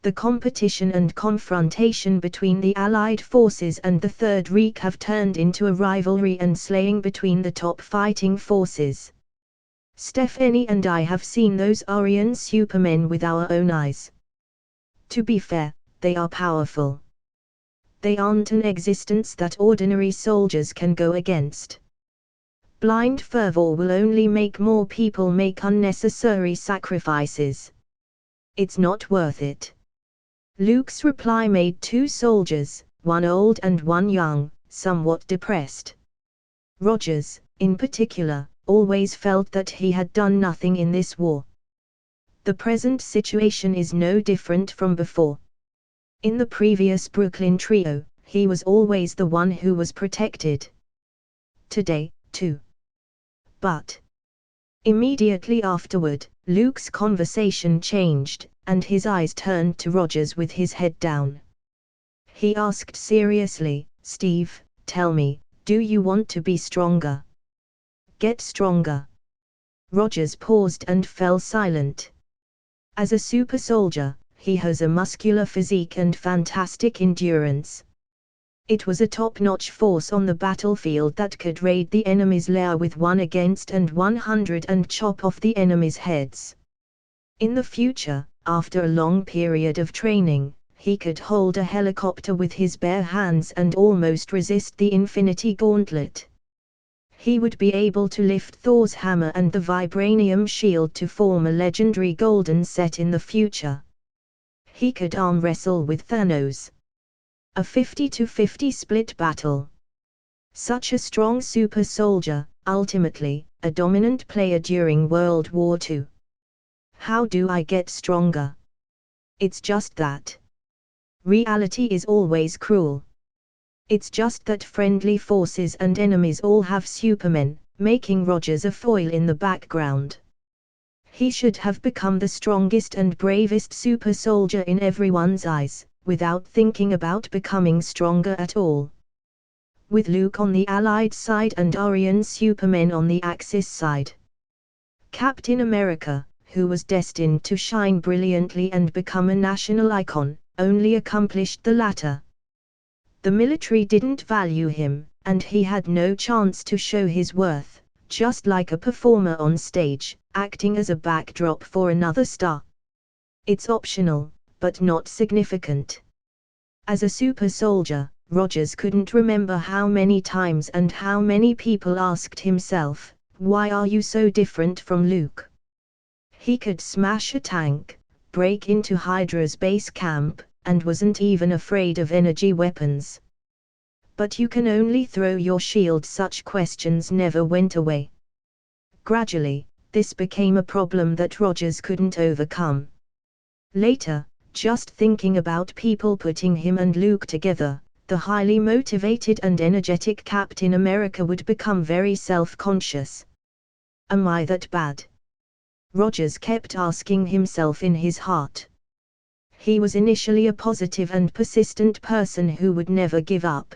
"The competition and confrontation between the Allied forces and the Third Reich have turned into a rivalry and slaying between the top fighting forces. Stephanie and I have seen those Aryan supermen with our own eyes. To be fair, they are powerful. They aren't an existence that ordinary soldiers can go against. Blind fervor will only make more people make unnecessary sacrifices. It's not worth it." Luke's reply made two soldiers, one old and one young, somewhat depressed. Rogers, in particular, always felt that he had done nothing in this war. The present situation is no different from before. In the previous Brooklyn trio, he was always the one who was protected. Today, too. But immediately afterward, Luke's conversation changed, and his eyes turned to Rogers with his head down. He asked seriously, "Steve, tell me, do you want to be stronger? Get stronger." Rogers paused and fell silent. As a super soldier, he has a muscular physique and fantastic endurance. It was a top-notch force on the battlefield that could raid the enemy's lair with 1 against and 100 and chop off the enemy's heads. In the future, after a long period of training, he could hold a helicopter with his bare hands and almost resist the Infinity Gauntlet. He would be able to lift Thor's hammer and the vibranium shield to form a legendary golden set in the future. He could arm wrestle with Thanos. A 50-50 split battle. Such a strong super soldier, ultimately, a dominant player during World War II. How do I get stronger? It's just that. Reality is always cruel. It's just that friendly forces and enemies all have supermen, making Rogers a foil in the background. He should have become the strongest and bravest super soldier in everyone's eyes, without thinking about becoming stronger at all. With Luke on the Allied side and Aryan supermen on the Axis side. Captain America, who was destined to shine brilliantly and become a national icon, only accomplished the latter. The military didn't value him, and he had no chance to show his worth, just like a performer on stage, acting as a backdrop for another star. It's optional, but not significant. As a super soldier, Rogers couldn't remember how many times and how many people asked himself, "Why are you so different from Luke?" He could smash a tank, break into Hydra's base camp, and wasn't even afraid of energy weapons. But you can only throw your shield. Such questions never went away. Gradually, this became a problem that Rogers couldn't overcome. Later, just thinking about people putting him and Luke together, the highly motivated and energetic Captain America would become very self-conscious. Am I that bad? Rogers kept asking himself in his heart. He was initially a positive and persistent person who would never give up.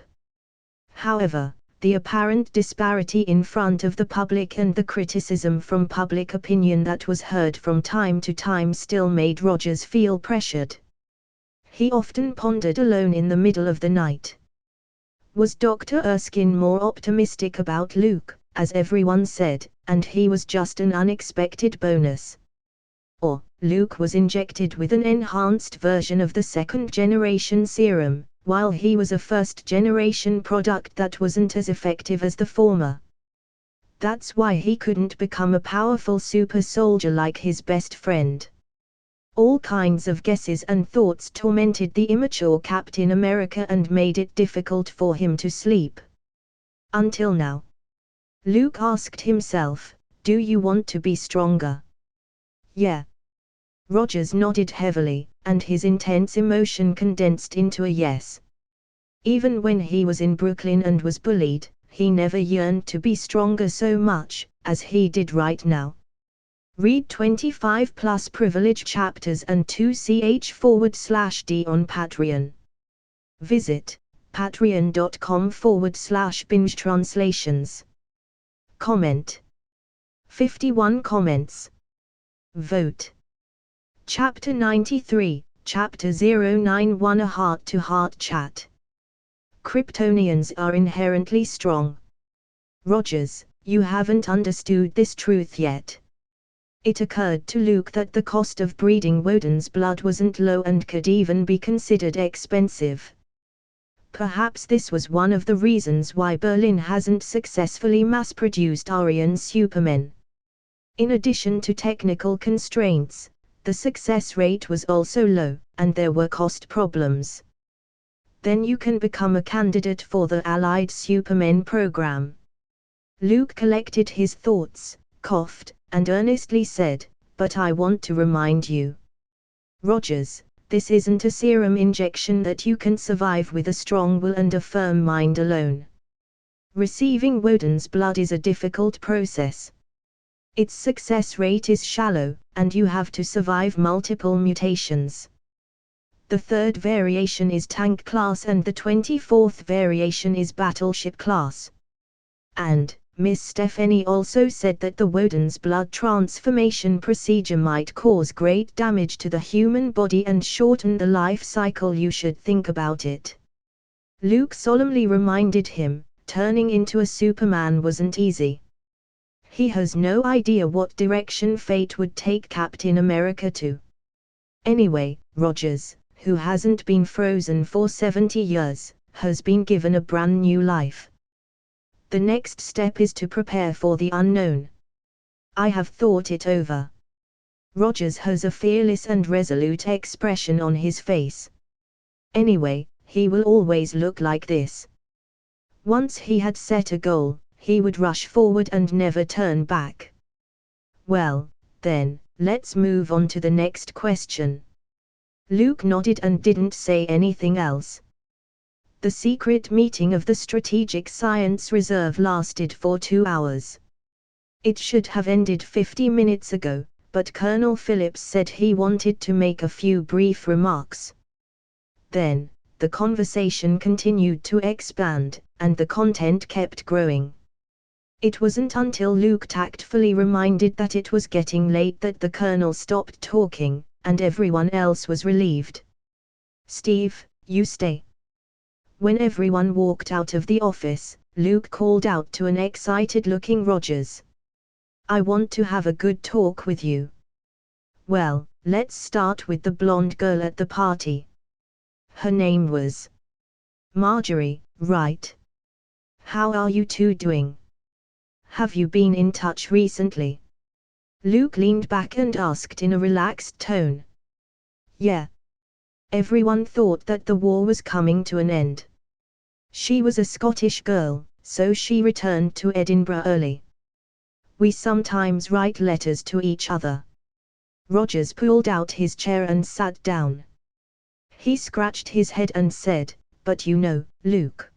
However, the apparent disparity in front of the public and the criticism from public opinion that was heard from time to time still made Rogers feel pressured. He often pondered alone in the middle of the night. Was Dr. Erskine more optimistic about Luke, as everyone said, and he was just an unexpected bonus? Or, Luke was injected with an enhanced version of the second-generation serum, while he was a first-generation product that wasn't as effective as the former. That's why he couldn't become a powerful super soldier like his best friend. All kinds of guesses and thoughts tormented the immature Captain America and made it difficult for him to sleep. Until now. Luke asked himself, "Do you want to be stronger?" "Yeah." Rogers nodded heavily, and his intense emotion condensed into a yes. Even when he was in Brooklyn and was bullied, he never yearned to be stronger so much, as he did right now. Read 25 plus privilege chapters and 2ch/d on Patreon. Visit patreon.com/binge-translations. Comment. 51 comments. Vote. Chapter 93, Chapter 091, a heart-to-heart chat. Kryptonians are inherently strong. Rogers, you haven't understood this truth yet. It occurred to Luke that the cost of breeding Woden's blood wasn't low and could even be considered expensive. Perhaps this was one of the reasons why Berlin hasn't successfully mass-produced Aryan supermen. In addition to technical constraints, the success rate was also low, and there were cost problems. Then you can become a candidate for the Allied Supermen program. Luke collected his thoughts, coughed, and earnestly said, "But I want to remind you, Rogers, this isn't a serum injection that you can survive with a strong will and a firm mind alone. Receiving Woden's blood is a difficult process. Its success rate is shallow, and you have to survive multiple mutations. The third variation is tank class and the 24th variation is battleship class. And, Miss Stephanie also said that the Woden's blood transformation procedure might cause great damage to the human body and shorten the life cycle. You should think about it." Luke solemnly reminded him, turning into a Superman wasn't easy. He has no idea what direction fate would take Captain America to. Anyway, Rogers, who hasn't been frozen for 70 years, has been given a brand new life. The next step is to prepare for the unknown. I have thought it over. Rogers has a fearless and resolute expression on his face. Anyway, he will always look like this. Once he had set a goal, he would rush forward and never turn back. Well, then, let's move on to the next question. Luke nodded and didn't say anything else. The secret meeting of the Strategic Science Reserve lasted for 2 hours. It should have ended 50 minutes ago, but Colonel Phillips said he wanted to make a few brief remarks. Then, the conversation continued to expand, and the content kept growing. It wasn't until Luke tactfully reminded that it was getting late that the Colonel stopped talking, and everyone else was relieved. "Steve, you stay." When everyone walked out of the office, Luke called out to an excited-looking Rogers. "I want to have a good talk with you." "Well, let's start with the blonde girl at the party. Her name was Marjorie, right? How are you two doing? Have you been in touch recently?" Luke leaned back and asked in a relaxed tone. "Yeah. Everyone thought that the war was coming to an end. She was a Scottish girl, so she returned to Edinburgh early. We sometimes write letters to each other." Rogers pulled out his chair and sat down. He scratched his head and said, "But you know, Luke,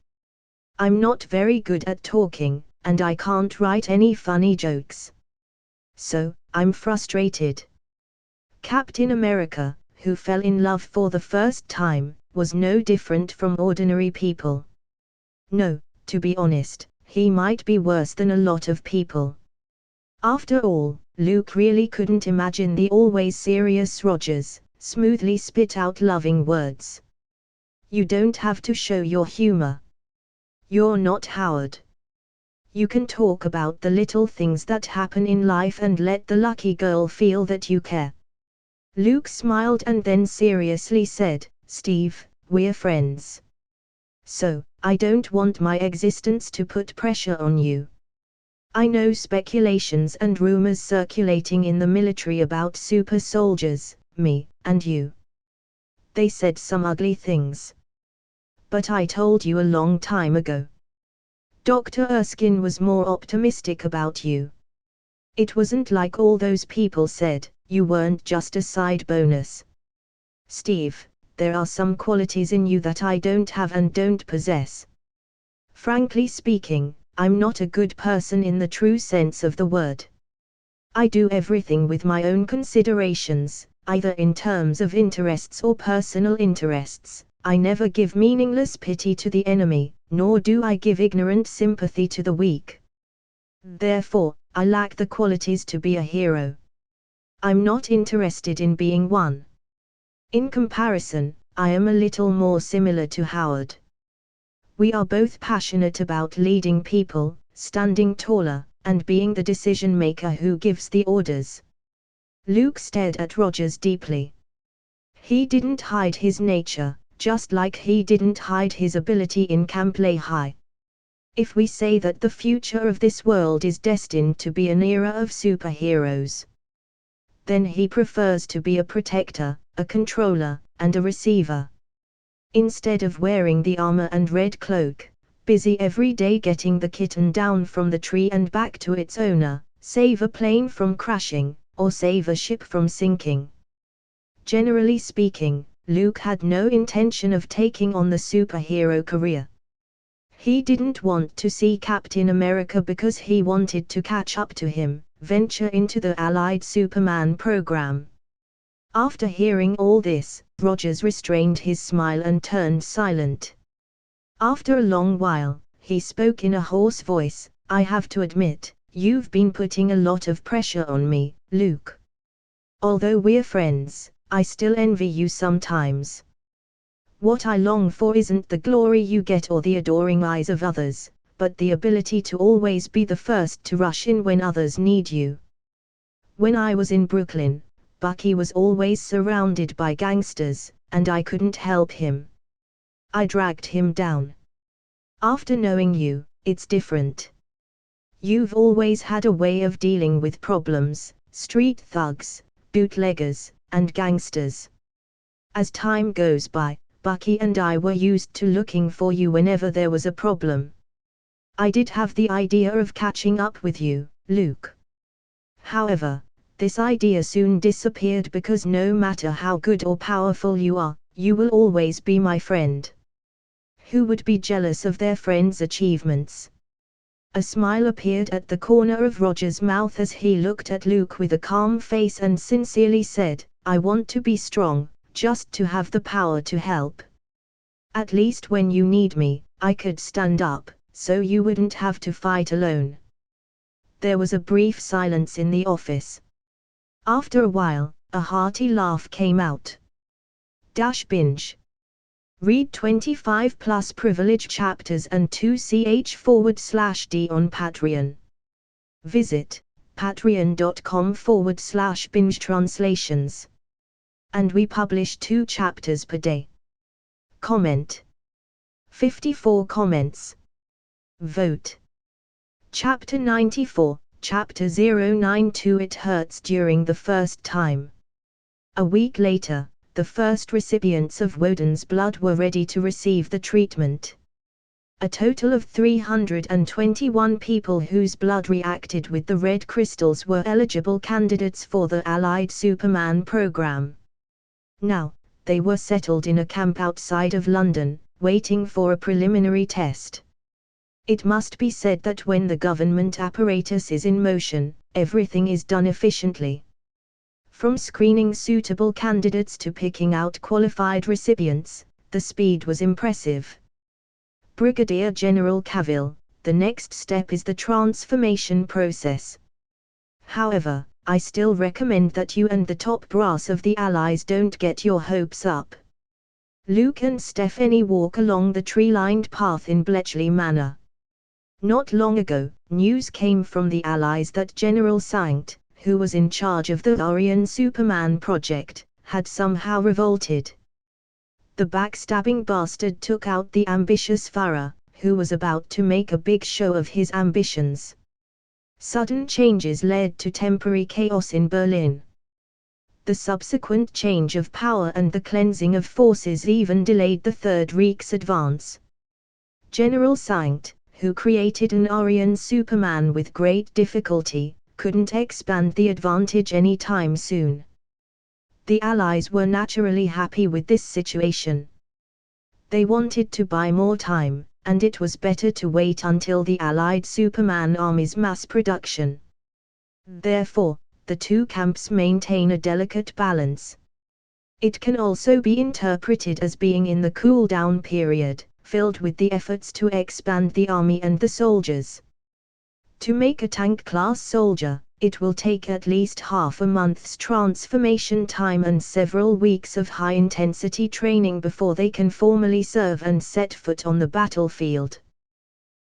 I'm not very good at talking, and I can't write any funny jokes. So, I'm frustrated." Captain America, who fell in love for the first time, was no different from ordinary people. No, to be honest, he might be worse than a lot of people. After all, Luke really couldn't imagine the always serious Rogers smoothly spit out loving words. "You don't have to show your humor. You're not Howard. You can talk about the little things that happen in life and let the lucky girl feel that you care." Luke smiled and then seriously said, "Steve, we're friends. So, I don't want my existence to put pressure on you. I know speculations and rumors circulating in the military about super soldiers, me, and you. They said some ugly things. But I told you a long time ago. Dr. Erskine was more optimistic about you. It wasn't like all those people said, you weren't just a side bonus. Steve, there are some qualities in you that I don't have and don't possess. Frankly speaking, I'm not a good person in the true sense of the word. I do everything with my own considerations, either in terms of interests or personal interests. I never give meaningless pity to the enemy, nor do I give ignorant sympathy to the weak. Therefore, I lack the qualities to be a hero. I'm not interested in being one. In comparison, I am a little more similar to Howard. We are both passionate about leading people, standing taller, and being the decision maker who gives the orders." Luke stared at Rogers deeply. He didn't hide his nature, just like he didn't hide his ability in Camp Lay High. If we say that the future of this world is destined to be an era of superheroes, then he prefers to be a protector, a controller, and a receiver. Instead of wearing the armor and red cloak, busy every day getting the kitten down from the tree and back to its owner, save a plane from crashing, or save a ship from sinking. Generally speaking, Luke had no intention of taking on the superhero career. He didn't want to see Captain America because he wanted to catch up to him, venture into the Allied Superman program. After hearing all this, Rogers restrained his smile and turned silent. After a long while, he spoke in a hoarse voice, "I have to admit, you've been putting a lot of pressure on me, Luke. Although we're friends, I still envy you sometimes. What I long for isn't the glory you get or the adoring eyes of others, but the ability to always be the first to rush in when others need you. When I was in Brooklyn, Bucky was always surrounded by gangsters, and I couldn't help him. I dragged him down. After knowing you, it's different. You've always had a way of dealing with problems, street thugs, bootleggers, and gangsters. As time goes by, Bucky and I were used to looking for you whenever there was a problem. I did have the idea of catching up with you, Luke. However, this idea soon disappeared because no matter how good or powerful you are, you will always be my friend. Who would be jealous of their friend's achievements? A smile appeared at the corner of Roger's mouth as he looked at Luke with a calm face and sincerely said, I want to be strong, just to have the power to help. At least when you need me, I could stand up, so you wouldn't have to fight alone. There was a brief silence in the office. After a while, a hearty laugh came out. Binge. Read 25 plus privilege chapters and 2ch/d on Patreon. Visit patreon.com/binge translations. And we publish 2 chapters per day. Comment. 54 comments. Vote. Chapter 94, Chapter 092. It hurts during the first time. A week later, the first recipients of Woden's blood were ready to receive the treatment. A total of 321 people whose blood reacted with the red crystals were eligible candidates for the Allied Superman program. Now, they were settled in a camp outside of London, waiting for a preliminary test. It must be said that when the government apparatus is in motion, everything is done efficiently. From screening suitable candidates to picking out qualified recipients, the speed was impressive. Brigadier General Cavill, the next step is the transformation process. However, I still recommend that you and the top brass of the Allies don't get your hopes up. Luke and Stephanie walk along the tree-lined path in Bletchley Manor. Not long ago, news came from the Allies that General Sankt, who was in charge of the Aryan Superman project, had somehow revolted. The backstabbing bastard took out the ambitious Farah, who was about to make a big show of his ambitions. Sudden changes led to temporary chaos in Berlin. The subsequent change of power and the cleansing of forces even delayed the Third Reich's advance. General Sankt, who created an Aryan Superman with great difficulty, couldn't expand the advantage any time soon. The Allies were naturally happy with this situation. They wanted to buy more time, and it was better to wait until the Allied Superman army's mass production. Therefore, the two camps maintain a delicate balance. It can also be interpreted as being in the cool-down period, filled with the efforts to expand the army and the soldiers. To make a tank-class soldier, it will take at least half a month's transformation time and several weeks of high-intensity training before they can formally serve and set foot on the battlefield.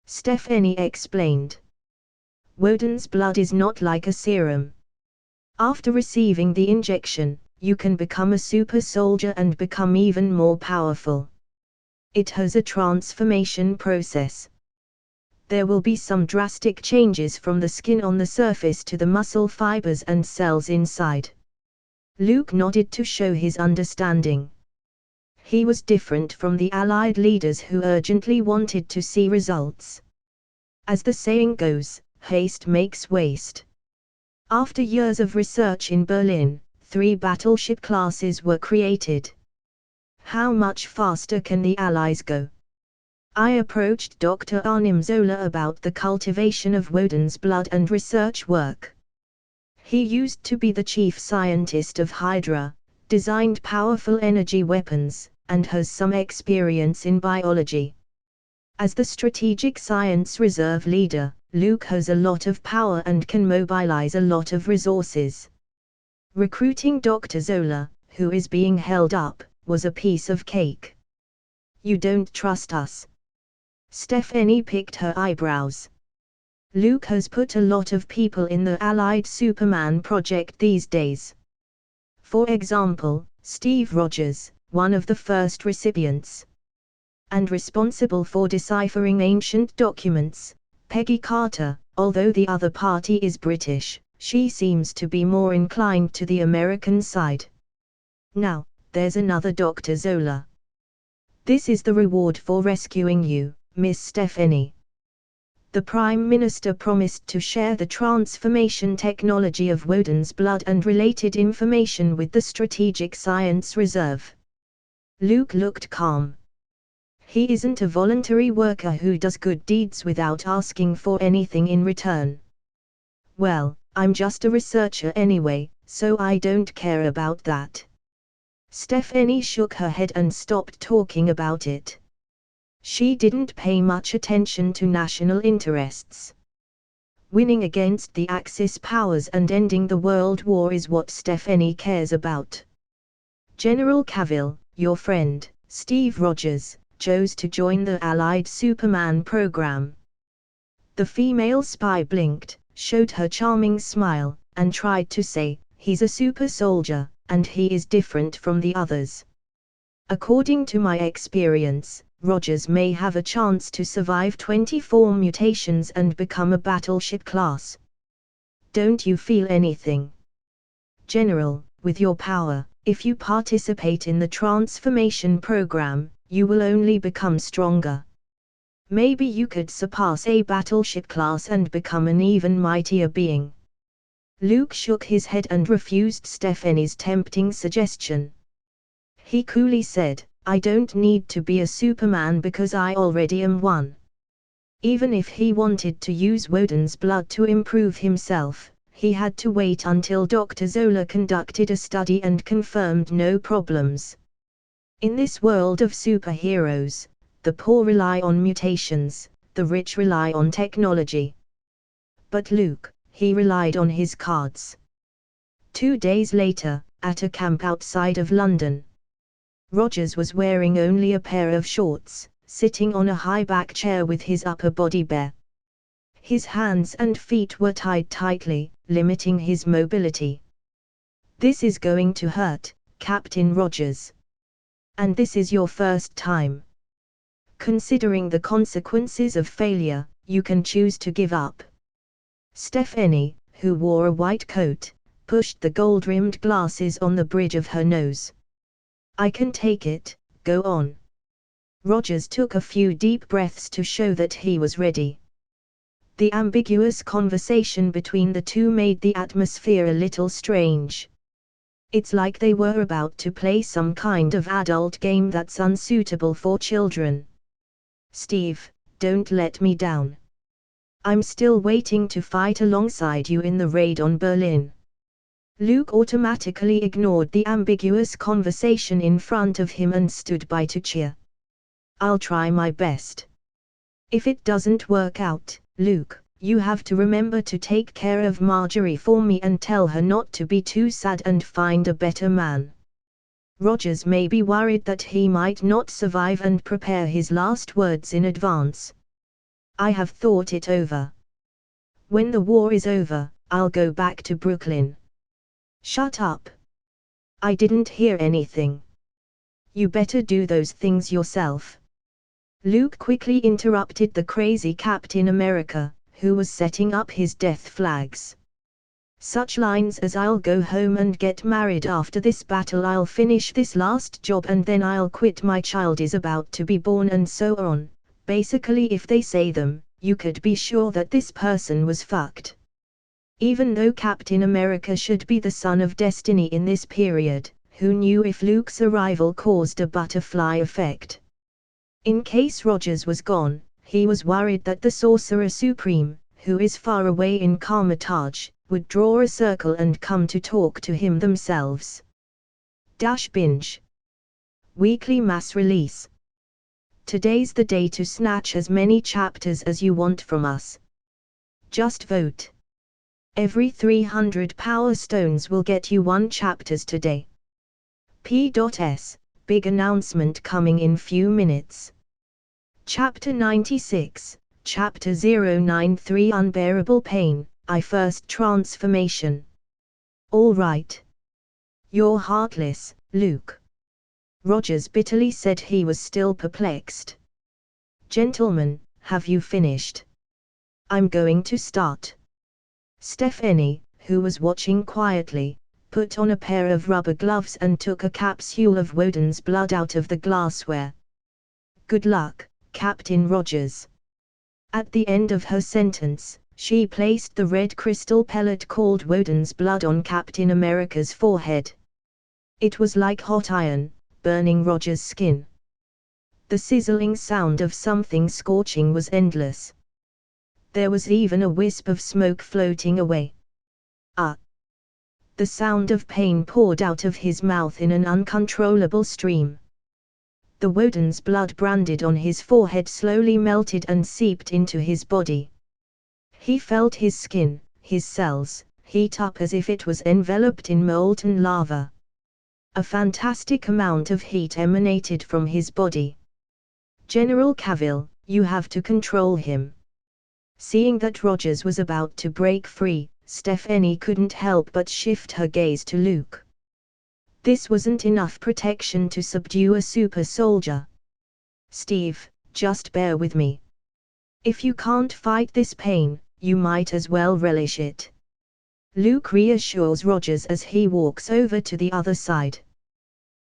Stephanie explained. Woden's blood is not like a serum. After receiving the injection, you can become a super soldier and become even more powerful. It has a transformation process. There will be some drastic changes from the skin on the surface to the muscle fibers and cells inside. Luke nodded to show his understanding. He was different from the Allied leaders who urgently wanted to see results. As the saying goes, haste makes waste. After years of research in Berlin, 3 battleship classes were created. How much faster can the Allies go? I approached Dr. Arnim Zola about the cultivation of Woden's blood and research work. He used to be the chief scientist of Hydra, designed powerful energy weapons, and has some experience in biology. As the Strategic Science Reserve leader, Luke has a lot of power and can mobilize a lot of resources. Recruiting Dr. Zola, who is being held up, was a piece of cake. You don't trust us? Stephanie picked her eyebrows. Luke has put a lot of people in the Allied Superman project these days. For example, Steve Rogers, one of the first recipients. And responsible for deciphering ancient documents, Peggy Carter, although the other party is British, she seems to be more inclined to the American side. Now, there's another Dr. Zola. This is the reward for rescuing you, Miss Stephanie. The Prime Minister promised to share the transformation technology of Woden's blood and related information with the Strategic Science Reserve. Luke looked calm. He isn't a voluntary worker who does good deeds without asking for anything in return. Well, I'm just a researcher anyway, so I don't care about that. Stephanie shook her head and stopped talking about it. She didn't pay much attention to national interests. Winning against the Axis powers and ending the World War is what Stephanie cares about. General Cavill, your friend, Steve Rogers, chose to join the Allied Superman program. The female spy blinked, showed her charming smile, and tried to say, he's a super soldier, and he is different from the others. According to my experience, Rogers may have a chance to survive 24 mutations and become a battleship class. Don't you feel anything? General, with your power, if you participate in the transformation program, you will only become stronger. Maybe you could surpass a battleship class and become an even mightier being. Luke shook his head and refused Stephanie's tempting suggestion. He coolly said, I don't need to be a Superman because I already am one. Even if he wanted to use Woden's blood to improve himself, he had to wait until Dr. Zola conducted a study and confirmed no problems. In this world of superheroes, the poor rely on mutations, the rich rely on technology. But Luke, he relied on his cards. 2 days later, at a camp outside of London, Rogers was wearing only a pair of shorts, sitting on a high-back chair with his upper body bare. His hands and feet were tied tightly, limiting his mobility. This is going to hurt, Captain Rogers. And this is your first time. Considering the consequences of failure, you can choose to give up. Stephanie, who wore a white coat, pushed the gold-rimmed glasses on the bridge of her nose. I can take it, go on. Rogers took a few deep breaths to show that he was ready. The ambiguous conversation between the two made the atmosphere a little strange. It's like they were about to play some kind of adult game that's unsuitable for children. Steve, don't let me down. I'm still waiting to fight alongside you in the raid on Berlin. Luke automatically ignored the ambiguous conversation in front of him and stood by to cheer. I'll try my best. If it doesn't work out, Luke, you have to remember to take care of Marjorie for me and tell her not to be too sad and find a better man. Rogers may be worried that he might not survive and prepare his last words in advance. I have thought it over. When the war is over, I'll go back to Brooklyn. Shut up. I didn't hear anything. You better do those things yourself. Luke quickly interrupted the crazy Captain America, who was setting up his death flags. Such lines as I'll go home and get married after this battle, I'll finish this last job and then I'll quit, my child is about to be born, and so on. Basically, if they say them, you could be sure that this person was fucked. Even though Captain America should be the son of destiny in this period, who knew if Luke's arrival caused a butterfly effect? In case Rogers was gone, he was worried that the Sorcerer Supreme, who is far away in Carmitage, would draw a circle and come to talk to him themselves. Binge. Weekly mass release. Today's the day to snatch as many chapters as you want from us. Just vote. Every 300 power stones will get you 1 chapters today. P.S. Big announcement coming in few minutes. Chapter 96, Chapter 093, Unbearable Pain, I First Transformation. All right. You're heartless, Luke. Rogers bitterly said. He was still perplexed. Gentlemen, have you finished? I'm going to start. Stephanie, who was watching quietly, put on a pair of rubber gloves and took a capsule of Woden's blood out of the glassware. Good luck, Captain Rogers. At the end of her sentence, she placed the red crystal pellet called Woden's blood on Captain America's forehead. It was like hot iron, burning Roger's skin. The sizzling sound of something scorching was endless. There was even a wisp of smoke floating away. Ah! The sound of pain poured out of his mouth in an uncontrollable stream. The Woden's blood branded on his forehead slowly melted and seeped into his body. He felt his skin, his cells, heat up as if it was enveloped in molten lava. A fantastic amount of heat emanated from his body. "General Cavill, you have to control him." Seeing that Rogers was about to break free, Stephanie couldn't help but shift her gaze to Luke. This wasn't enough protection to subdue a super soldier. "Steve, just bear with me. If you can't fight this pain, you might as well relish it." Luke reassures Rogers as he walks over to the other side.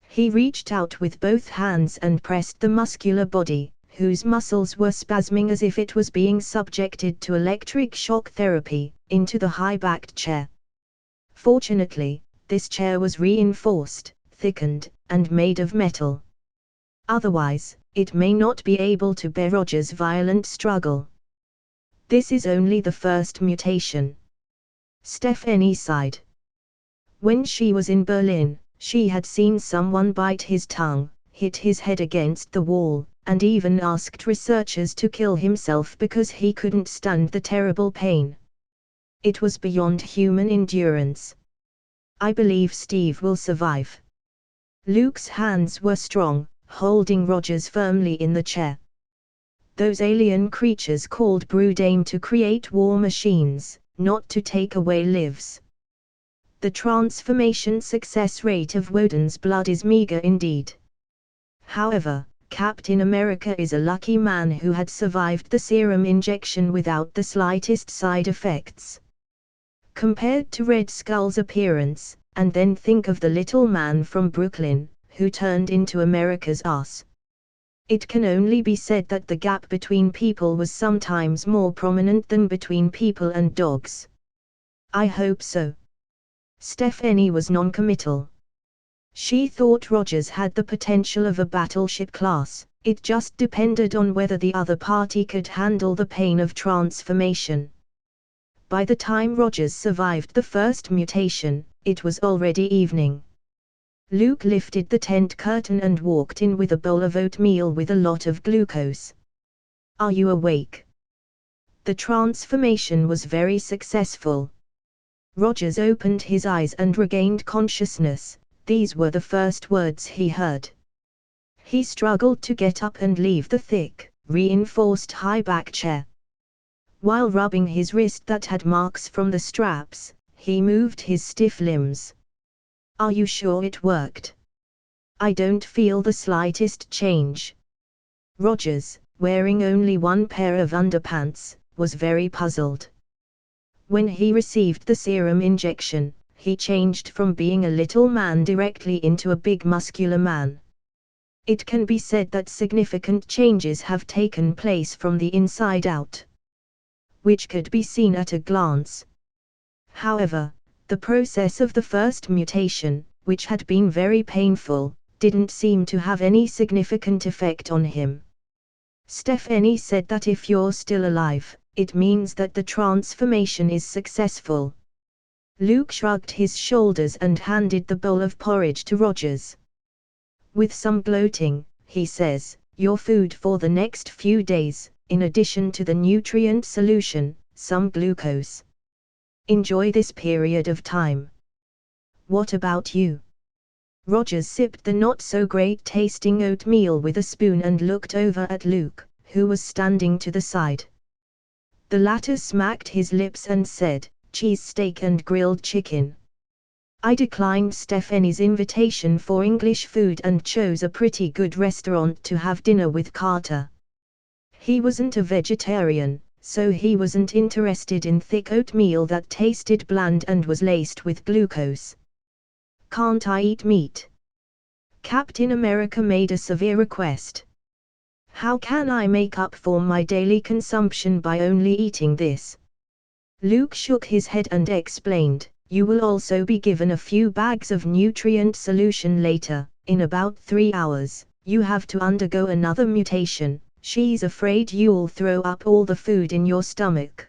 He reached out with both hands and pressed the muscular body, whose muscles were spasming as if it was being subjected to electric shock therapy, into the high-backed chair. Fortunately, this chair was reinforced, thickened, and made of metal. Otherwise, it may not be able to bear Roger's violent struggle. "This is only the first mutation," Stephanie sighed. When she was in Berlin, she had seen someone bite his tongue, hit his head against the wall, and even asked researchers to kill himself because he couldn't stand the terrible pain. It was beyond human endurance. "I believe Steve will survive." Luke's hands were strong, holding Rogers firmly in the chair. "Those alien creatures called Brood aim to create war machines, not to take away lives. The transformation success rate of Woden's blood is meager indeed. However, Captain America is a lucky man who had survived the serum injection without the slightest side effects. Compared to Red Skull's appearance, and then think of the little man from Brooklyn, who turned into America's ass. It can only be said that the gap between people was sometimes more prominent than between people and dogs." "I hope so." Stephanie was non-committal. She thought Rogers had the potential of a battleship class, it just depended on whether the other party could handle the pain of transformation. By the time Rogers survived the first mutation, it was already evening. Luke lifted the tent curtain and walked in with a bowl of oatmeal with a lot of glucose. "Are you awake?" The transformation was very successful. Rogers opened his eyes and regained consciousness. These were the first words he heard. He struggled to get up and leave the thick, reinforced high-back chair. While rubbing his wrist that had marks from the straps, he moved his stiff limbs. "Are you sure it worked?" "I don't feel the slightest change." Rogers, wearing only one pair of underpants, was very puzzled. When he received the serum injection, he changed from being a little man directly into a big muscular man. It can be said that significant changes have taken place from the inside out, which could be seen at a glance. However, the process of the first mutation, which had been very painful, didn't seem to have any significant effect on him. Stephanie said that if you're still alive, it means that the transformation is successful. Luke shrugged his shoulders and handed the bowl of porridge to Rogers. "With some gloating," he says, "your food for the next few days, in addition to the nutrient solution, some glucose. Enjoy this period of time." "What about you?" Rogers sipped the not-so-great-tasting oatmeal with a spoon and looked over at Luke, who was standing to the side. The latter smacked his lips and said, "Cheesesteak and grilled chicken." "I declined Stephanie's invitation for English food and chose a pretty good restaurant to have dinner with Carter. He wasn't a vegetarian, so he wasn't interested in thick oatmeal that tasted bland and was laced with glucose." "Can't I eat meat?" Captain America made a severe request. How can I make up for my daily consumption by only eating this? Luke shook his head and explained, you will also be given a few bags of nutrient solution later. In about 3 hours, you have to undergo another mutation. She's afraid you'll throw up all the food in your stomach.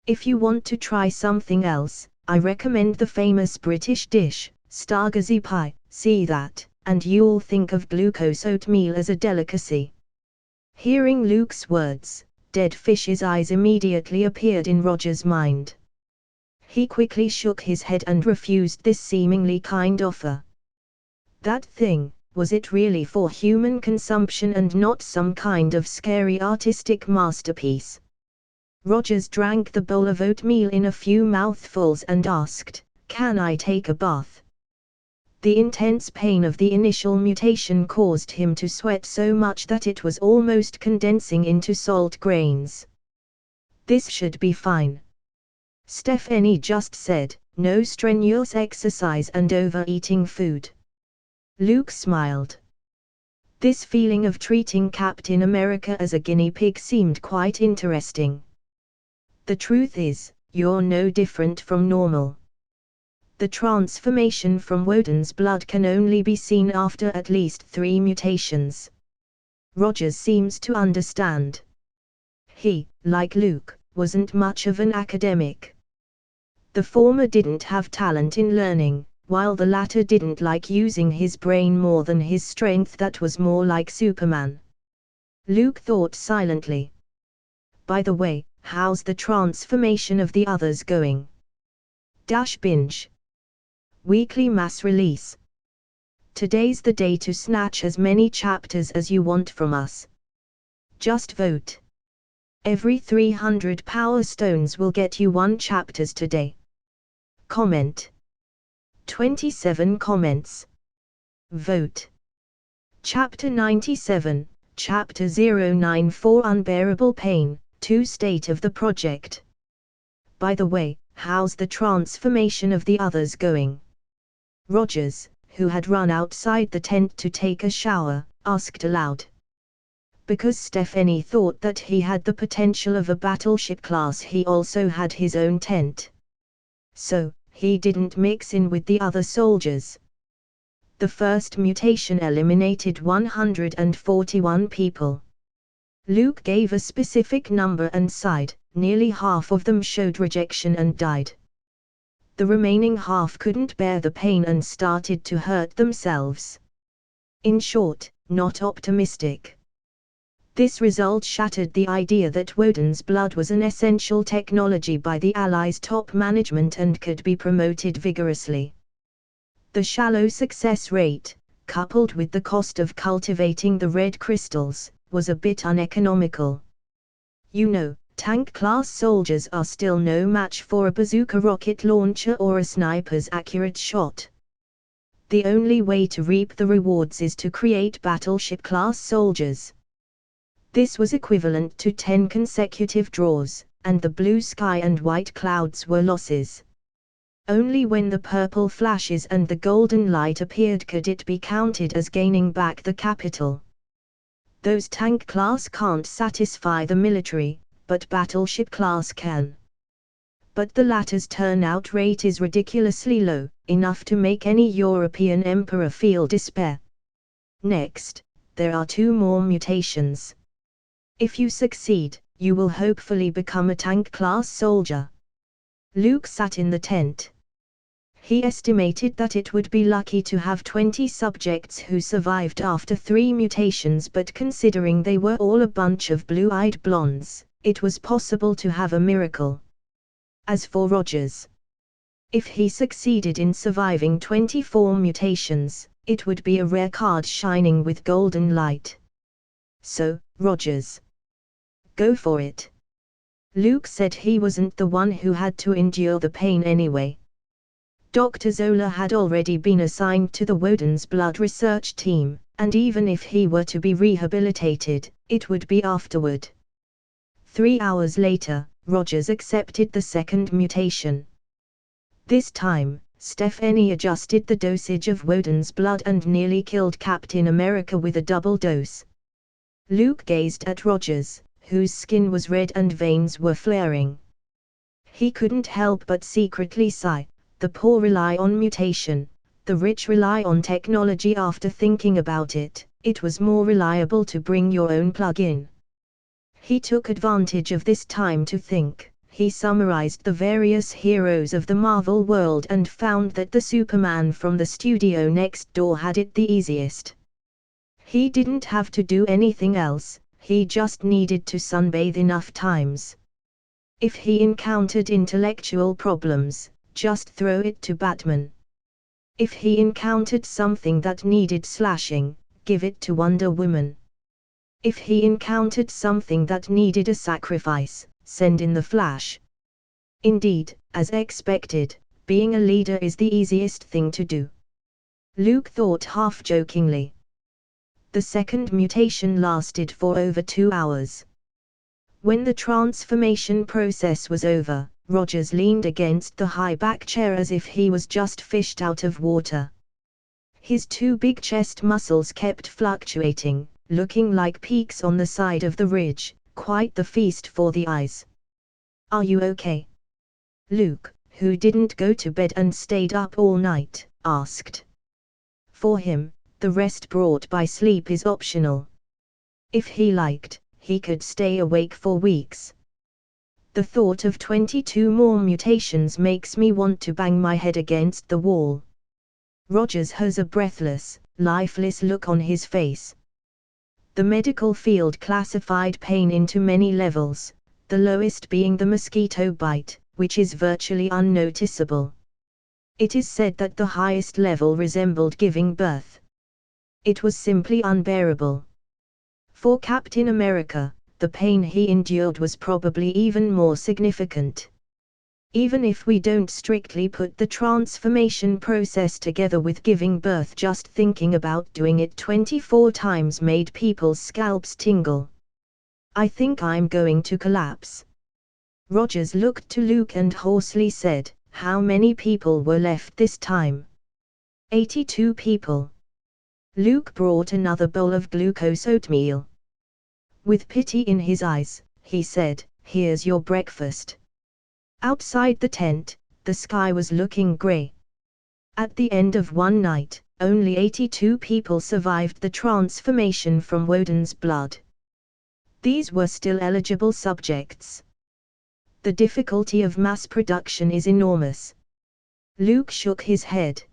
If you want to try something else, I recommend the famous British dish, Stargazzy pie. See that, and you'll think of glucose oatmeal as a delicacy. Hearing Luke's words, Dead Fish's eyes immediately appeared in Roger's mind. He quickly shook his head and refused this seemingly kind offer. That thing, was it really for human consumption and not some kind of scary artistic masterpiece? Rogers drank the bowl of oatmeal in a few mouthfuls and asked, can I take a bath? The intense pain of the initial mutation caused him to sweat so much that it was almost condensing into salt grains. This should be fine. Stephanie just said, no strenuous exercise and overeating food. Luke smiled. This feeling of treating Captain America as a guinea pig seemed quite interesting. The truth is, you're no different from normal. The transformation from Woden's blood can only be seen after at least 3 mutations. Rogers seems to understand. He, like Luke, wasn't much of an academic. The former didn't have talent in learning, while the latter didn't like using his brain more than his strength. That was more like Superman. Luke thought silently. By the way, how's the transformation of the others going? Binge. Weekly mass release. Today's the day to snatch as many chapters as you want from us. Just vote. Every 300 power stones will get you 1 chapters today. Comment. 27 comments. Vote. Chapter 97, Chapter 094 Unbearable Pain, 2 State of the Project. By the way, how's the transformation of the others going? Rogers, who had run outside the tent to take a shower, asked aloud. Because Stephanie thought that he had the potential of a battleship class, he also had his own tent. So, he didn't mix in with the other soldiers. The first mutation eliminated 141 people. Luke gave a specific number and sighed, nearly half of them showed rejection and died. The remaining half couldn't bear the pain and started to hurt themselves. In short, not optimistic. This result shattered the idea that Woden's blood was an essential technology by the Allies' top management and could be promoted vigorously. The shallow success rate, coupled with the cost of cultivating the red crystals, was a bit uneconomical. You know, tank-class soldiers are still no match for a bazooka rocket launcher or a sniper's accurate shot. The only way to reap the rewards is to create battleship-class soldiers. This was equivalent to 10 consecutive draws, and the blue sky and white clouds were losses. Only when the purple flashes and the golden light appeared could it be counted as gaining back the capital. Those tank class can't satisfy the military, but battleship class can. But the latter's turnout rate is ridiculously low, enough to make any European emperor feel despair. Next, there are 2 more mutations. If you succeed, you will hopefully become a tank-class soldier. Luke sat in the tent. He estimated that it would be lucky to have 20 subjects who survived after 3 mutations, but considering they were all a bunch of blue-eyed blondes, it was possible to have a miracle. As for Rogers, if he succeeded in surviving 24 mutations, it would be a rare card shining with golden light. So, Rogers, go for it. Luke said he wasn't the one who had to endure the pain anyway. Dr. Zola had already been assigned to the Woden's blood research team, and even if he were to be rehabilitated, it would be afterward. 3 hours later, Rogers accepted the second mutation. This time, Stephanie adjusted the dosage of Woden's blood and nearly killed Captain America with a double dose. Luke gazed at Rogers, whose skin was red and veins were flaring. He couldn't help but secretly sigh. The poor rely on mutation, the rich rely on technology. After thinking about it, it was more reliable to bring your own plug-in. He took advantage of this time to think. He summarized the various heroes of the Marvel world and found that the Superman from the studio next door had it the easiest. He didn't have to do anything else, he just needed to sunbathe enough times. If he encountered intellectual problems, just throw it to Batman. If he encountered something that needed slashing, give it to Wonder Woman. If he encountered something that needed a sacrifice, send in the Flash. Indeed, as expected, being a leader is the easiest thing to do. Luke thought half-jokingly. The second mutation lasted for over 2 hours. When the transformation process was over, Rogers leaned against the high back chair as if he was just fished out of water. His 2 big chest muscles kept fluctuating, looking like peaks on the side of the ridge, quite the feast for the eyes. "Are you okay?" Luke, who didn't go to bed and stayed up all night, asked. For him, the rest brought by sleep is optional. If he liked, he could stay awake for weeks. The thought of 22 more mutations makes me want to bang my head against the wall. Rogers has a breathless, lifeless look on his face. The medical field classified pain into many levels, the lowest being the mosquito bite, which is virtually unnoticeable. It is said that the highest level resembled giving birth. It was simply unbearable. For Captain America, the pain he endured was probably even more significant. Even if we don't strictly put the transformation process together with giving birth, just thinking about doing it 24 times made people's scalps tingle. "I think I'm going to collapse." Rogers looked to Luke and hoarsely said, "How many people were left this time?" 82 people. Luke brought another bowl of glucose oatmeal. With pity in his eyes, he said, "Here's your breakfast." Outside the tent, the sky was looking grey. At the end of one night, only 82 people survived the transformation from Woden's blood. These were still eligible subjects. The difficulty of mass production is enormous. Luke shook his head.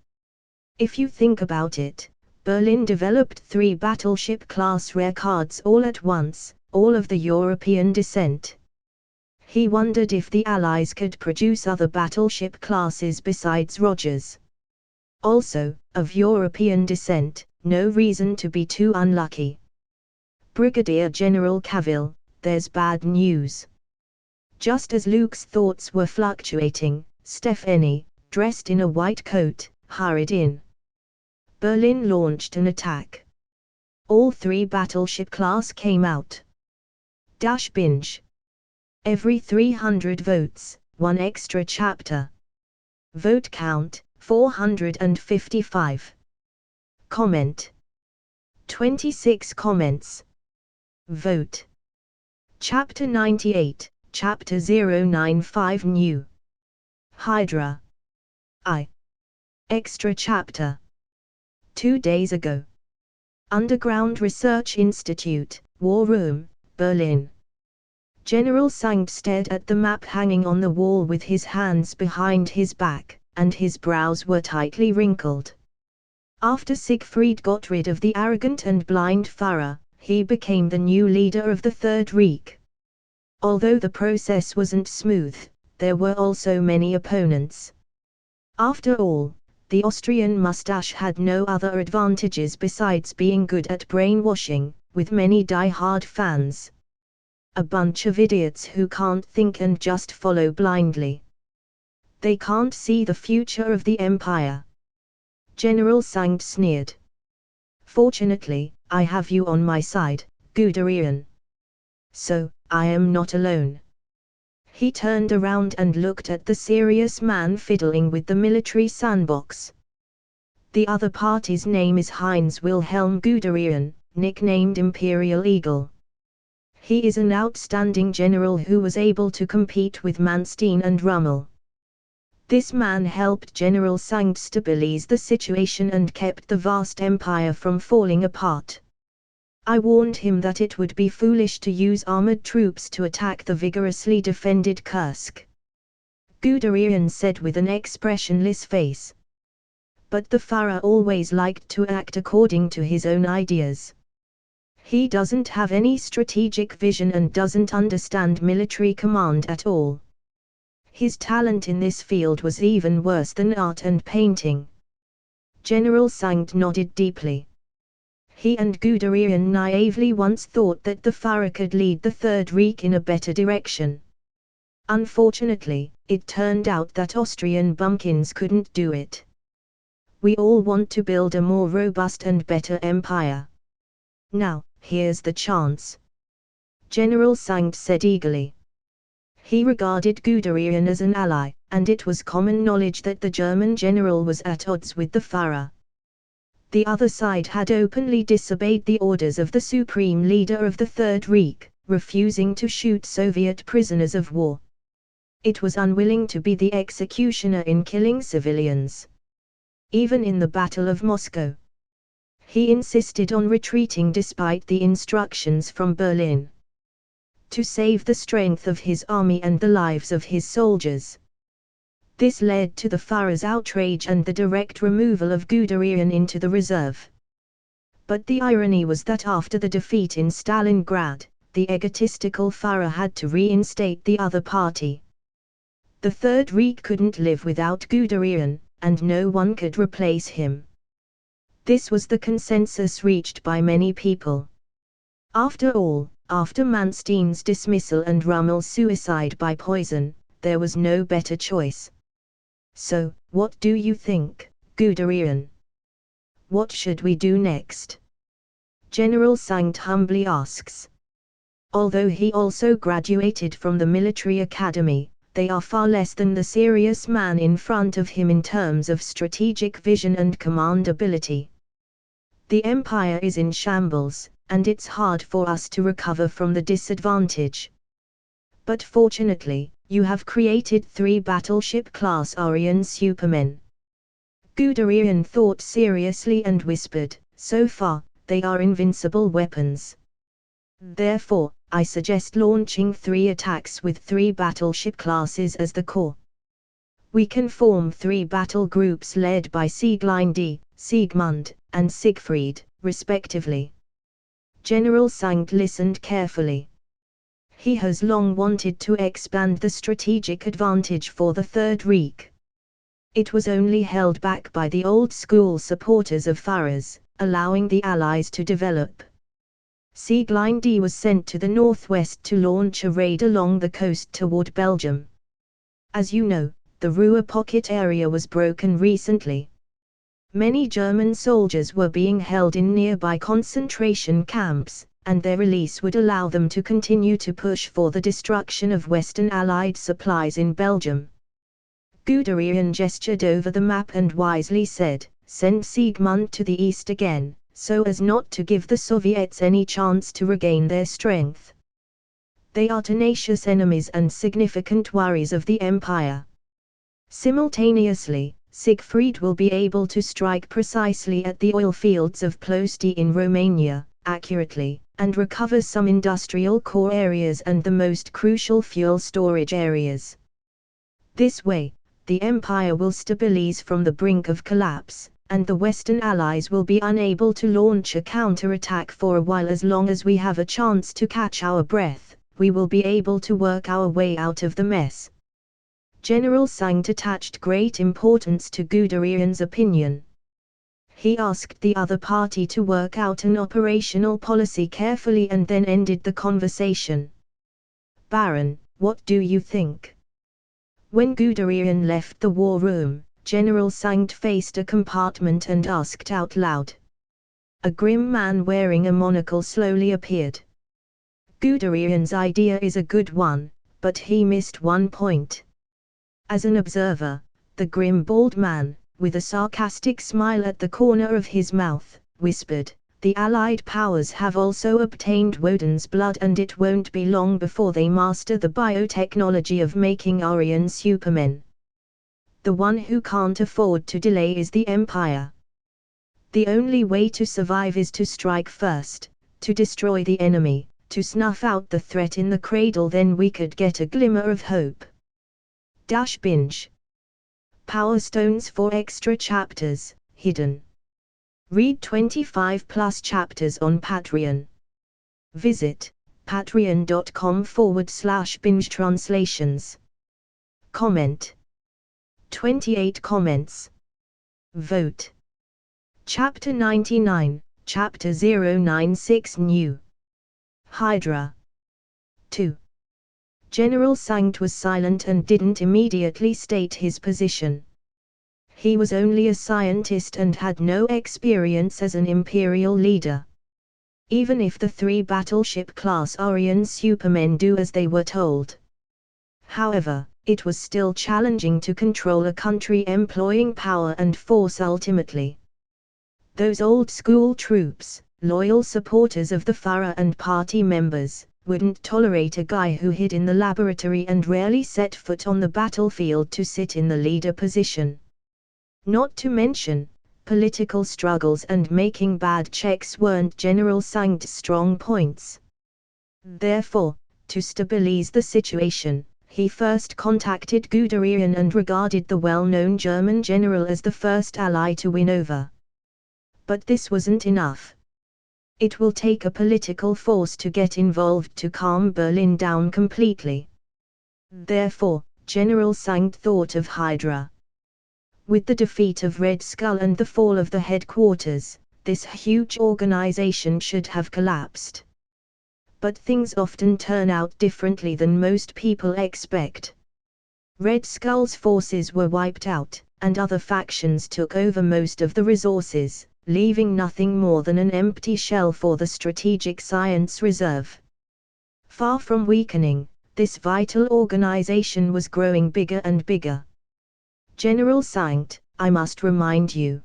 If you think about it, Berlin developed 3 battleship-class rare cards all at once, all of the European descent. He wondered if the Allies could produce other battleship classes besides Rogers. Also, of European descent, no reason to be too unlucky. Brigadier General Cavill, there's bad news. Just as Luke's thoughts were fluctuating, Stephanie, dressed in a white coat, hurried in. Berlin launched an attack. All 3 battleship class came out. Binge. Every 300 votes, 1 extra chapter. Vote count, 455. Comment. 26 comments. Vote. Chapter 98, Chapter 095 New. Hydra. Extra chapter. 2 days ago. Underground Research Institute, War Room, Berlin. General Sangt stared at the map hanging on the wall with his hands behind his back, and his brows were tightly wrinkled. After Siegfried got rid of the arrogant and blind Führer, he became the new leader of the Third Reich. Although the process wasn't smooth, there were also many opponents. After all, the Austrian mustache had no other advantages besides being good at brainwashing, with many die-hard fans. A bunch of idiots who can't think and just follow blindly. They can't see the future of the empire. General Sangt sneered. Fortunately, I have you on my side, Guderian. So, I am not alone. He turned around and looked at the serious man fiddling with the military sandbox. The other party's name is Heinz Wilhelm Guderian, nicknamed Imperial Eagle. He is an outstanding general who was able to compete with Manstein and Rommel. This man helped General Sangt stabilize the situation and kept the vast empire from falling apart. I warned him that it would be foolish to use armored troops to attack the vigorously defended Kursk. Guderian said with an expressionless face. But the Fuhrer always liked to act according to his own ideas. He doesn't have any strategic vision and doesn't understand military command at all. His talent in this field was even worse than art and painting. General Sangt nodded deeply. He and Guderian naively once thought that the Fuhrer could lead the Third Reich in a better direction. Unfortunately, it turned out that Austrian bumpkins couldn't do it. We all want to build a more robust and better empire. Now, here's the chance. General Sangt said eagerly. He regarded Guderian as an ally, and it was common knowledge that the German general was at odds with the Fuhrer. The other side had openly disobeyed the orders of the supreme leader of the Third Reich, refusing to shoot Soviet prisoners of war. It was unwilling to be the executioner in killing civilians. Even in the Battle of Moscow, he insisted on retreating despite the instructions from Berlin. To save the strength of his army and the lives of his soldiers. This led to the Fuhrer's outrage and the direct removal of Guderian into the reserve. But the irony was that after the defeat in Stalingrad, the egotistical Fuhrer had to reinstate the other party. The Third Reich couldn't live without Guderian, and no one could replace him. This was the consensus reached by many people. After all, after Manstein's dismissal and Rommel's suicide by poison, there was no better choice. So, what do you think, Guderian? What should we do next? General Sangt humbly asks. Although he also graduated from the military academy, they are far less than the serious man in front of him in terms of strategic vision and command ability. The empire is in shambles, and it's hard for us to recover from the disadvantage. But fortunately, you have created 3 battleship-class Aryan supermen. Guderian thought seriously and whispered, so far, they are invincible weapons. Therefore, I suggest launching 3 attacks with 3 battleship classes as the core. We can form 3 battle groups led by Sieglinde, Siegmund, and Siegfried, respectively. General Sangt listened carefully. He has long wanted to expand the strategic advantage for the Third Reich. It was only held back by the old-school supporters of Fuhrers, allowing the Allies to develop. Sieglinde was sent to the northwest to launch a raid along the coast toward Belgium. As you know, the Ruhr Pocket area was broken recently. Many German soldiers were being held in nearby concentration camps, and their release would allow them to continue to push for the destruction of Western Allied supplies in Belgium. Guderian gestured over the map and wisely said, send Siegmund to the east again, so as not to give the Soviets any chance to regain their strength. They are tenacious enemies and significant worries of the Empire. Simultaneously, Siegfried will be able to strike precisely at the oil fields of Ploesti in Romania, accurately, and recover some industrial core areas and the most crucial fuel storage areas. This way, the Empire will stabilize from the brink of collapse, and the Western Allies will be unable to launch a counterattack for a while. As long as we have a chance to catch our breath, we will be able to work our way out of the mess. General Sangt attached great importance to Guderian's opinion. He asked the other party to work out an operational policy carefully and then ended the conversation. Baron, what do you think? When Guderian left the war room, General Sangt faced a compartment and asked out loud. A grim man wearing a monocle slowly appeared. Guderian's idea is a good one, but he missed one point. As an observer, the grim bald man, with a sarcastic smile at the corner of his mouth, whispered, the Allied powers have also obtained Woden's blood, and it won't be long before they master the biotechnology of making Aryan supermen. The one who can't afford to delay is the Empire. The only way to survive is to strike first, to destroy the enemy, to snuff out the threat in the cradle, then we could get a glimmer of hope. Binge. Power Stones for extra chapters, hidden. Read 25 plus chapters on Patreon. Visit patreon.com/binge translations. Comment. 28 comments. Vote. Chapter 99, Chapter 096 New. Hydra. 2. General Sangt was silent and didn't immediately state his position. He was only a scientist and had no experience as an imperial leader. Even if the 3 battleship-class Aryan supermen do as they were told. However, it was still challenging to control a country employing power and force ultimately. Those old-school troops, loyal supporters of the Fuhrer and party members, wouldn't tolerate a guy who hid in the laboratory and rarely set foot on the battlefield to sit in the leader position. Not to mention, political struggles and making bad checks weren't General Sangt's strong points. Therefore, to stabilize the situation, he first contacted Guderian and regarded the well-known German general as the first ally to win over. But this wasn't enough. It will take a political force to get involved to calm Berlin down completely. Therefore, General Sangt thought of Hydra. With the defeat of Red Skull and the fall of the headquarters, this huge organization should have collapsed. But things often turn out differently than most people expect. Red Skull's forces were wiped out, and other factions took over most of the resources, leaving nothing more than an empty shell for the Strategic Science Reserve. Far from weakening, this vital organization was growing bigger and bigger. General Sangt, I must remind you.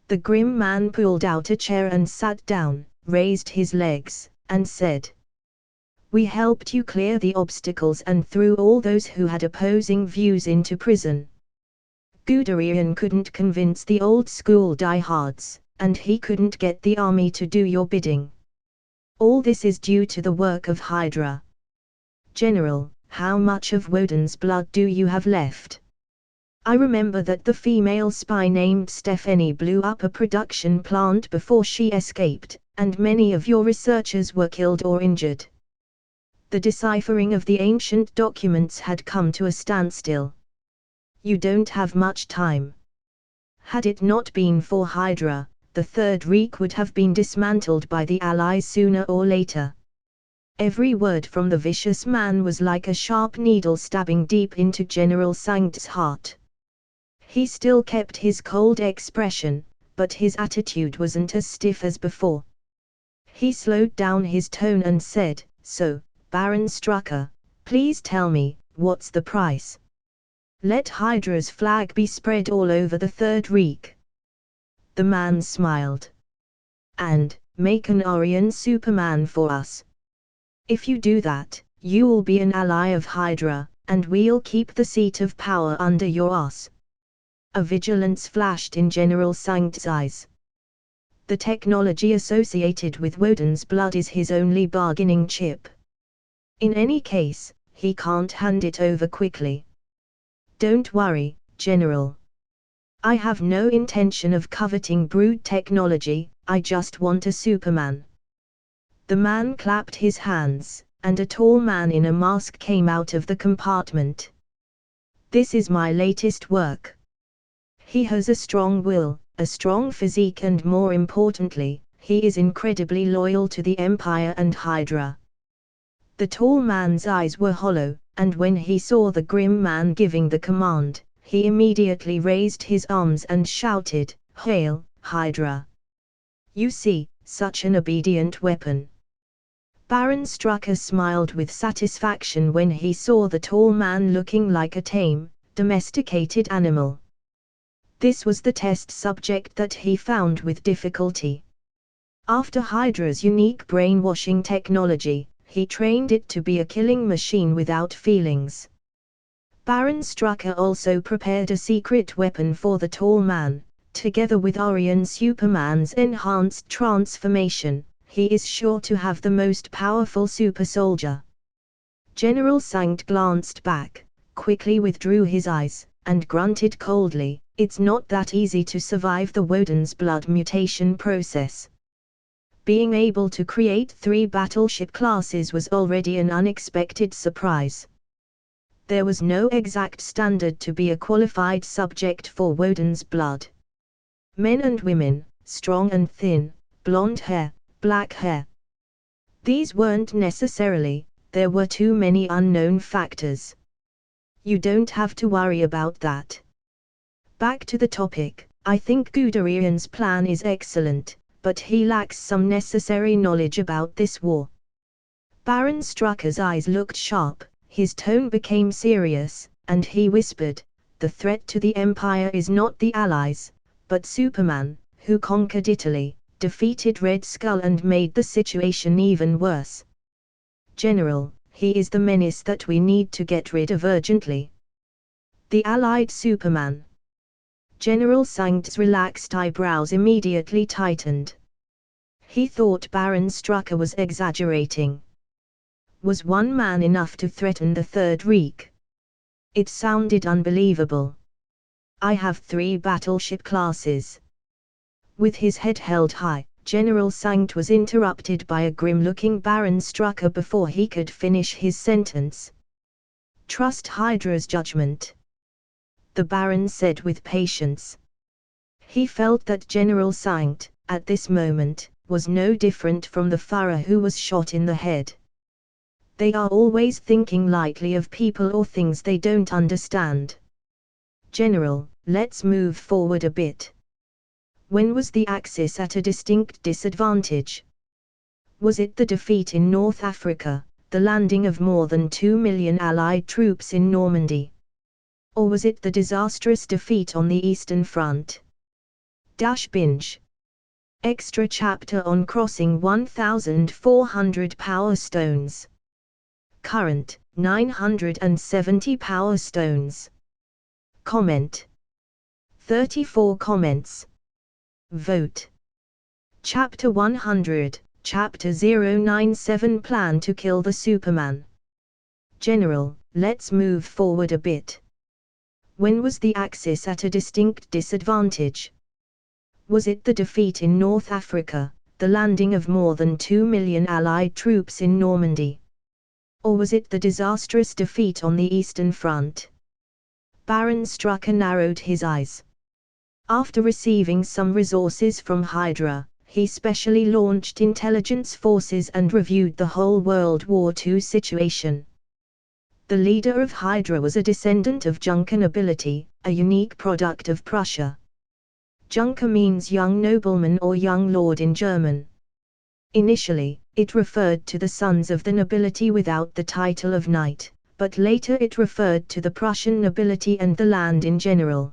The grim man pulled out a chair and sat down, raised his legs, and said. We helped you clear the obstacles and threw all those who had opposing views into prison. Guderian couldn't convince the old-school diehards, and he couldn't get the army to do your bidding. All this is due to the work of Hydra. General, how much of Woden's blood do you have left? I remember that the female spy named Stephanie blew up a production plant before she escaped, and many of your researchers were killed or injured. The deciphering of the ancient documents had come to a standstill. You don't have much time. Had it not been for Hydra, the Third Reich would have been dismantled by the Allies sooner or later. Every word from the vicious man was like a sharp needle stabbing deep into General Sangt's heart. He still kept his cold expression, but his attitude wasn't as stiff as before. He slowed down his tone and said, So, Baron Strucker, please tell me, what's the price? Let Hydra's flag be spread all over the Third Reich. The man smiled. And, make an Aryan Superman for us. If you do that, you'll be an ally of Hydra, and we'll keep the seat of power under your ass. A vigilance flashed in General Sangt's eyes. The technology associated with Woden's blood is his only bargaining chip. In any case, he can't hand it over quickly. Don't worry, General. I have no intention of coveting brood technology, I just want a Superman. The man clapped his hands, and a tall man in a mask came out of the compartment. This is my latest work. He has a strong will, a strong physique, and more importantly, he is incredibly loyal to the Empire and Hydra. The tall man's eyes were hollow, and when he saw the grim man giving the command, he immediately raised his arms and shouted, Hail, Hydra! You see, such an obedient weapon. Baron Strucker smiled with satisfaction when he saw the tall man looking like a tame, domesticated animal. This was the test subject that he found with difficulty. After Hydra's unique brainwashing technology, he trained it to be a killing machine without feelings. Baron Strucker also prepared a secret weapon for the tall man. Together with Orion Superman's enhanced transformation, he is sure to have the most powerful super soldier. General Sankt glanced back, quickly withdrew his eyes, and grunted coldly, "It's not that easy to survive the Woden's blood mutation process." Being able to create 3 battleship classes was already an unexpected surprise. There was no exact standard to be a qualified subject for Woden's blood. Men and women, strong and thin, blonde hair, black hair. These weren't necessarily, there were too many unknown factors. You don't have to worry about that. Back to the topic, I think Guderian's plan is excellent, but he lacks some necessary knowledge about this war. Baron Strucker's eyes looked sharp, his tone became serious, and he whispered, "The threat to the Empire is not the Allies, but Superman, who conquered Italy, defeated Red Skull and made the situation even worse. General, he is the menace that we need to get rid of urgently." The Allied Superman. General Sankt's relaxed eyebrows immediately tightened. He thought Baron Strucker was exaggerating. Was one man enough to threaten the Third Reich? It sounded unbelievable. "I have 3 battleship classes." With his head held high, General Sankt was interrupted by a grim-looking Baron Strucker before he could finish his sentence. "Trust Hydra's judgment," the Baron said with patience. He felt that General Sankt, at this moment, was no different from the Führer who was shot in the head. They are always thinking lightly of people or things they don't understand. "General, let's move forward a bit. When was the Axis at a distinct disadvantage? Was it the defeat in North Africa, the landing of more than 2 million Allied troops in Normandy? Or was it the disastrous defeat on the Eastern Front?" Binge. Extra chapter on crossing 1,400 power stones. Current, 970 power stones. Comment. 34 comments. Vote. Chapter 100, Chapter 097 Plan to kill the Superman. General, let's move forward a bit. When was the Axis at a distinct disadvantage? Was it the defeat in North Africa, the landing of more than 2 million Allied troops in Normandy? Or was it the disastrous defeat on the Eastern Front? Baron Strucker narrowed his eyes. After receiving some resources from Hydra, he specially launched intelligence forces and reviewed the whole World War II situation. The leader of Hydra was a descendant of Junker nobility, a unique product of Prussia. Junker means young nobleman or young lord in German. Initially, it referred to the sons of the nobility without the title of knight, but later it referred to the Prussian nobility and the land in general.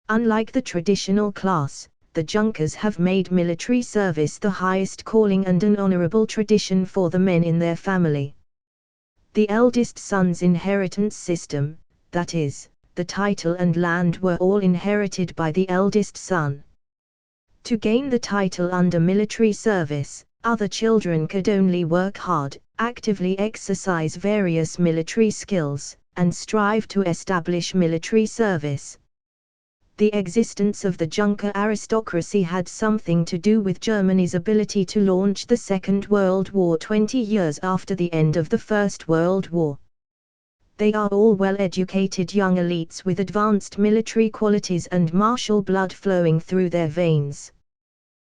Unlike the traditional class, the Junkers have made military service the highest calling and an honorable tradition for the men in their family. The eldest son's inheritance system, that is, the title and land were all inherited by the eldest son. To gain the title under military service, other children could only work hard, actively exercise various military skills, and strive to establish military service. The existence of the Junker aristocracy had something to do with Germany's ability to launch the Second World War 20 years after the end of the First World War. They are all well-educated young elites with advanced military qualities and martial blood flowing through their veins.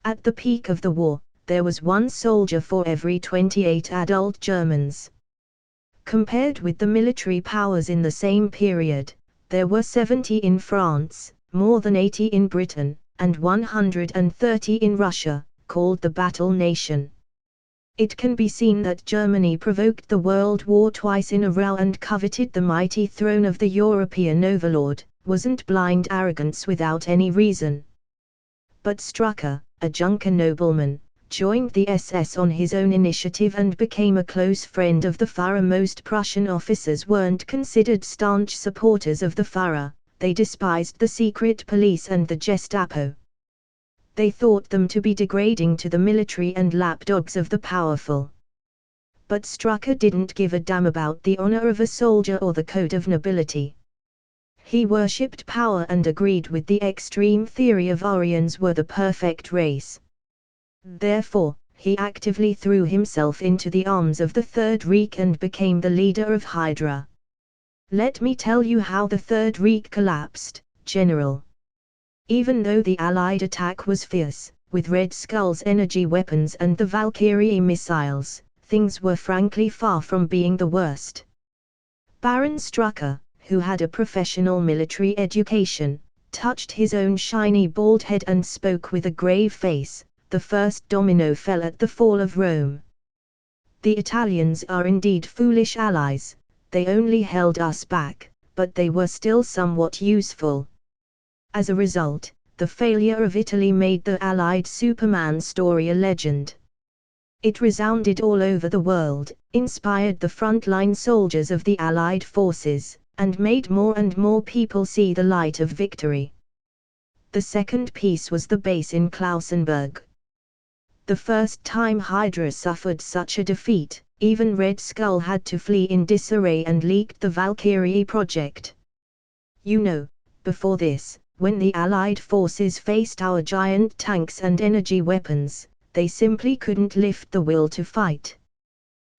At the peak of the war, there was 1 soldier for every 28 adult Germans. Compared with the military powers in the same period, there were 70 in France, more than 80 in Britain, and 130 in Russia, called the Battle Nation. It can be seen that Germany provoked the World War twice in a row and coveted the mighty throne of the European overlord, wasn't blind arrogance without any reason. But Strucker, a Junker nobleman, joined the SS on his own initiative and became a close friend of the Führer. Most Prussian officers weren't considered staunch supporters of the Führer, they despised the secret police and the Gestapo. They thought them to be degrading to the military and lapdogs of the powerful. But Strucker didn't give a damn about the honor of a soldier or the code of nobility. He worshipped power and agreed with the extreme theory of Aryans were the perfect race. Therefore, he actively threw himself into the arms of the Third Reich and became the leader of Hydra. Let me tell you how the Third Reich collapsed, General. Even though the Allied attack was fierce, with Red Skull's energy weapons and the Valkyrie missiles, things were frankly far from being the worst. Baron Strucker, who had a professional military education, touched his own shiny bald head and spoke with a grave face. The first domino fell at the fall of Rome. The Italians are indeed foolish allies, they only held us back, but they were still somewhat useful. As a result, the failure of Italy made the Allied Superman story a legend. It resounded all over the world, inspired the frontline soldiers of the Allied forces, and made more and more people see the light of victory. The second piece was the base in Klausenburg. The first time Hydra suffered such a defeat, even Red Skull had to flee in disarray and leaked the Valkyrie project. You know, before this, when the Allied forces faced our giant tanks and energy weapons, they simply couldn't lift the will to fight.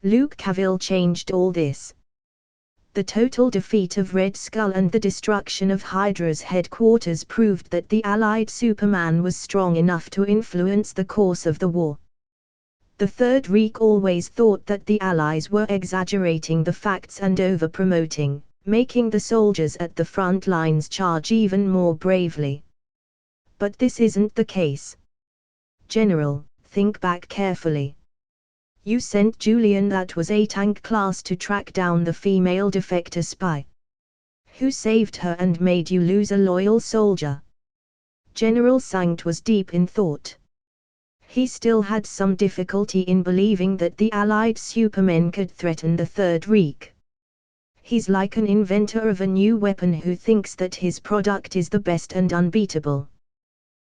Luke Cavill changed all this. The total defeat of Red Skull and the destruction of Hydra's headquarters proved that the Allied Superman was strong enough to influence the course of the war. The Third Reich always thought that the Allies were exaggerating the facts and over-promoting, making the soldiers at the front lines charge even more bravely. But this isn't the case. General, think back carefully. You sent Julian, that was a tank class, to track down the female defector spy. Who saved her and made you lose a loyal soldier? General Sankt was deep in thought. He still had some difficulty in believing that the Allied supermen could threaten the Third Reich. He's like an inventor of a new weapon who thinks that his product is the best and unbeatable.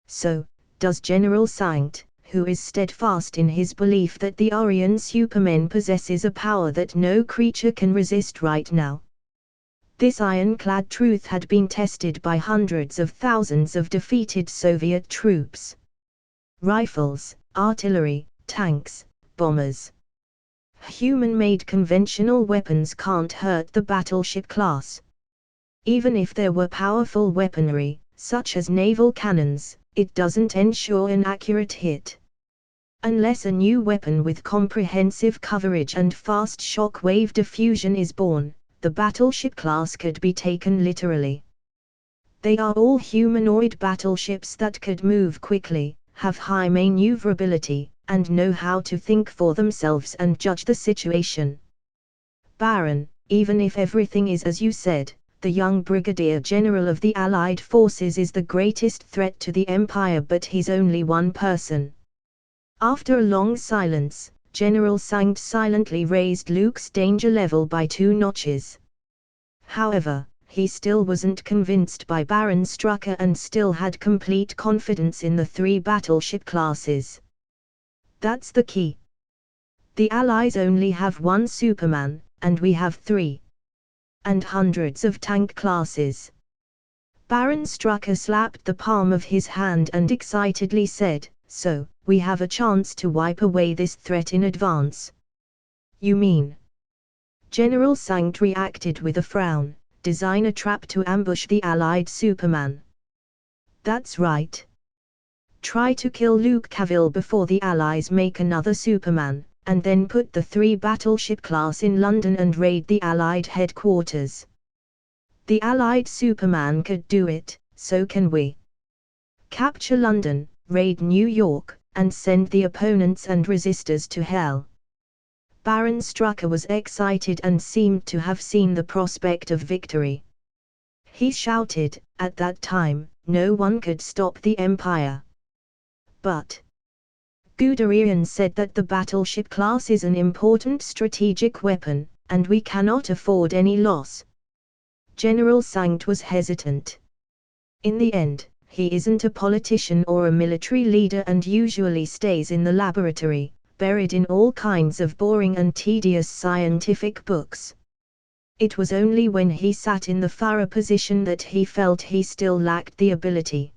So, does General Sankt, who is steadfast in his belief that the Aryan Superman possesses a power that no creature can resist right now. This ironclad truth had been tested by hundreds of thousands of defeated Soviet troops. Rifles, artillery, tanks, bombers. Human-made conventional weapons can't hurt the battleship class. Even if there were powerful weaponry, such as naval cannons, it doesn't ensure an accurate hit. Unless a new weapon with comprehensive coverage and fast shock-wave diffusion is born, the battleship class could be taken literally. They are all humanoid battleships that could move quickly, have high maneuverability, and know how to think for themselves and judge the situation. Baron, even if everything is as you said, the young Brigadier General of the Allied forces is the greatest threat to the Empire, but he's only one person. After a long silence, General Sankt silently raised Luke's danger level by 2 notches. However, he still wasn't convinced by Baron Strucker and still had complete confidence in the 3 battleship classes. That's the key. The Allies only have 1 Superman, and we have 3. And hundreds of tank classes. Baron Strucker slapped the palm of his hand and excitedly said, "So, we have a chance to wipe away this threat in advance." You mean? General Sankt reacted with a frown, design a trap to ambush the Allied Superman. That's right. Try to kill Luke Cavill before the Allies make another Superman, and then put the 3 battleship class in London and raid the Allied headquarters. The Allied Superman could do it, so can we. Capture London, raid New York, and send the opponents and resistors to hell. Baron Strucker was excited and seemed to have seen the prospect of victory. He shouted, at that time, no one could stop the Empire. But Guderian said that the battleship class is an important strategic weapon, and we cannot afford any loss. General Sangt was hesitant. In the end, he isn't a politician or a military leader and usually stays in the laboratory, buried in all kinds of boring and tedious scientific books. It was only when he sat in the Farah position that he felt he still lacked the ability.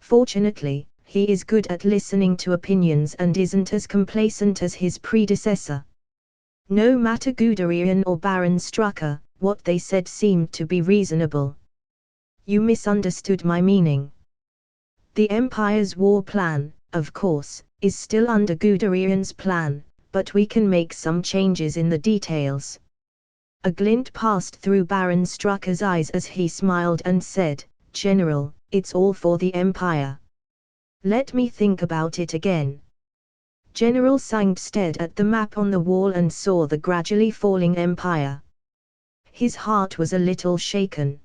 Fortunately, he is good at listening to opinions and isn't as complacent as his predecessor. No matter Guderian or Baron Strucker, what they said seemed to be reasonable. You misunderstood my meaning. The Empire's war plan, of course, is still under Guderian's plan, but we can make some changes in the details. A glint passed through Baron Strucker's eyes as he smiled and said, General, it's all for the Empire. Let me think about it again. General Sangt stared at the map on the wall and saw the gradually falling Empire. His heart was a little shaken.